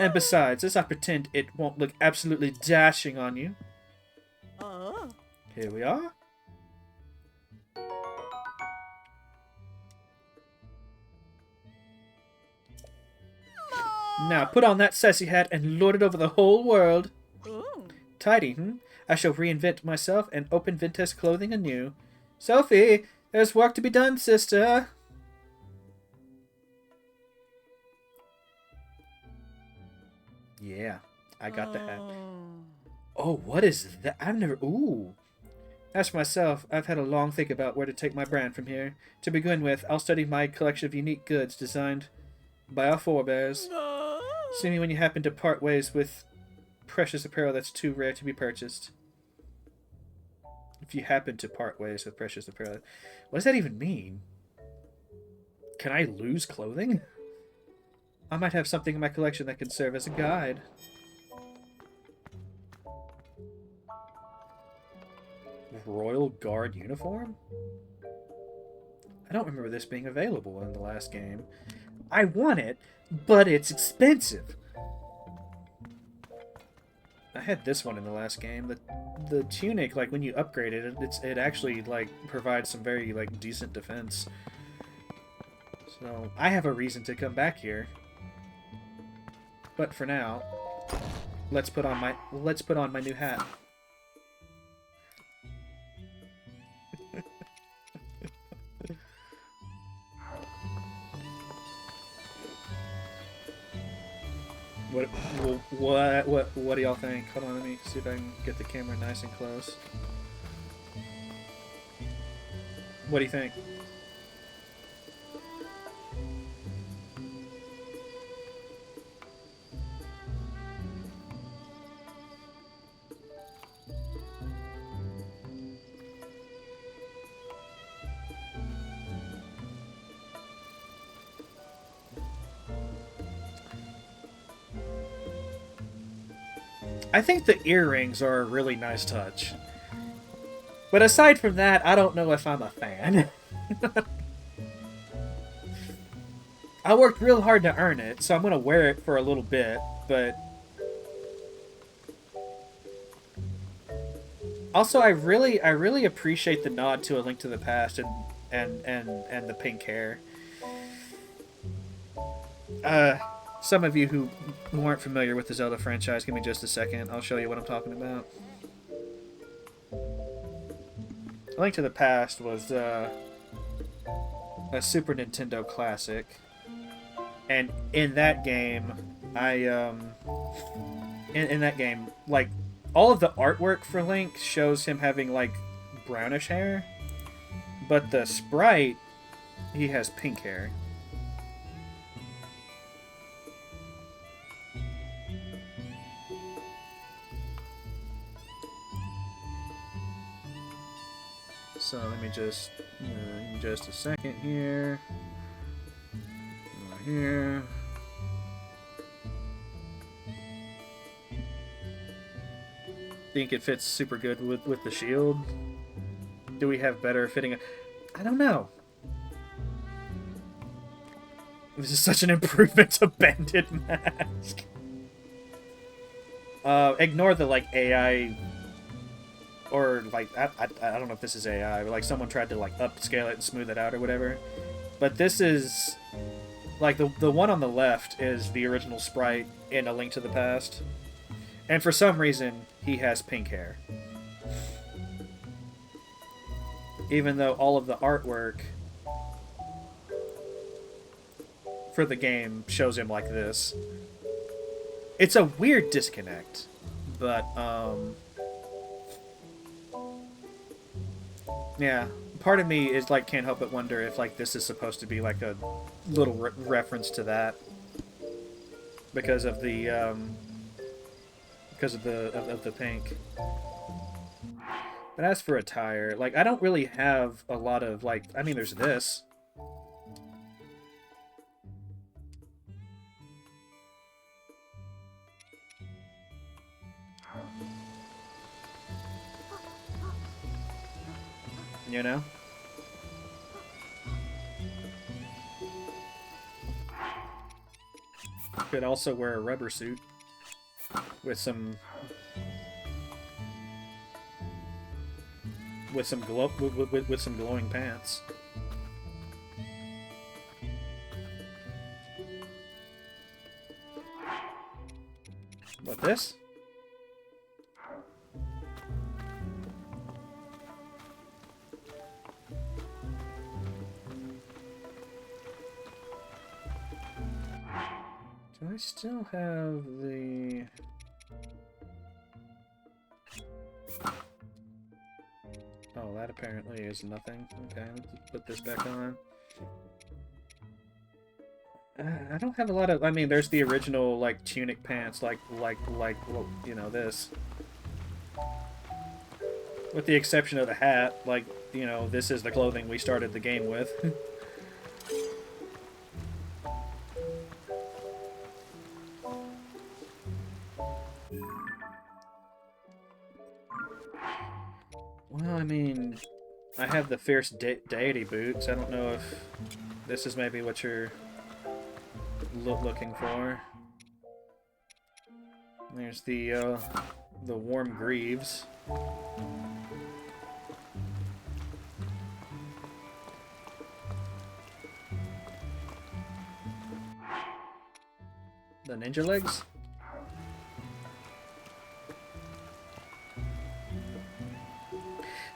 And besides, let's not pretend it won't look absolutely dashing on you. Here we are. Now put on that Ceci hat and lord it over the whole world. Tidy, I shall reinvent myself and open Vince's Clothing anew. Sophie, there's work to be done, sister. Yeah, I got the hat. Oh, what is that? I've never... Ooh. As for myself, I've had a long think about where to take my brand from here. To begin with, I'll study my collection of unique goods designed by our forebears. See me when you happen to part ways with precious apparel that's too rare to be purchased. If you happen to part ways with precious apparel. What does that even mean? Can I lose clothing? I might have something in my collection that can serve as a guide. Royal Guard uniform? I don't remember this being available in the last game. I want it, but it's expensive. I had this one in the last game. The tunic, like when you upgrade it, it actually like provides some very like decent defense. So I have a reason to come back here. But for now, let's put on my new hat. What do y'all think? Hold on, let me see if I can get the camera nice and close. What do you think? I think the earrings are a really nice touch. But aside from that, I don't know if I'm a fan. I worked real hard to earn it, so I'm gonna wear it for a little bit, but... Also, I really appreciate the nod to A Link to the Past and the pink hair. Some of you who aren't familiar with the Zelda franchise, give me just a second. I'll show you what I'm talking about. A Link to the Past was a Super Nintendo classic, and in that game, in that game, like all of the artwork for Link shows him having like brownish hair, but the sprite, he has pink hair. So let me just a second here. Here. Think it fits super good with the shield. Do we have better fitting? I don't know. This is such an improvement to Bandit Mask. Ignore the like AI. Or, like, I don't know if this is AI, but, like, someone tried to, like, upscale it and smooth it out or whatever. But this is... Like, the one on the left is the original sprite in A Link to the Past. And for some reason, he has pink hair. Even though all of the artwork for the game shows him like this. It's a weird disconnect. But, yeah, part of me is like can't help but wonder if like this is supposed to be like a little reference to that because of the pink. But as for attire, like I don't really have a lot of like I mean there's this. You know? Could also wear a rubber suit with some glowing pants. What, this? Do I still have the... Oh, that apparently is nothing. Okay, let's put this back on. I don't have a lot of... I mean, there's the original, like, tunic pants, like, well, you know, this. With the exception of the hat, like, you know, this is the clothing we started the game with. Well, I mean, I have the fierce deity boots. I don't know if this is maybe what you're looking for. There's the warm greaves. The ninja legs?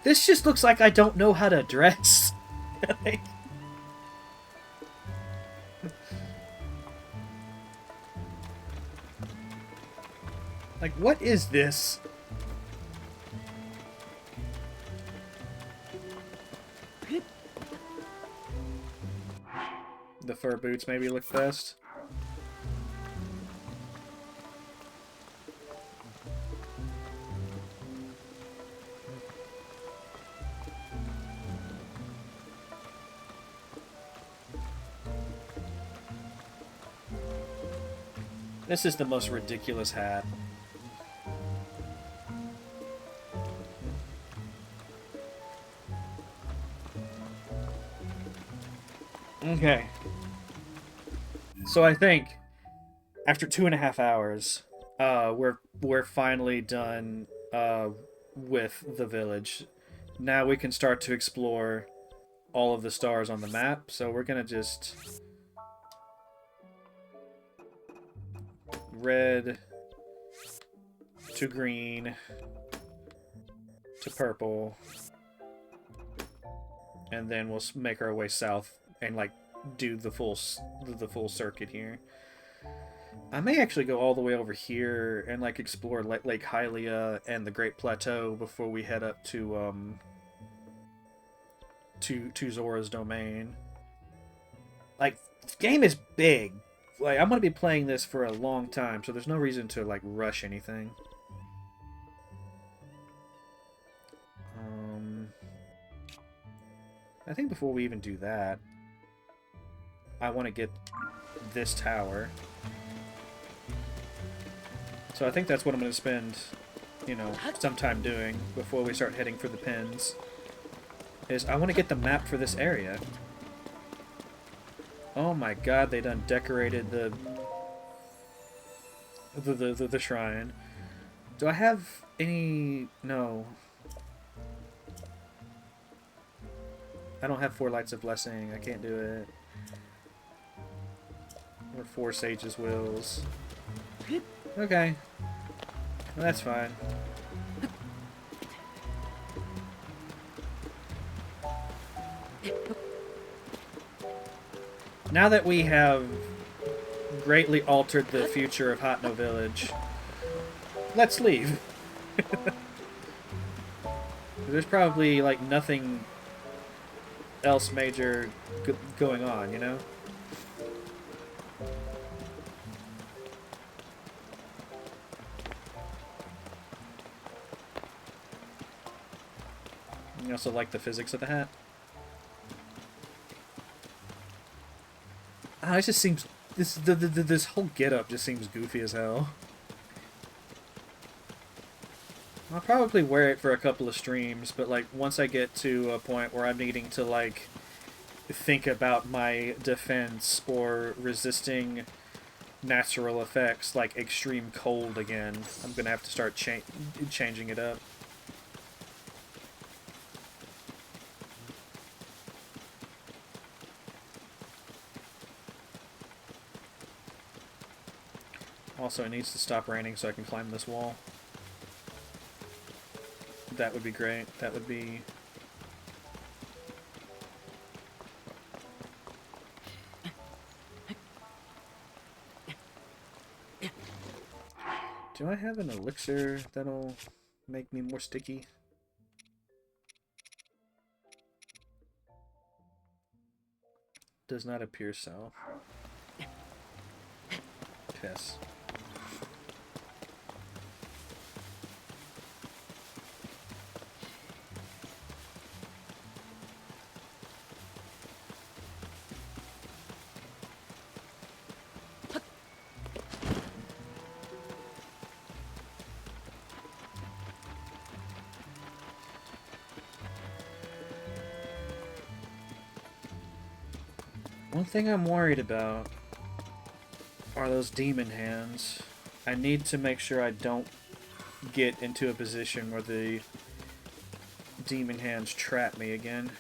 This just looks like I don't know how to dress. Like, what is this? The fur boots maybe look best. This is the most ridiculous hat. Okay. So I think after 2.5 hours, we're finally done with the village. Now we can start to explore all of the stars on the map. So we're gonna just red to green to purple, and then we'll make our way south and like do the full circuit here. I may actually go all the way over here and like explore Lake Hylia and the Great Plateau before we head up to Zora's domain. Like, this game is big. Like, I'm gonna be playing this for a long time, so there's no reason to like rush anything. I think before we even do that, I want to get this tower. So I think that's what I'm going to spend, you know, some time doing before we start heading for the pins. Is I want to get the map for this area. Oh my god, they done decorated the shrine. Do I have any... No. I don't have 4 Lights of Blessing. I can't do it. Or 4 Sage's Wills. Okay. Well, that's fine. Now that we have greatly altered the future of Hateno Village, let's leave. There's probably, like, nothing else major going on, you know? You also like the physics of the hat? Ah, it just seems... This whole getup just seems goofy as hell. I'll probably wear it for a couple of streams, but like once I get to a point where I'm needing to like think about my defense or resisting natural effects like extreme cold again, I'm gonna have to start changing it up. Also, it needs to stop raining so I can climb this wall. That would be great. That would be... Do I have an elixir that'll make me more sticky? Does not appear so. Piss. One thing I'm worried about are those demon hands. I need to make sure I don't get into a position where the demon hands trap me again.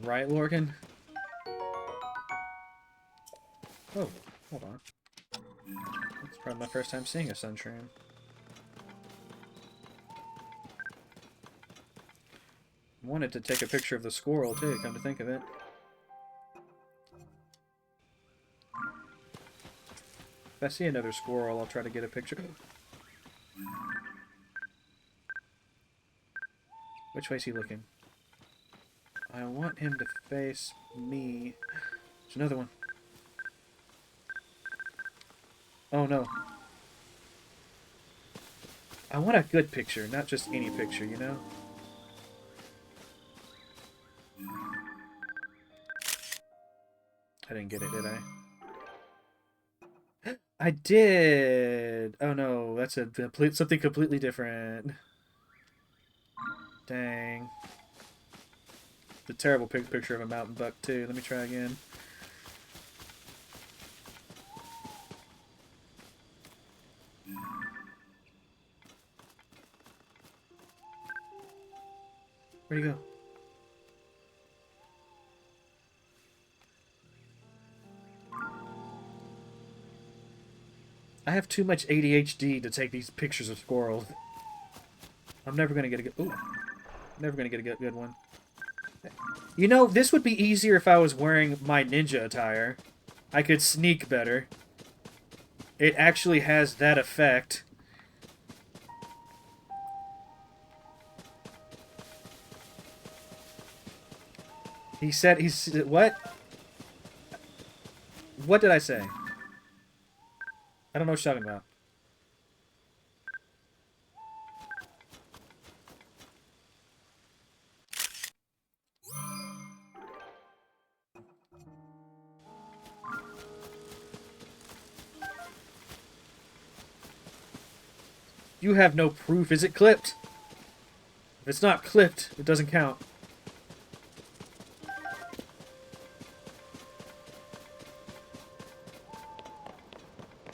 Right, Lorgan? Oh, hold on. It's probably my first time seeing a sunshine. I wanted to take a picture of the squirrel too, come to think of it. If I see another squirrel, I'll try to get a picture. Which way is he looking? I want him to face me. There's another one. Oh no. I want a good picture, not just any picture, you know? I didn't get it, did I? I did! Oh no, that's something completely different. Dang. It's a terrible picture of a mountain buck, too. Let me try again. Where'd he go? I have too much ADHD to take these pictures of squirrels. I'm never gonna get a good... Ooh. Never gonna get a good one. You know, this would be easier if I was wearing my ninja attire. I could sneak better. It actually has that effect. He said... What? What did I say? I don't know what you're talking about. You have no proof. Is it clipped? If it's not clipped, it doesn't count.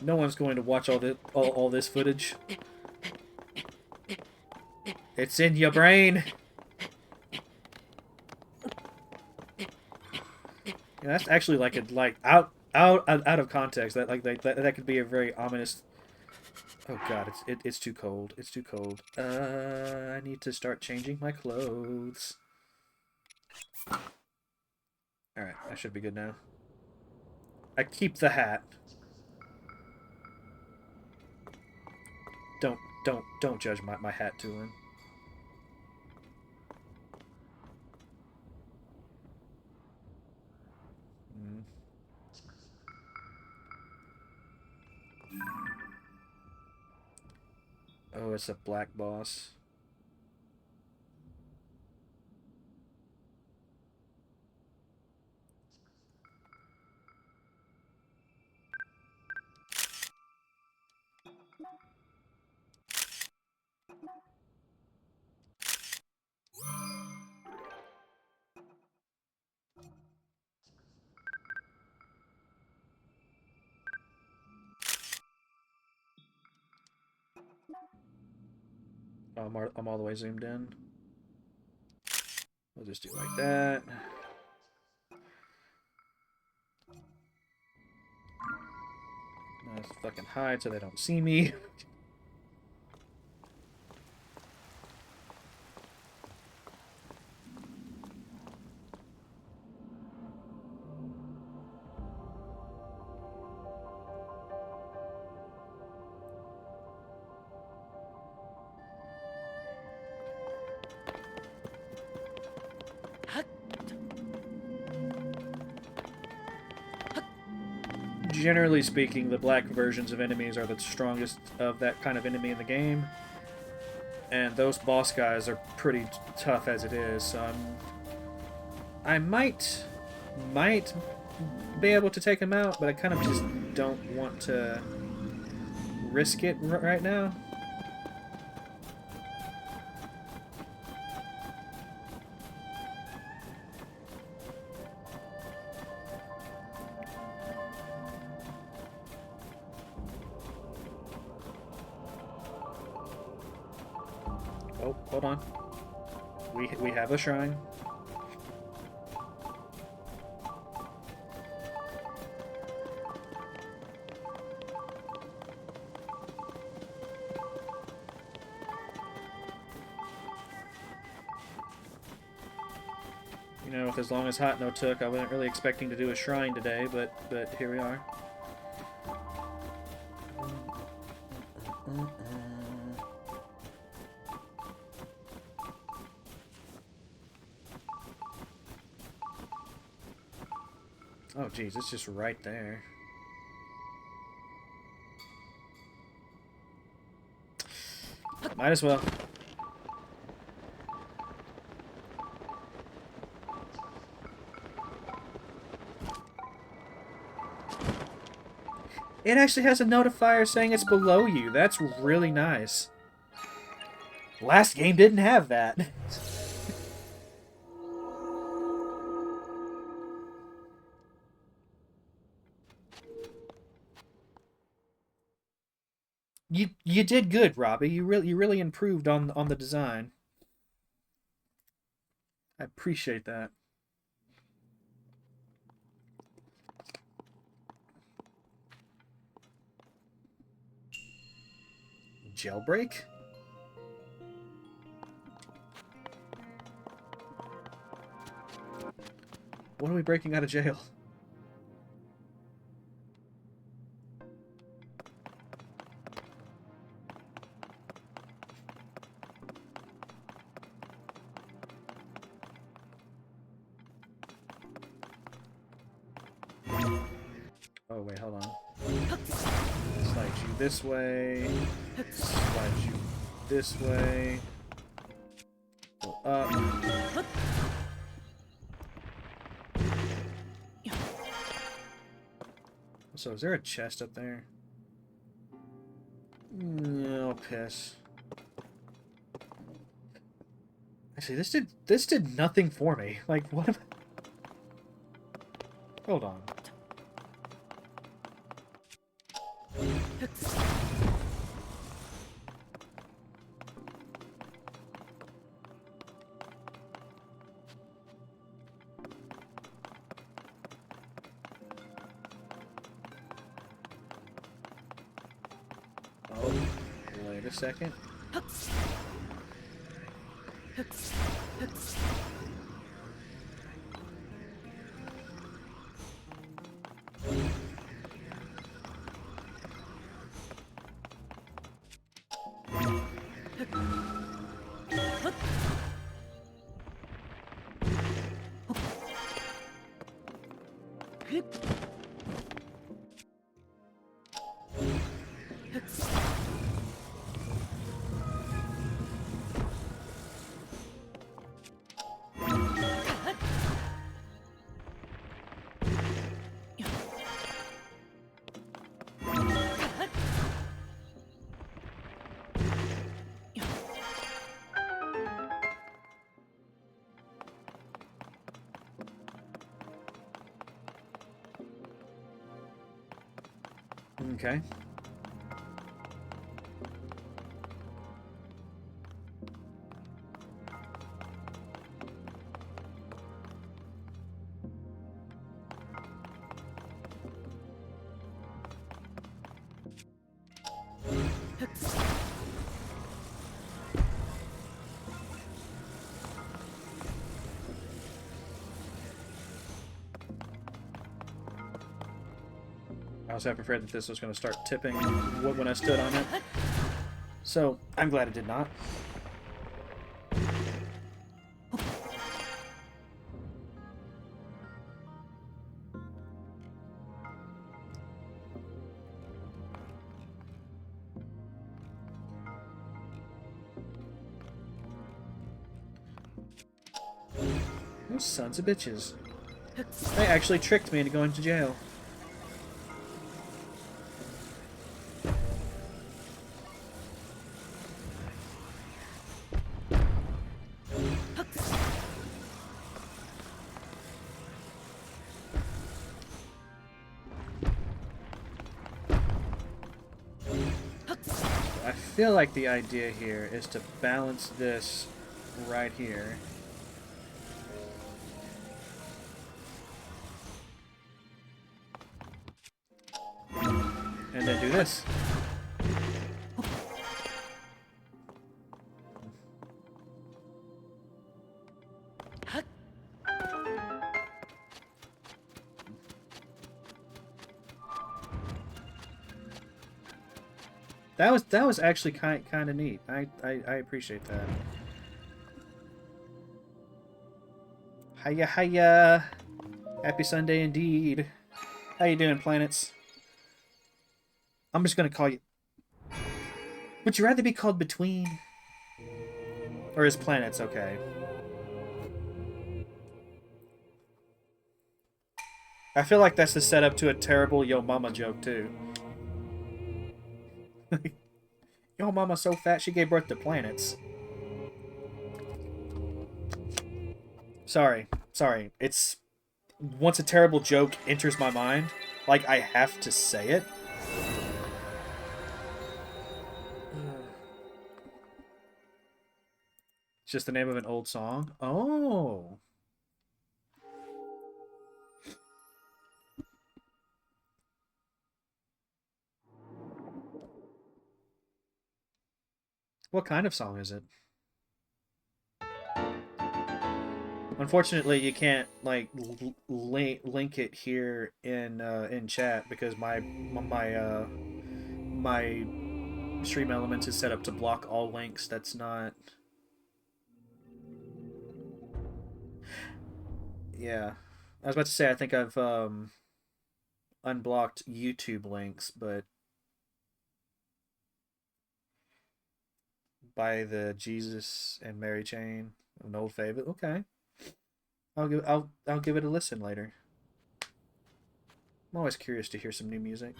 No one's going to watch all this footage. It's in your brain. Yeah, that's actually out of context. That could be a very ominous. Oh god, it's too cold. It's too cold. I need to start changing my clothes. All right, I should be good now. I keep the hat. Don't judge my hat tooling. Mm. Oh, it's a black boss. Oh, I'm all the way zoomed in. We'll just do like that. Let's fucking hide so they don't see me. Generally speaking, the black versions of enemies are the strongest of that kind of enemy in the game. And those boss guys are pretty tough as it is, so I might be able to take them out, but I kind of just don't want to risk it right now. Oh, hold on. We have a shrine. You know, with as long as Hateno took, I wasn't really expecting to do a shrine today, but here we are. Oh, geez, it's just right there. Might as well. It actually has a notifier saying it's below you. That's really nice. Last game didn't have that. You did good, Robbie. You really improved on the design. I appreciate that. Jailbreak? When are we breaking out of jail? Oh, wait, hold on. Slide you this way. Slide you this way. Go up. So, is there a chest up there? No, piss. Actually, this did nothing for me. Like, what am I... Hold on. Oh, wait a second. Okay. I was half afraid that this was going to start tipping when I stood on it. So, I'm glad it did not. Those sons of bitches. They actually tricked me into going to jail. I feel like the idea here is to balance this right here. And then do this. That was actually kind of neat. I appreciate that. Hiya hiya. Happy Sunday indeed. How you doing, planets? I'm just gonna call you. Would you rather be called Between? Or is planets okay? I feel like that's the setup to a terrible Yo Mama joke too. Yo Mama's so fat she gave birth to planets. Sorry. It's once a terrible joke enters my mind, like I have to say it. It's just the name of an old song. Oh. What kind of song is it? Unfortunately, you can't like link it here in chat because my Stream Elements is set up to block all links. That's not. Yeah, I was about to say I think I've unblocked YouTube links, but by the Jesus and Mary chain, an old favorite. Okay, I'll give it a listen later. I'm always curious to hear some new music.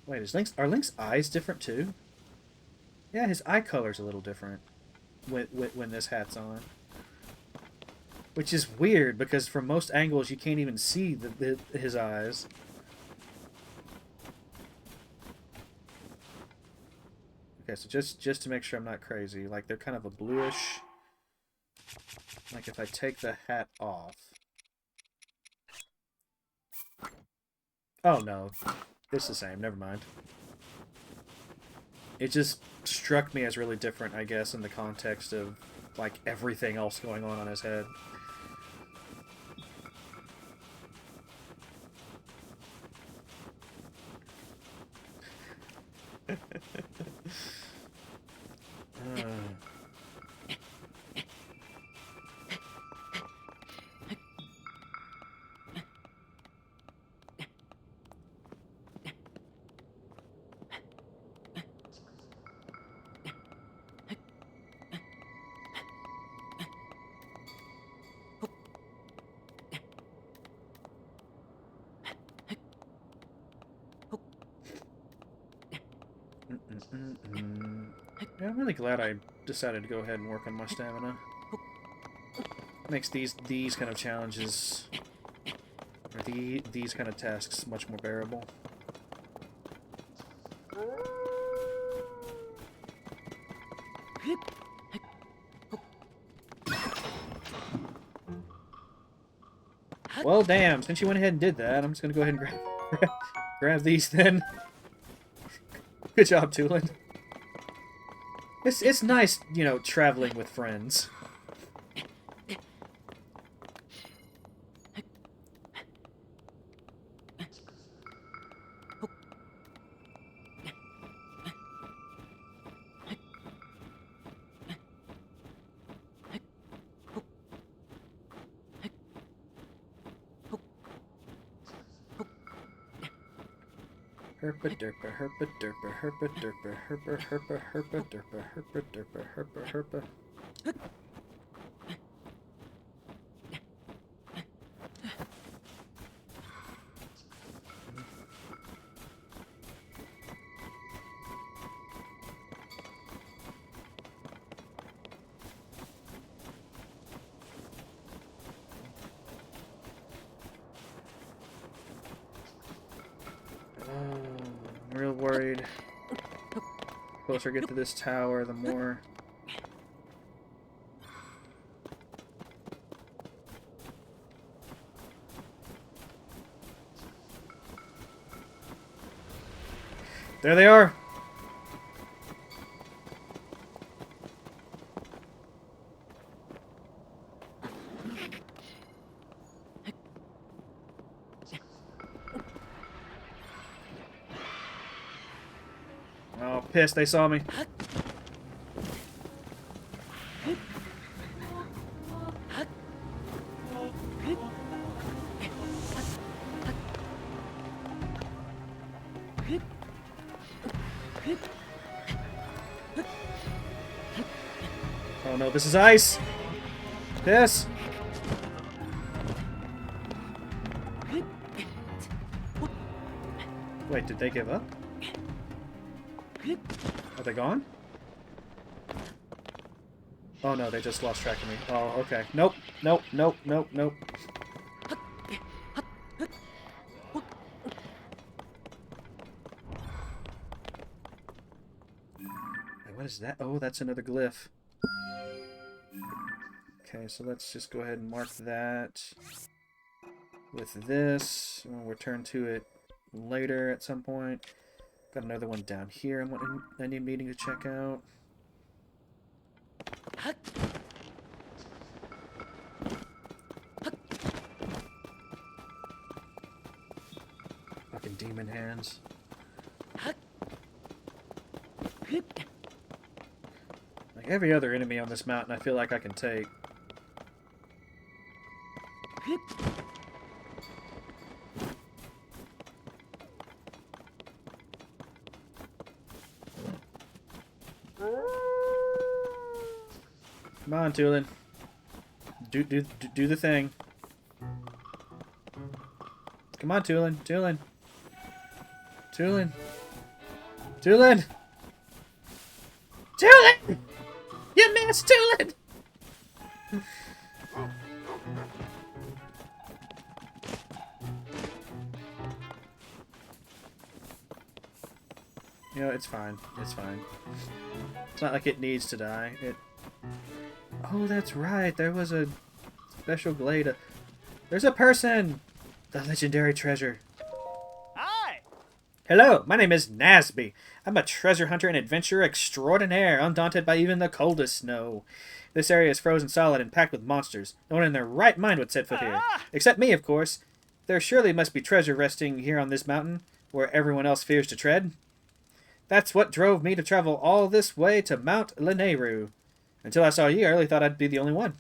Wait, are Link's eyes different too? Yeah, his eye color's a little different when this hat's on. Which is weird, because from most angles you can't even see his eyes. Okay, so just to make sure I'm not crazy, like they're kind of a bluish... Like if I take the hat off... Oh no, it's the same, never mind. It just struck me as really different, I guess, in the context of, like, everything else going on his head. Yeah, I'm really glad I decided to go ahead and work on my stamina. Makes these kind of challenges, or these kind of tasks, much more bearable. Well, damn, since you went ahead and did that, I'm just gonna go ahead and grab these then. Good job, Tulin. It's nice, you know, traveling with friends. Herpa derpa, herpa derpa, herpa derpa, herpa herpa herpa derpa, herpa derpa, herpa herpa. I'm real worried. The closer I get to this tower, the more. There they are! Oh, pissed, they saw me. Oh no, this is ice! Piss! Wait, did they give up? Are they gone? Oh no, they just lost track of me. Oh, okay. Nope, nope, nope, nope, nope. Wait, what is that? Oh, that's another glyph. Okay, so let's just go ahead and mark that with this. We'll return to it later at some point. Got another one down here I need meeting to check out. Fucking demon hands. Like every other enemy on this mountain, I feel like I can take. Come on, Tulin. Do the thing. Come on, Tulin. Tulin. Tulin. Tulin! Tulin! You missed, Tulin! You know, it's fine. It's fine. It's not like it needs to die. Oh, that's right. There was a special glade. There's a person! The legendary treasure. Hi! Hello, my name is Nasby. I'm a treasure hunter and adventurer extraordinaire, undaunted by even the coldest snow. This area is frozen solid and packed with monsters. No one in their right mind would set foot here. Except me, of course. There surely must be treasure resting here on this mountain, where everyone else fears to tread. That's what drove me to travel all this way to Mount Lanayru. Until I saw you, I really thought I'd be the only one.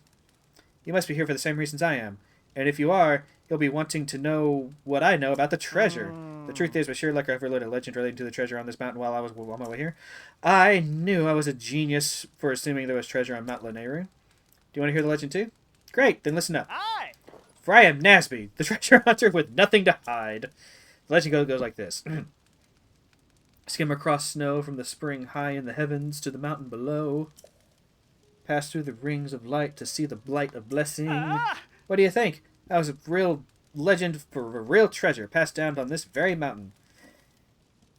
You must be here for the same reasons I am. And if you are, you'll be wanting to know what I know about the treasure. The truth is, with sheer luck, I've relayed a legend relating to the treasure on this mountain while I was on my way here. I knew I was a genius for assuming there was treasure on Mount Lanayru. Do you want to hear the legend too? Great, then listen up. Hi! For I am Nasby, the treasure hunter with nothing to hide. The legend goes like this. Skim across snow from the spring high in the heavens to the mountain below. Pass through the rings of light to see the blight of blessing. What do you think? That was a real legend for a real treasure passed down on this very mountain.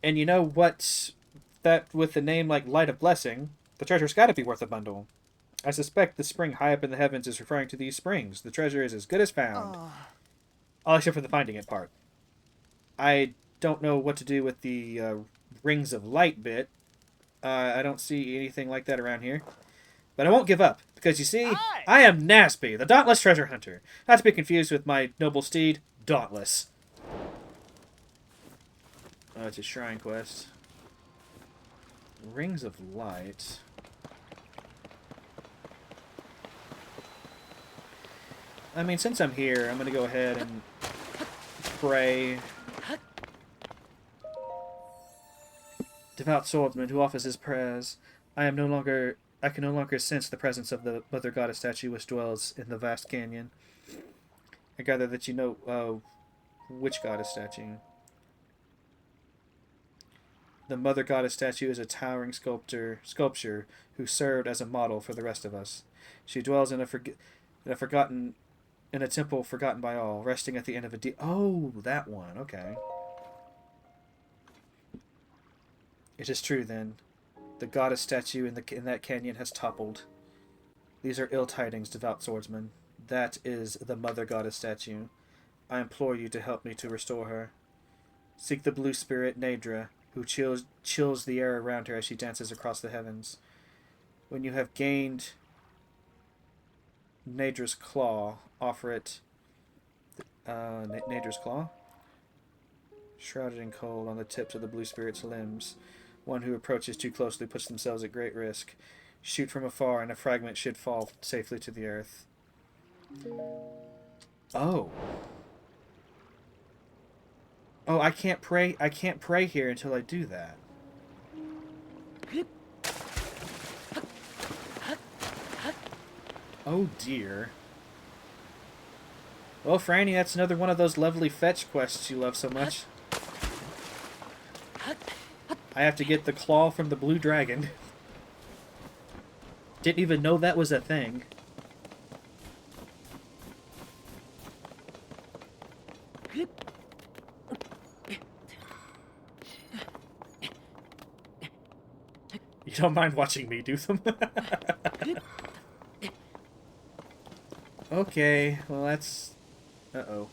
And you know what? That with a name like Light of Blessing, the treasure's got to be worth a bundle. I suspect the spring high up in the heavens is referring to these springs. The treasure is as good as found. All except for the finding it part. I don't know what to do with the rings of light bit. I don't see anything like that around here. But I won't give up, because you see, I am Nasby, the dauntless treasure hunter. Not to be confused with my noble steed, Dauntless. Oh, it's a shrine quest. Rings of light. I mean, since I'm here, I'm going to go ahead and pray. Devout swordsman who offers his prayers. I can no longer sense the presence of the Mother Goddess statue which dwells in the vast canyon. I gather that you know which goddess statue. The Mother Goddess statue is a towering sculpture who served as a model for the rest of us. She dwells in a temple forgotten by all, resting at the end of a oh, that one. Okay. It is true then. The goddess statue in that canyon has toppled. These are ill tidings, devout swordsman. That is the Mother Goddess statue. I implore you to help me to restore her. Seek the blue spirit, Nadra, who chills the air around her as she dances across the heavens. When you have gained Nadra's claw, offer it... Nadra's claw? Shrouded in cold on the tips of the blue spirit's limbs. One who approaches too closely puts themselves at great risk. Shoot from afar and a fragment should fall safely to the earth. Oh. Oh, I can't pray here until I do that. Oh dear. Well, Franny, that's another one of those lovely fetch quests you love so much. I have to get the claw from the blue dragon. Didn't even know that was a thing. You don't mind watching me do them? Okay, well that's... Uh-oh.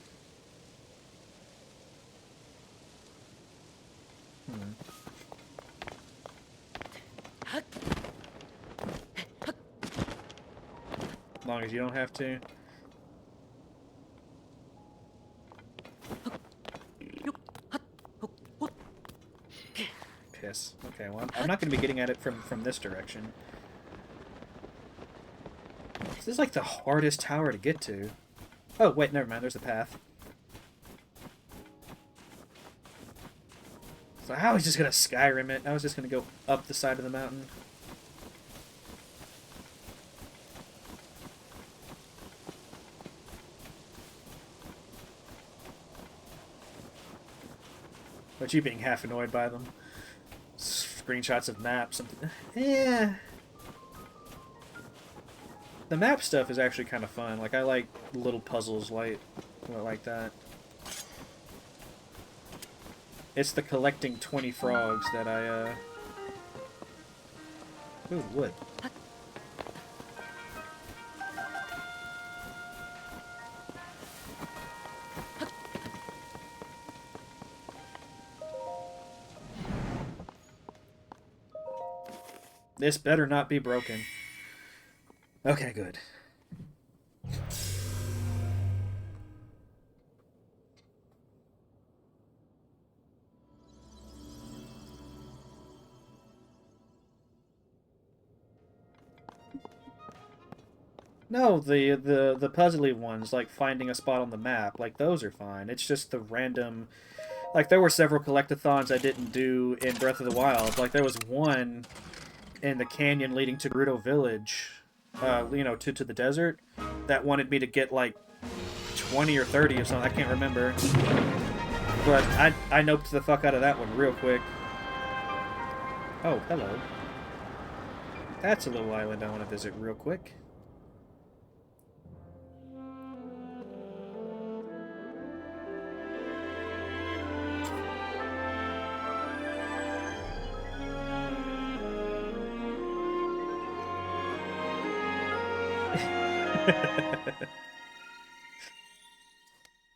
As long as you don't have to. Piss. Okay, well, I'm not going to be getting at it from this direction. This is like the hardest tower to get to. Oh, wait, never mind. There's a path. So I was just going to Skyrim it. I was just going to go up the side of the mountain. But you being half annoyed by them. Screenshots of maps. Yeah. The map stuff is actually kind of fun. Like, I like little puzzles like that. It's the collecting 20 frogs that I, Ooh, wood. This better not be broken. Okay, good. No, the puzzly ones, like finding a spot on the map, like those are fine. It's just the random... Like, there were several collectathons I didn't do in Breath of the Wild. Like, there was one in the canyon leading to Gerudo Village, you know, to the desert, that wanted me to get, like, 20 or 30 or something. I can't remember. But I noped the fuck out of that one real quick. Oh, hello. That's a little island I want to visit real quick.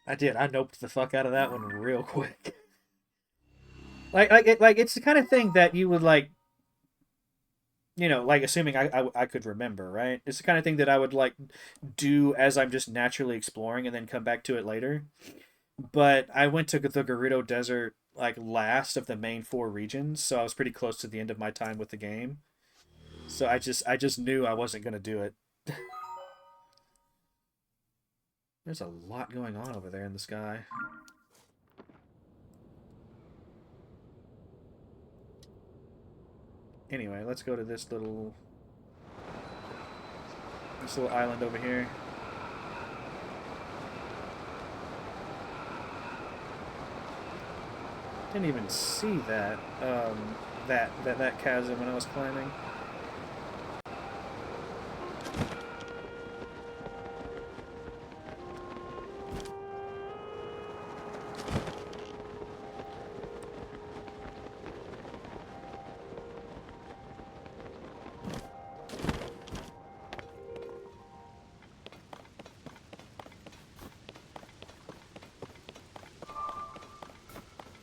I did. I noped the fuck out of that one real quick. Like it's the kind of thing that you would like, you know, like assuming I could remember, right? It's the kind of thing that I would like do as I'm just naturally exploring and then come back to it later. But I went to the Gerudo Desert like last of the main 4 regions, so I was pretty close to the end of my time with the game. So I just knew I wasn't gonna do it. There's a lot going on over there in the sky. Anyway, let's go to this little island over here. Didn't even see that that chasm when I was climbing.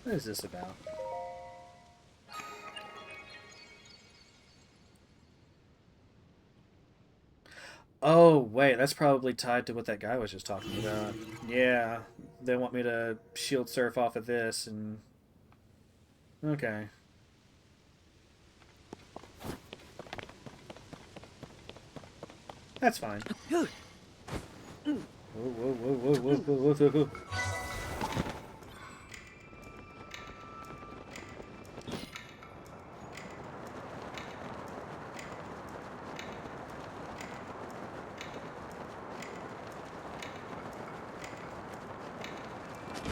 What is this about? Oh, wait, that's probably tied to what that guy was just talking about. Yeah, they want me to shield surf off of this, and... Okay. That's fine. Whoa, whoa, whoa, whoa, whoa, whoa, whoa, whoa.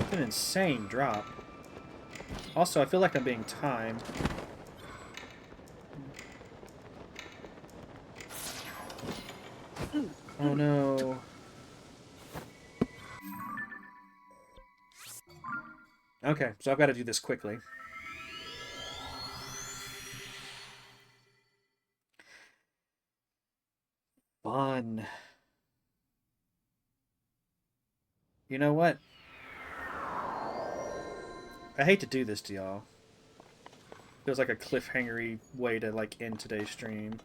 An insane drop. Also, I feel like I'm being timed. Oh no. Okay, so I've got to do this quickly. Fun. You know what? I hate to do this to y'all. Feels like a cliffhangery way to like end today's stream.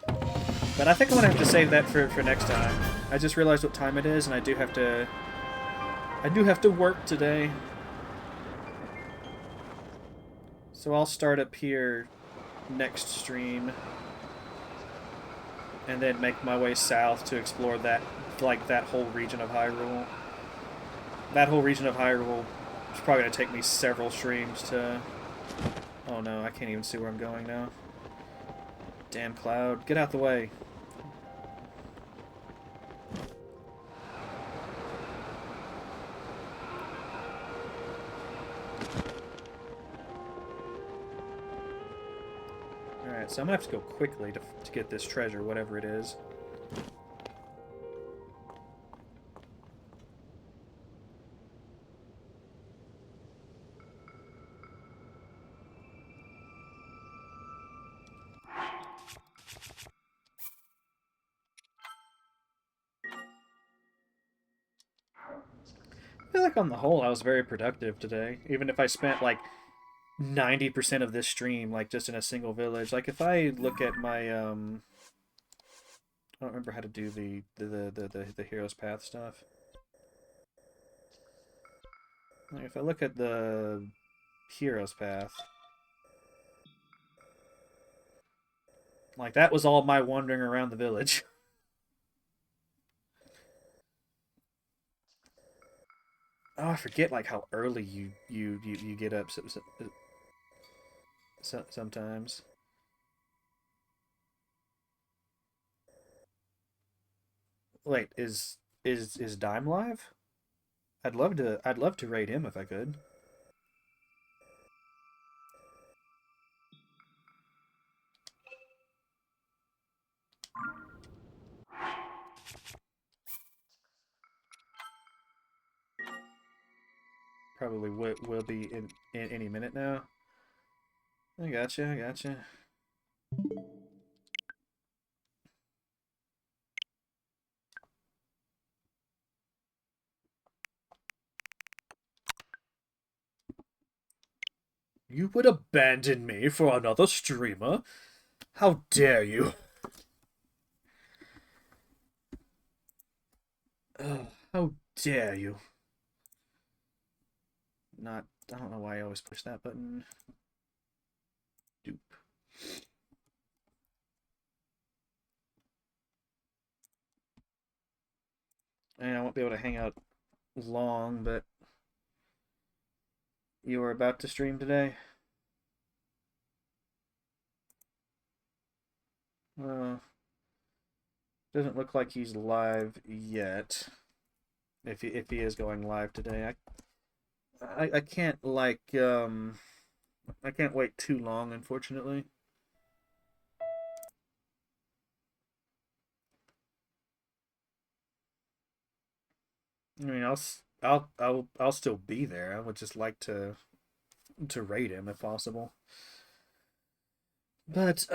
But I think I'm gonna have to save that for next time. I just realized what time it is, and I do have to work today. So I'll start up here next stream, and then make my way south to explore that whole region of Hyrule. That whole region of Hyrule is probably gonna take me several streams to. Oh no, I can't even see where I'm going now. Damn cloud, get out the way. Alright, so I'm gonna have to go quickly to get this treasure, whatever it is. I feel like on the whole I was very productive today, even if I spent like 90% of this stream like just in a single village. Like if I look at my I don't remember how to do the hero's path stuff. Like if I look at the hero's path, like that was all my wandering around the village. Oh, I forget like how early you get up sometimes. Wait, is Dime live? I'd love to raid him if I could. Probably will be in any minute now. I gotcha, I gotcha. You would abandon me for another streamer? How dare you? Ugh, how dare you? Not. I don't know why I always push that button. Doop. And I won't be able to hang out long, but you were about to stream today? Uh, doesn't look like he's live yet. If he is going live today, I can't I can't wait too long, unfortunately. I mean, I'll still be there. I would just like to rate him if possible. But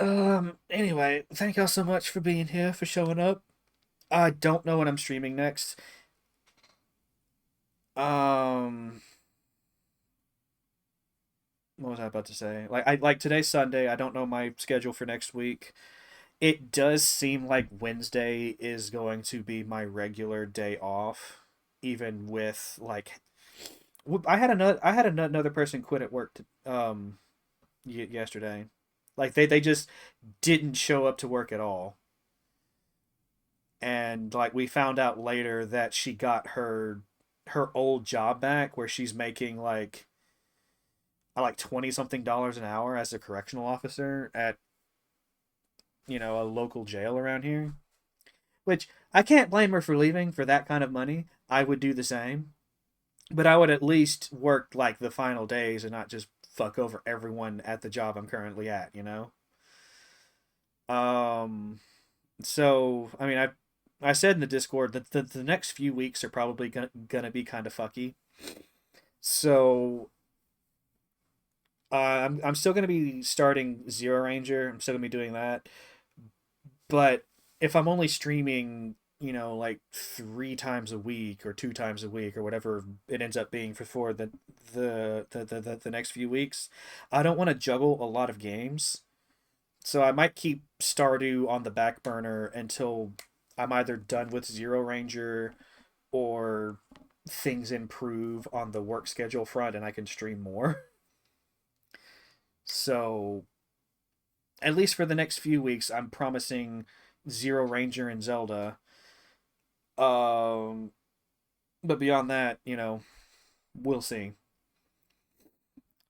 anyway, thank y'all so much for being here, for showing up. I don't know what I'm streaming next. Um, what was I about to say? Like today's Sunday. I don't know my schedule for next week. It does seem like Wednesday is going to be my regular day off, even with like I had another person quit at work yesterday. Like they just didn't show up to work at all. And like we found out later that she got her old job back where she's making like 20 something dollars an hour as a correctional officer at a local jail around here, which I can't blame her for leaving for that kind of money. I would do the same, but I would at least work like the final days and not just fuck over everyone at the job I'm currently at. Um so I mean I said in the Discord that the next few weeks are probably gonna be kind of fucky. So I'm still gonna be starting Zero Ranger. I'm still gonna be doing that. But if I'm only streaming, like 3 times a week or 2 times a week or whatever it ends up being for the next few weeks, I don't want to juggle a lot of games. So I might keep Stardew on the back burner until I'm either done with Zero Ranger or things improve on the work schedule front and I can stream more. So at least for the next few weeks, I'm promising Zero Ranger and Zelda. Um, but beyond that, we'll see.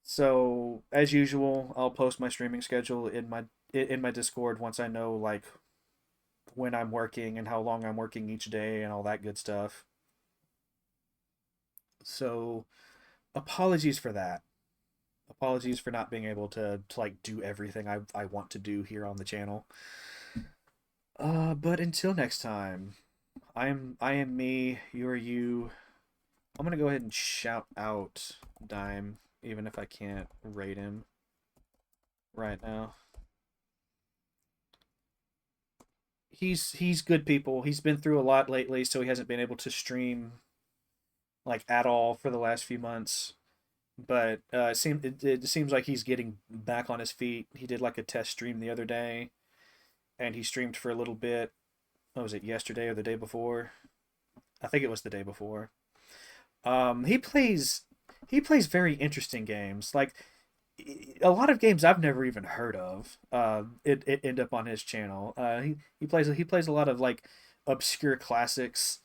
So as usual, I'll post my streaming schedule in my Discord once I know like when I'm working and how long I'm working each day and all that good stuff. So apologies for that. Apologies for not being able to like do everything I want to do here on the channel. But until next time, I am me, you are you. I'm gonna go ahead and shout out Dime, even if I can't rate him right now. He's good people. He's been through a lot lately, so he hasn't been able to stream like at all for the last few months. But it seems like he's getting back on his feet. He did like a test stream the other day, and he streamed for a little bit. What was it, yesterday or the day before? I think it was the day before. He plays very interesting games. Like a lot of games I've never even heard of. It end up on his channel. He plays a lot of like obscure classics.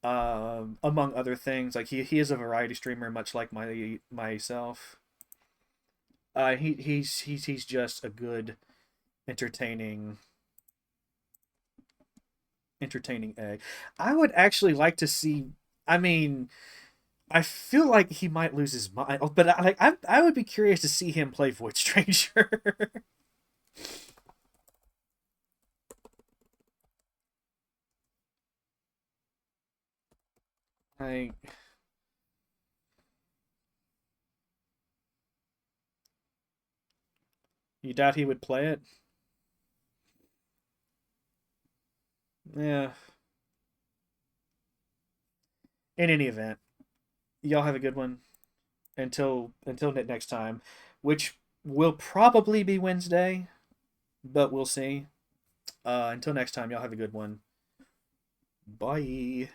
Among other things, like he is a variety streamer, much like myself. He's just a good, entertaining, entertaining egg. I would actually like to see. I mean, I feel like he might lose his mind, but I would be curious to see him play Void Stranger. Like, you doubt he would play it? Yeah. In any event, y'all have a good one until next time, which will probably be Wednesday, but we'll see. Until next time, y'all have a good one. Bye.